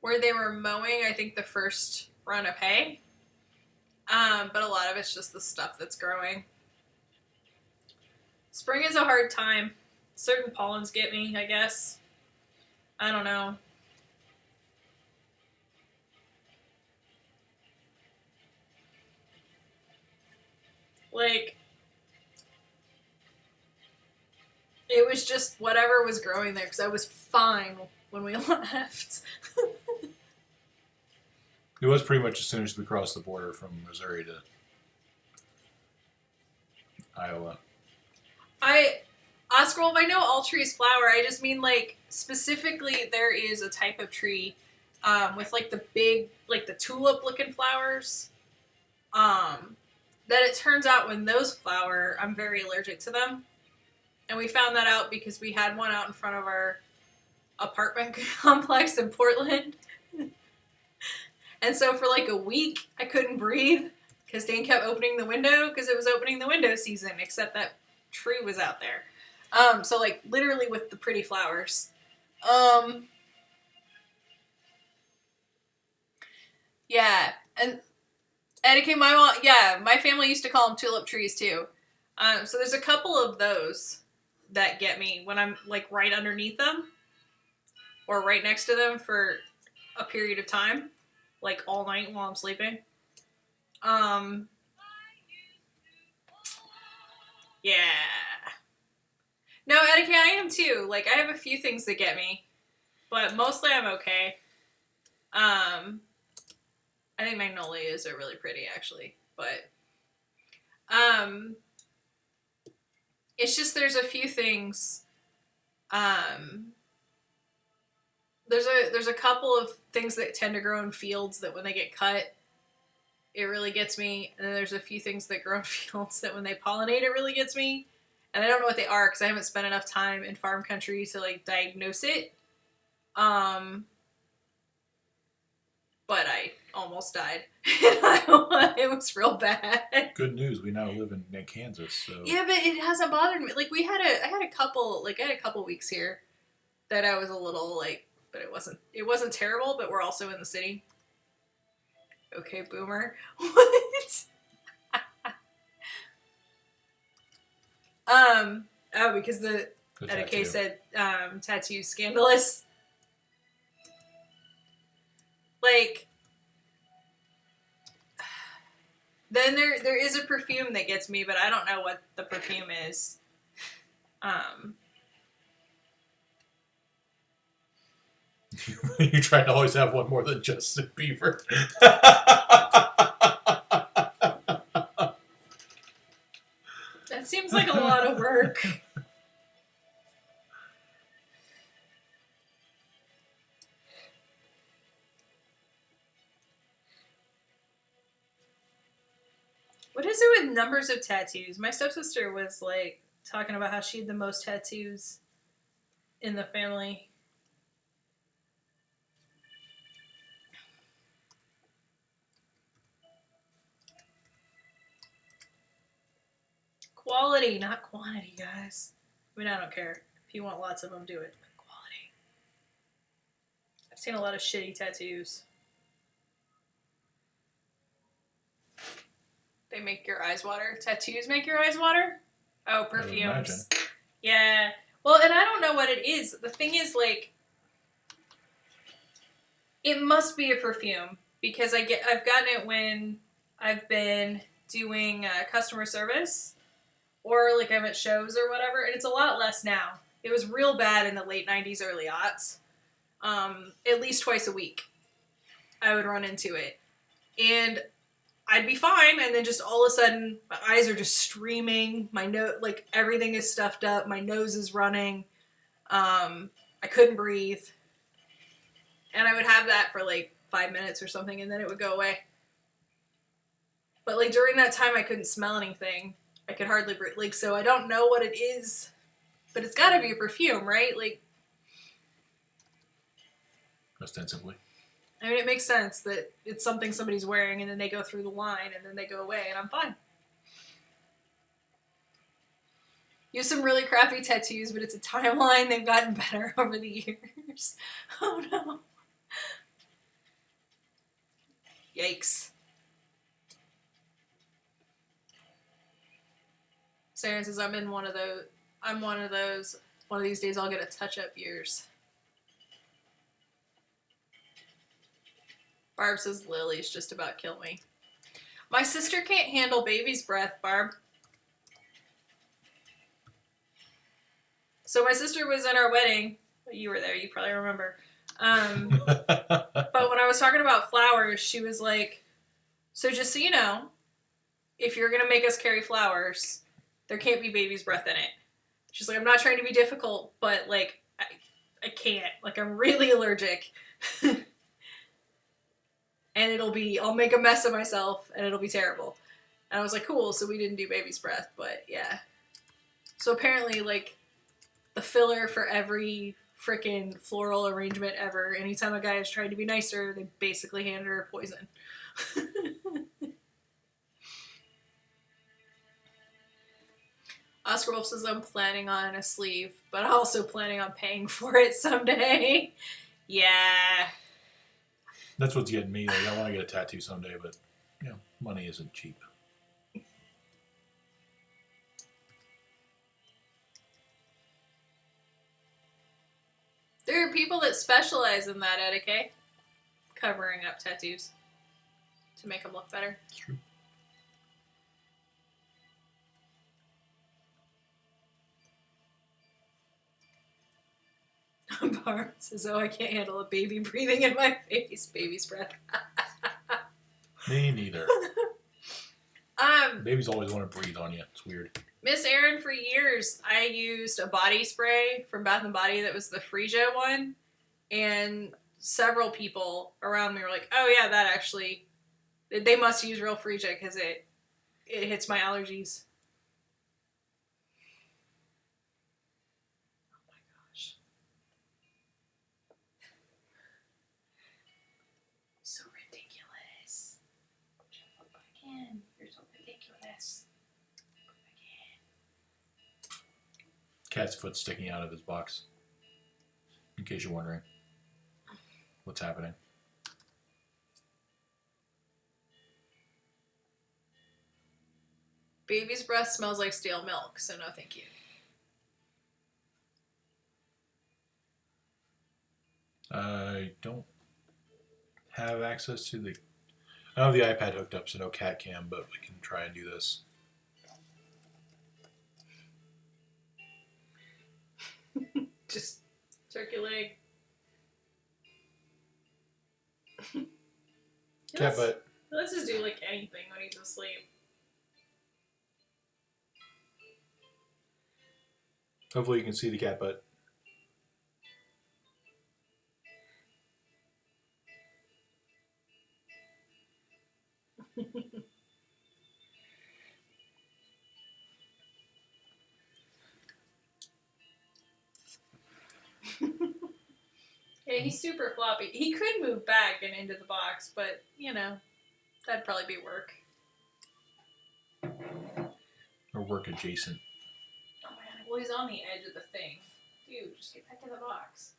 mowing, I think, the first run of hay. But a lot of it's just the stuff that's growing. Spring is a hard time. Certain pollens get me, I guess. I don't know. Like, it was just whatever was growing there, because I was fine when we left. It was pretty much as soon as we crossed the border from Missouri to Iowa. Oscar, I know all trees flower. I just mean, like, specifically there is a type of tree with, like, the big, like, the tulip-looking flowers. That it turns out when those flower, I'm very allergic to them. And we found that out because we had one out in front of our apartment complex in Portland. And so for like a week, I couldn't breathe because Dane kept opening the window because it was opening the window season, except that tree was out there. So like literally with the pretty flowers. Yeah, and Etiquette, my family used to call them tulip trees too. So there's a couple of those that get me when I'm like right underneath them or right next to them for a period of time, like all night while I'm sleeping. Yeah. No, Etiquette, I am too. Like, I have a few things that get me, but mostly I'm okay. I think magnolias are really pretty, actually, but it's just there's a few things. There's a couple of things that tend to grow in fields that when they get cut, it really gets me. And then there's a few things that grow in fields that when they pollinate, it really gets me. And I don't know what they are because I haven't spent enough time in farm country to like diagnose it. But I almost died in Iowa. It was real bad. Good news, we now live in Kansas, so Yeah, but it hasn't bothered me. Like I had a couple weeks here that I was a little like, but it wasn't terrible, but we're also in the city. Okay, boomer. What? Because the Etiquette said tattoo scandalous. Like, then there is a perfume that gets me, but I don't know what the perfume is. You try to always have one more than Justin Bieber. That seems like a lot of work. What is it with numbers of tattoos? My stepsister was like talking about how she had the most tattoos in the family. Quality, not quantity, guys. I mean, I don't care. If you want lots of them, do it. But quality. I've seen a lot of shitty tattoos. They make your eyes water. Tattoos make your eyes water? Oh, perfumes. Yeah. Well, and I don't know what it is. The thing is, like, it must be a perfume because I've gotten it when I've been doing customer service or like I'm at shows or whatever, and it's a lot less now. It was real bad in the late 90s, early aughts. At least twice a week, I would run into it. And I'd be fine, and then just all of a sudden, my eyes are just streaming. My nose, like, everything is stuffed up. My nose is running. I couldn't breathe. And I would have that for, like, 5 minutes or something, and then it would go away. But, like, during that time, I couldn't smell anything. I could hardly breathe. Like, so I don't know what it is. But it's gotta be a perfume, right? Like... Ostensibly. I mean, it makes sense that it's something somebody's wearing, and then they go through the line, and then they go away, and I'm fine. You have some really crappy tattoos, but it's a timeline. They've gotten better over the years. Oh, no. Yikes. Sarah says, I'm one of those. One of these days I'll get a touch-up ears. Barb says, Lily's just about killed me. My sister can't handle baby's breath, Barb. So my sister was at our wedding. You were there, you probably remember. But when I was talking about flowers, she was like, so just so you know, if you're going to make us carry flowers, there can't be baby's breath in it. She's like, I'm not trying to be difficult, but, like, I can't. Like, I'm really allergic. And I'll make a mess of myself, and it'll be terrible. And I was like, cool, so we didn't do baby's breath, but yeah. So apparently, like, the filler for every frickin' floral arrangement ever, anytime a guy has tried to be nicer, they basically handed her poison. Oscar Wolf says, I'm planning on a sleeve, but also planning on paying for it someday. Yeah. That's what's getting me. Like, I want to get a tattoo someday, but, you know, money isn't cheap. There are people that specialize in that, etiquette, covering up tattoos to make them look better. It's true. Barb says, oh, I can't handle a baby breathing in my face. Baby's breath. Me neither. Babies always want to breathe on you. It's weird. Miss Erin, for years, I used a body spray from Bath & Body that was the Frisia one. And several people around me were like, oh, yeah, that actually... They must use real Frisia because it hits my allergies. You're so ridiculous. Cat's foot sticking out of his box. In case you're wondering what's happening. Baby's breath smells like stale milk, so no thank you. I don't have access to the... I don't have the iPad hooked up, so no cat cam, but we can try and do this. Just circulate. Cat butt. Let's just do like anything when he's asleep. Hopefully you can see the cat butt. Yeah, he's super floppy. He could move back and into the box, but, you know, that'd probably be work. Or work adjacent. Oh man, well, he's on the edge of the thing. Dude, just get back in the box.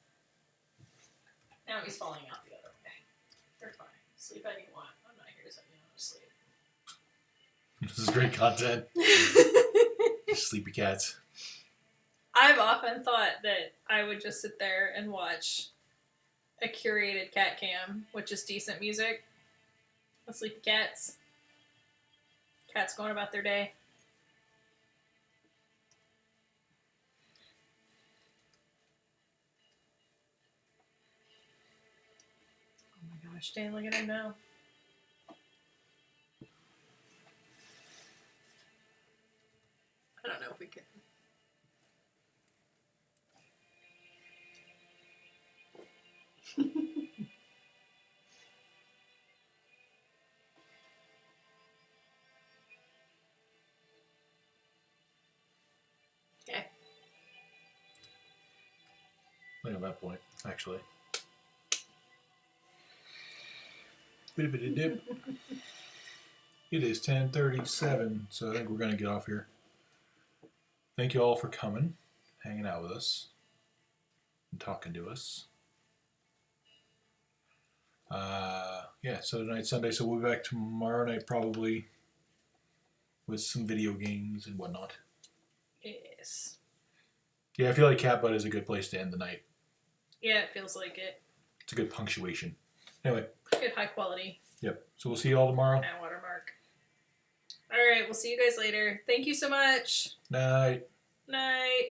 Now he's falling out the other way. You're fine. Sleep how you want. I'm not here to set you on to sleep. This is great content. Sleepy cats. I've often thought that I would just sit there and watch a curated cat cam with just decent music. With sleepy cats. Cats going about their day. Oh my gosh, Dan, look at him now. I don't know if we can. Okay. Look at that point, actually. Bitty dip. It is 10:37, so I think we're going to get off here. Thank you all for coming, hanging out with us, and talking to us. Yeah, Saturday night, Sunday, so we'll be back tomorrow night probably with some video games and whatnot. Yes. Yeah, I feel like Cat Butt is a good place to end the night. Yeah, it feels like it. It's a good punctuation. Anyway. Good high quality. Yep. So we'll see you all tomorrow. And watermark. Alright, we'll see you guys later. Thank you so much. Night. Night.